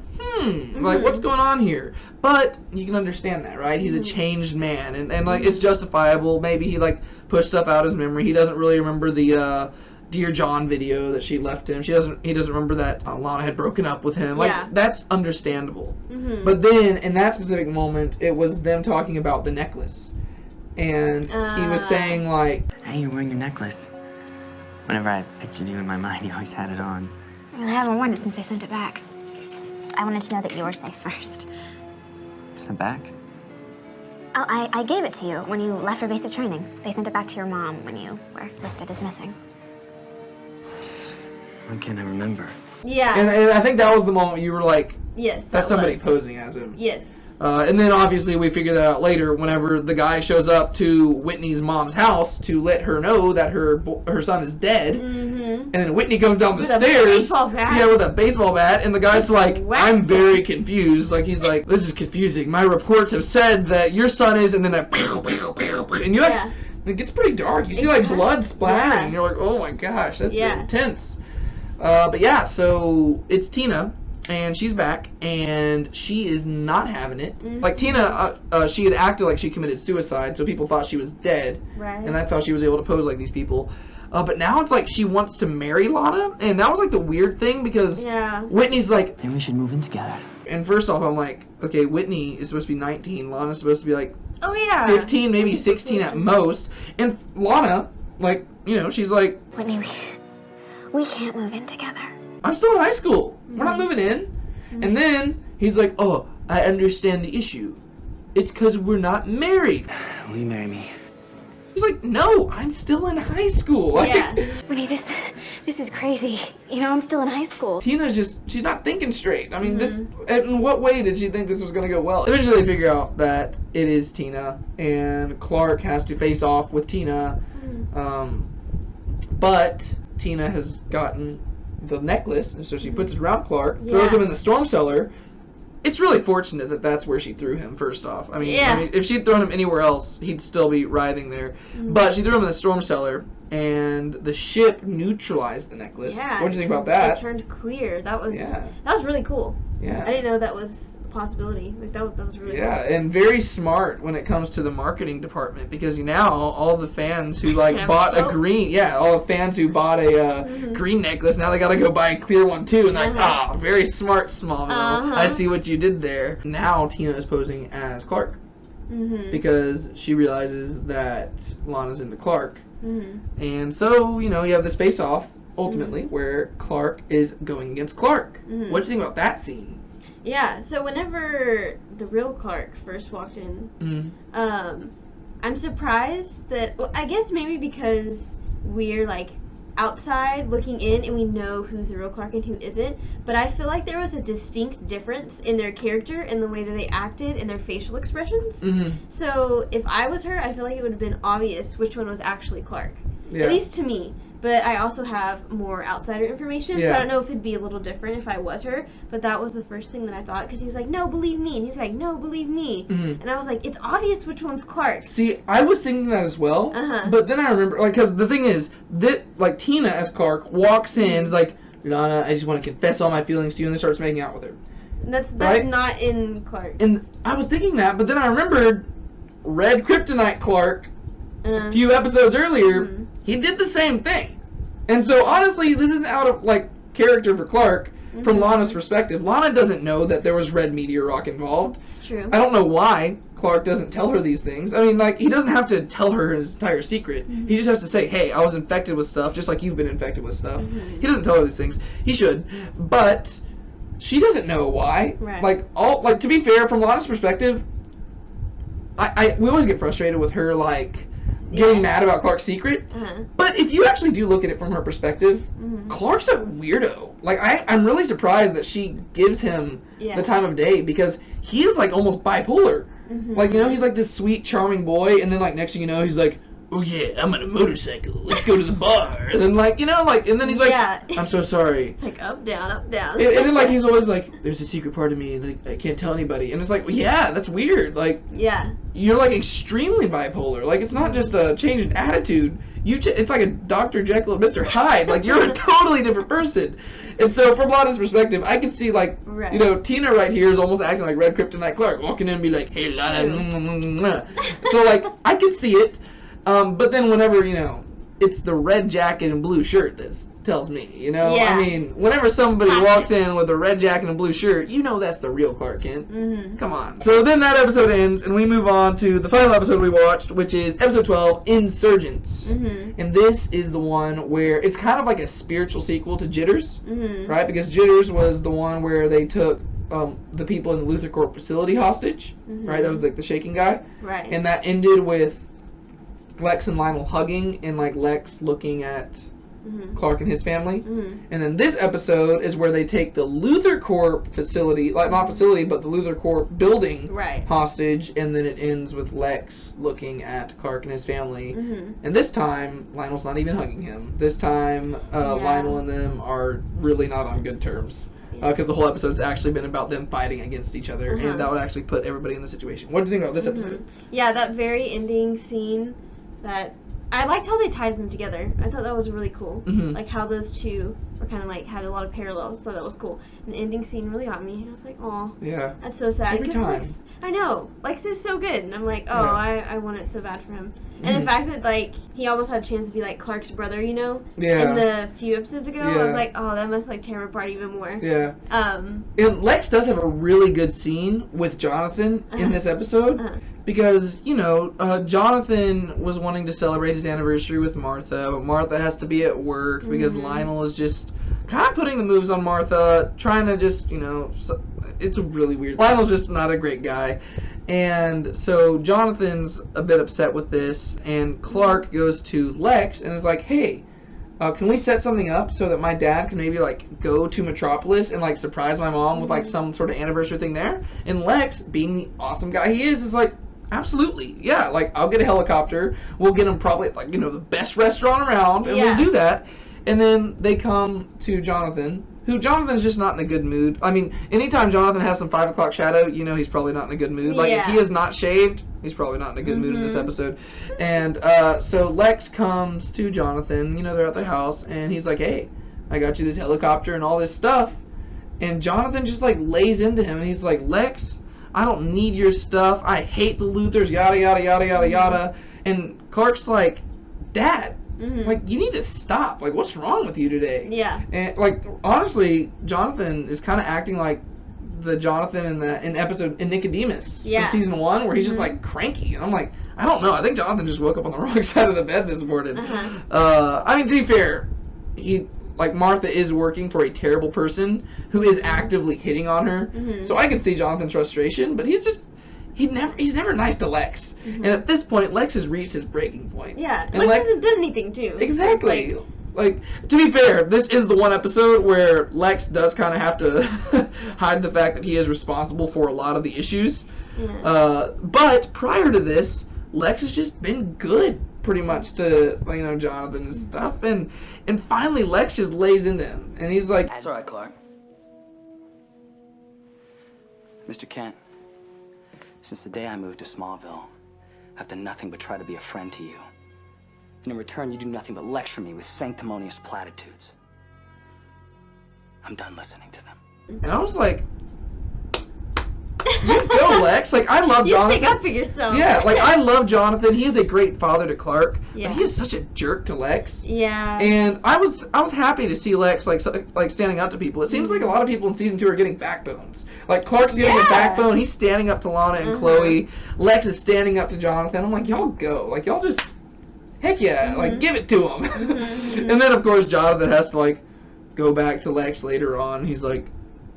like, what's going on here? But you can understand that, right? He's a changed man, and like, it's justifiable. Maybe he, like, pushed stuff out of his memory. He doesn't really remember the Dear John video that she left him. He doesn't remember that Lana had broken up with him. Like, that's understandable. But then, in that specific moment, it was them talking about the necklace. And he was saying, like,
hey, you're wearing your necklace. Whenever I pictured you in my mind, you always had it on.
I haven't worn it since I sent it back. I wanted to know that you were safe first.
Sent back?
Oh, I gave it to you when you left for basic training. They sent it back to your mom when you were listed as missing.
Why can't I remember?
Yeah.
And I think that was the moment you were like,
yes,
that's somebody posing as him.
Yes.
And then obviously we figure that out later whenever the guy shows up to Whitney's mom's house to let her know that her son is dead. And then Whitney comes down the stairs.
With a baseball bat.
Yeah, with a baseball bat. And the guy's like, I'm very confused. Like, he's like, this is confusing. My reports have said that your son is, and then that, and you're like, it gets pretty dark. You see like blood splattering. And you're like, oh my gosh, that's intense. But yeah, so it's Tina. And she's back, and she is not having it. Like, Tina, she had acted like she committed suicide, so people thought she was dead.
Right.
And that's how she was able to pose like these people. But now it's like she wants to marry Lana, and that was like the weird thing, because Whitney's like,
maybe we should move in together.
And first off, I'm like, okay, Whitney is supposed to be 19, Lana's supposed to be like
15,
maybe 16 at most. And Lana, like, you know, she's like,
Whitney, we can't move in together.
I'm still in high school. We're not moving in. And then he's like, oh, I understand the issue. It's because we're not married.
Will you marry me?
He's like, no, I'm still in high school. Like,
Yeah. Whitney, this is crazy. You know, I'm still in high school.
Tina's she's not thinking straight. I mean, in what way did she think this was going to go well? Eventually they figure out that it is Tina, and Clark has to face off with Tina. But Tina has gotten the necklace, and so she puts it around Clark, throws him in the storm cellar. It's really fortunate that that's where she threw him, first off. I mean, if she'd thrown him anywhere else, he'd still be writhing there. But she threw him in the storm cellar, and the ship neutralized the necklace.
Yeah.
What do you think about that?
It turned clear. That was really cool.
Yeah.
I didn't know that was a possibility. Like that was really cool.
Yeah, and very smart when it comes to the marketing department, because now all the fans who bought a green, all the fans who bought a green necklace, now they got to go buy a clear one too, and like, very smart, Smallville. I see what you did there. Now Tina is posing as Clark because she realizes that Lana's into Clark, and so you have this face-off ultimately where Clark is going against Clark. What do you think about that scene?
Yeah, so whenever the real Clark first walked in, I'm surprised that, I guess maybe because we're like outside looking in and we know who's the real Clark and who isn't, but I feel like there was a distinct difference in their character and the way that they acted and their facial expressions. So if I was her, I feel like it would have been obvious which one was actually Clark. At least to me. But I also have more outsider information, so I don't know if it'd be a little different if I was her. But that was the first thing that I thought, because he was like, no, believe me. And he was like, no, believe me. And I was like, it's obvious which one's Clark.
See, I was thinking that as well. But then I remember, because the thing is, that Tina as Clark walks in, is like, Lana, I just want to confess all my feelings to you, and then starts making out with her.
That's not in Clark.
And I was thinking that, but then I remembered Red Kryptonite Clark, a few episodes earlier, he did the same thing. And so, honestly, this isn't out of, character for Clark from Lana's perspective. Lana doesn't know that there was red meteor rock involved.
It's true.
I don't know why Clark doesn't tell her these things. I mean, he doesn't have to tell her his entire secret. He just has to say, hey, I was infected with stuff, just like you've been infected with stuff. He doesn't tell her these things. He should. But she doesn't know why.
Right.
To be fair, from Lana's perspective, we always get frustrated with her, getting mad about Clark's secret. But if you actually do look at it from her perspective, Clark's a weirdo. I'm really surprised that she gives him the time of day, because he's almost bipolar. He's this sweet, charming boy, and then next thing you know, he's like, oh yeah, I'm on a motorcycle, let's go to the bar. And then and then he's like, I'm so sorry.
It's up, down, up, down.
And then he's always like, there's a secret part of me, I can't tell anybody. And it's like, well, yeah, that's weird. You're extremely bipolar. It's not just a change in attitude. It's like a Dr. Jekyll and Mr. Hyde. You're a totally different person. And so, from Lana's perspective, I can see, Tina right here is almost acting like Red Kryptonite Clark, walking in and be like, hey, Lana, So, I can see it. But then whenever, it's the red jacket and blue shirt that tells me, I mean, whenever somebody walks in with a red jacket and blue shirt, that's the real Clark Kent. Come on. So then that episode ends, and we move on to the final episode we watched, which is episode 12, Insurgents. And this is the one where it's kind of like a spiritual sequel to Jitters, right? Because Jitters was the one where they took the people in the Luthor Corp facility hostage, right? That was the shaking guy.
Right.
And that ended with Lex and Lionel hugging, and Lex looking at Clark and his family. And then this episode is where they take the Luthor Corp facility, not facility, but the Luthor Corp building hostage, and then it ends with Lex looking at Clark and his family. And this time, Lionel's not even hugging him. This time, Lionel and them are really not on good terms. Because the whole episode's actually been about them fighting against each other, and that would actually put everybody in the situation. What do you think about this episode?
Yeah, that very ending scene, that I liked how they tied them together. I thought that was really cool. How those two were kind of had a lot of parallels. I thought that was cool. And the ending scene really got me. I was like, oh,
yeah,
that's so sad.
Every time.
Lex, I know, Lex is so good, and I'm like, oh, I want it so bad for him. And the fact that he almost had a chance to be Clark's brother, in the few episodes ago, I was like, oh, that must tear him apart even more.
Yeah. And Lex does have a really good scene with Jonathan in this episode. because, you know, Jonathan was wanting to celebrate his anniversary with Martha, but Martha has to be at work because Lionel is just kind of putting the moves on Martha, trying to just, you know, it's really weird. Lionel's just not a great guy. And so Jonathan's a bit upset with this, and Clark goes to Lex and is like, hey, can we set something up so that my dad can maybe, like, go to Metropolis and, like, surprise my mom with, like, some sort of anniversary thing there? And Lex, being the awesome guy he is like, absolutely, yeah, like, I'll get a helicopter, we'll get him probably, like, you know, the best restaurant around, and we'll do that. And then they come to Jonathan, who Jonathan's just not in a good mood. I mean, anytime Jonathan has some 5 o'clock shadow, you know he's probably not in a good mood. Like, if he is not shaved, he's probably not in a good mood in this episode. And so Lex comes to Jonathan, you know, they're at their house, and he's like, hey, I got you this helicopter and all this stuff. And Jonathan just, like, lays into him, and he's like, Lex, I don't need your stuff. I hate the Luthers, yada, yada, yada, yada, yada. And Clark's like, Dad, like, you need to stop. Like, what's wrong with you today? Yeah. And, like, honestly, Jonathan is kind of acting like the Jonathan in episode in Nicodemus from season 1, where he's just, like, cranky. And I'm like, I don't know. I think Jonathan just woke up on the wrong side of the bed this morning. I mean, to be fair, Martha is working for a terrible person who is actively hitting on her. So I can see Jonathan's frustration, but he's never nice to Lex. And at this point, Lex has reached his breaking point.
Yeah, and Lex hasn't done anything too.
Exactly. Like, to be fair, this is the one episode where Lex does kind of have to hide the fact that he is responsible for a lot of the issues. But prior to this, Lex has just been good, pretty much, to, you know, Jonathan and stuff. And finally, Lex just lays into him, and he's like,
"That's all right, Clark. Mr. Kent, since the day I moved to Smallville, I've done nothing but try to be a friend to you. And in return, you do nothing but lecture me with sanctimonious platitudes. I'm done listening to them."
And I was like, you go, Lex. Like, I love Jonathan.
You stick up for yourself.
Yeah, like, I love Jonathan. He is a great father to Clark, but he is such a jerk to Lex.
Yeah.
And I was happy to see Lex like standing up to people. It seems like a lot of people in season 2 are getting backbones. Like, Clark's getting a backbone. He's standing up to Lana and Chloe. Lex is standing up to Jonathan. I'm like, y'all go. Like, y'all just, heck yeah, like, give it to him. And then, of course, Jonathan has to, like, go back to Lex later on. He's like,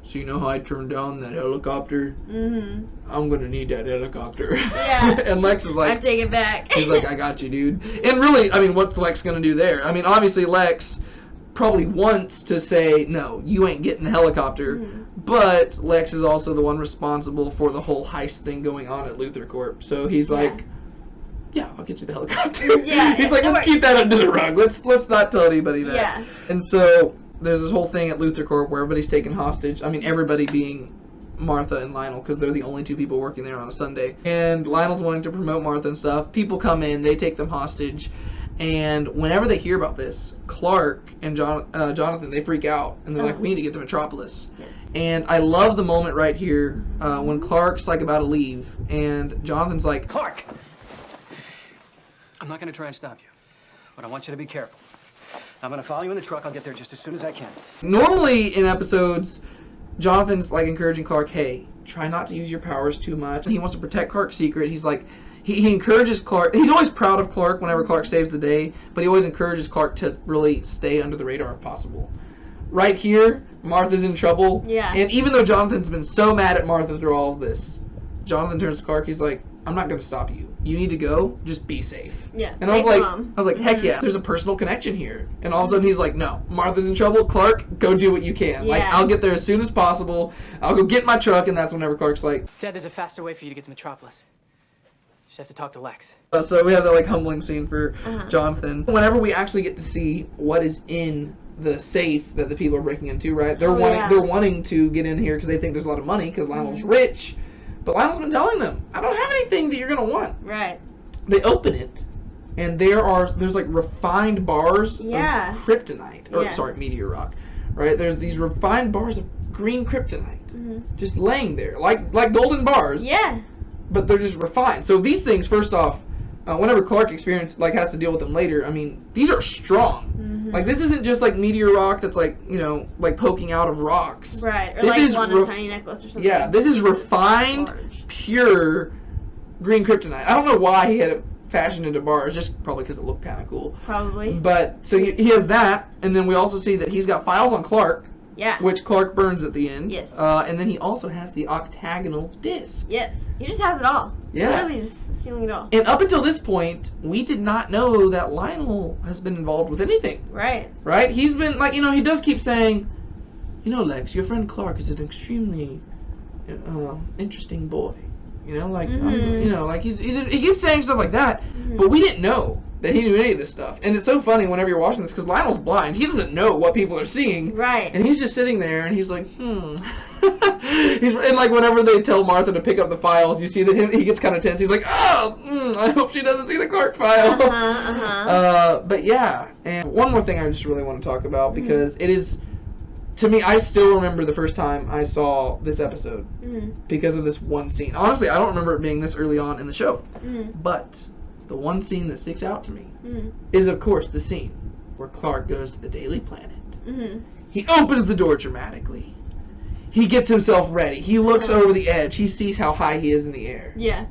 so you know how I turned down that helicopter? I'm gonna need that helicopter. Yeah. And Lex is like,
I take it back.
He's like, I got you, dude. And really, I mean, what's Lex gonna do there? I mean, obviously Lex probably wants to say, no, you ain't getting the helicopter. But Lex is also the one responsible for the whole heist thing going on at Luthor Corp. So he's like, yeah, I'll get you the helicopter. Yeah. He's like, let's keep that under the rug. Let's not tell anybody that. Yeah. And so there's this whole thing at Luthor Corp where everybody's taken hostage. I mean, everybody being Martha and Lionel, because they're the only 2 people working there on a Sunday. And Lionel's wanting to promote Martha and stuff. People come in, they take them hostage. And whenever they hear about this, Clark and Jonathan, they freak out. And they're like, we need to get to Metropolis. Yes. And I love the moment right here when Clark's like about to leave. And Jonathan's like,
Clark! I'm not going to try and stop you. But I want you to be careful. I'm going to follow you in the truck. I'll get there just as soon as I can.
Normally in episodes, Jonathan's like encouraging Clark, hey, try not to use your powers too much. And he wants to protect Clark's secret. He's like, he encourages Clark. He's always proud of Clark whenever Clark saves the day, but he always encourages Clark to really stay under the radar if possible. Right here, Martha's in trouble. Yeah. And even though Jonathan's been so mad at Martha through all of this, Jonathan turns to Clark. He's like, I'm not going to stop you. You need to go. Just be safe. Yeah. And I was like, heck yeah. There's a personal connection here. And all of a sudden he's like, no, Martha's in trouble. Clark, go do what you can. Yeah. Like, I'll get there as soon as possible. I'll go get my truck. And that's whenever Clark's like,
Dad, there's a faster way for you to get to Metropolis. You just have to talk to Lex.
So we have that like humbling scene for Jonathan. Whenever we actually get to see what is in the safe that the people are breaking into, right? They're wanting to get in here because they think there's a lot of money because Lionel's rich. But Lionel's been telling them, I don't have anything that you're going to want. Right. They open it, and there's like refined bars of kryptonite. Or, sorry, meteor rock. Right? There's these refined bars of green kryptonite. Just laying there. Like golden bars. Yeah. But they're just refined. So these things, first off, whenever Clark has to deal with them later, I mean, these are strong. Like, this isn't just like meteor rock that's like, you know, like poking out of rocks.
Right, or this like Lana's tiny necklace or something.
Yeah, this is refined, pure green kryptonite. I don't know why he had it fashioned into bars, just probably because it looked kind of cool.
Probably.
But, so he has that, and then we also see that he's got files on Clark.
Yeah.
Which Clark burns at the end.
Yes.
And then he also has the octagonal disc.
Yes. He just has it all.
Yeah.
Literally just stealing it all.
And up until this point, we did not know that Lionel has been involved with anything.
Right.
Right? He's been, like, he does keep saying, Lex, your friend Clark is an extremely interesting boy. Like, like he keeps saying stuff like that, but we didn't know that he knew any of this stuff. And it's so funny whenever you're watching this, because Lionel's blind. He doesn't know what people are seeing.
Right.
And he's just sitting there, and he's like, and like, whenever they tell Martha to pick up the files, you see that he gets kind of tense. He's like, I hope she doesn't see the Clark file. But yeah, and one more thing I just really want to talk about, because it is, to me, I still remember the first time I saw this episode because of this one scene. Honestly, I don't remember it being this early on in the show. But the one scene that sticks out to me is, of course, the scene where Clark goes to the Daily Planet. He opens the door dramatically. He gets himself ready. He looks over the edge. He sees how high he is in the air.
Yeah.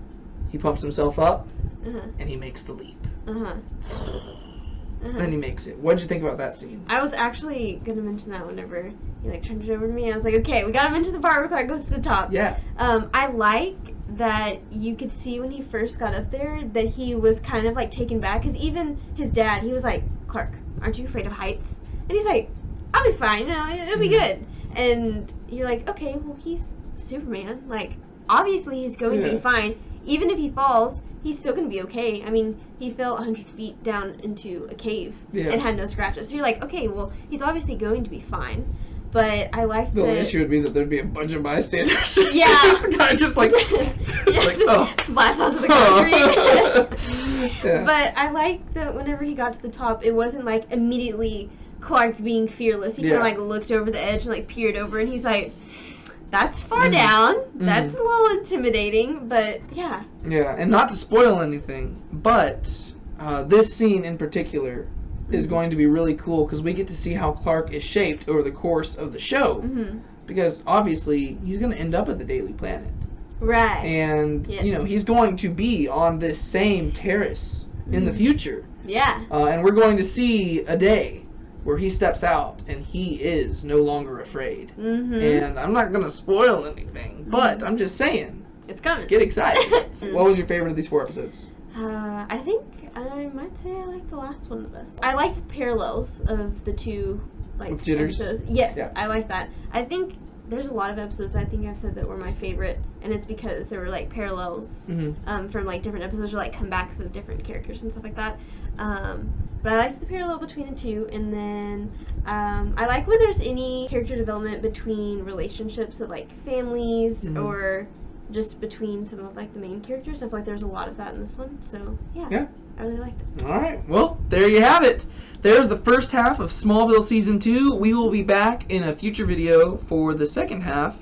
He pumps himself up, and he makes the leap. Then he makes it. What did you think about that scene?
I was actually going to mention that whenever he turned it over to me. I was like, okay, we got to mention the part where Clark goes to the top.
Yeah.
I like that you could see when he first got up there that he was kind of taken back, because even his dad, he was like, Clark, aren't you afraid of heights? And he's like, I'll be fine, it'll be good. And you're like, okay, well, he's Superman. Obviously he's going to be fine. Even if he falls, he's still going to be okay. I mean, he fell 100 feet down into a cave and had no scratches. So you're like, okay, well, he's obviously going to be fine. But I liked
the only issue would be that there'd be a bunch of bystanders. Just this guy just
splats onto the concrete. But I liked that whenever he got to the top, it wasn't immediately Clark being fearless. He kind of looked over the edge and peered over, and he's like, that's far down. That's a little intimidating, but yeah. Yeah, and not to spoil anything, but this scene in particular is going to be really cool because we get to see how Clark is shaped over the course of the show. Because obviously he's going to end up at the Daily Planet. Right.
And, he's going to be on this same terrace in the future.
Yeah.
And we're going to see a day where he steps out and he is no longer afraid. And I'm not going to spoil anything, but I'm just saying.
It's coming.
Get excited. What was your favorite of these 4 episodes?
I think I might say I like the last one the best. I liked the parallels of the two episodes. Yes, yeah. I like that. I think there's a lot of episodes I think I've said that were my favorite, and it's because there were parallels from different episodes or comebacks of different characters and stuff like that. But I liked the parallel between the two, and then I like when there's any character development between relationships of families or just between some of the main characters. I feel like there's a lot of that in this one, so yeah. I really liked it.
Alright, well, there you have it. There's the first half of Smallville Season 2. We will be back in a future video for the second half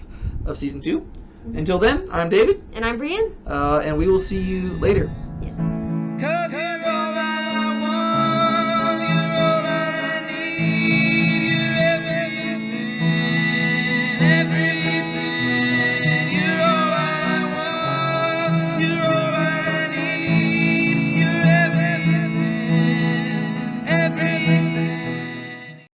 of Season 2. Until then, I'm David.
And I'm Brian.
And we will see you later.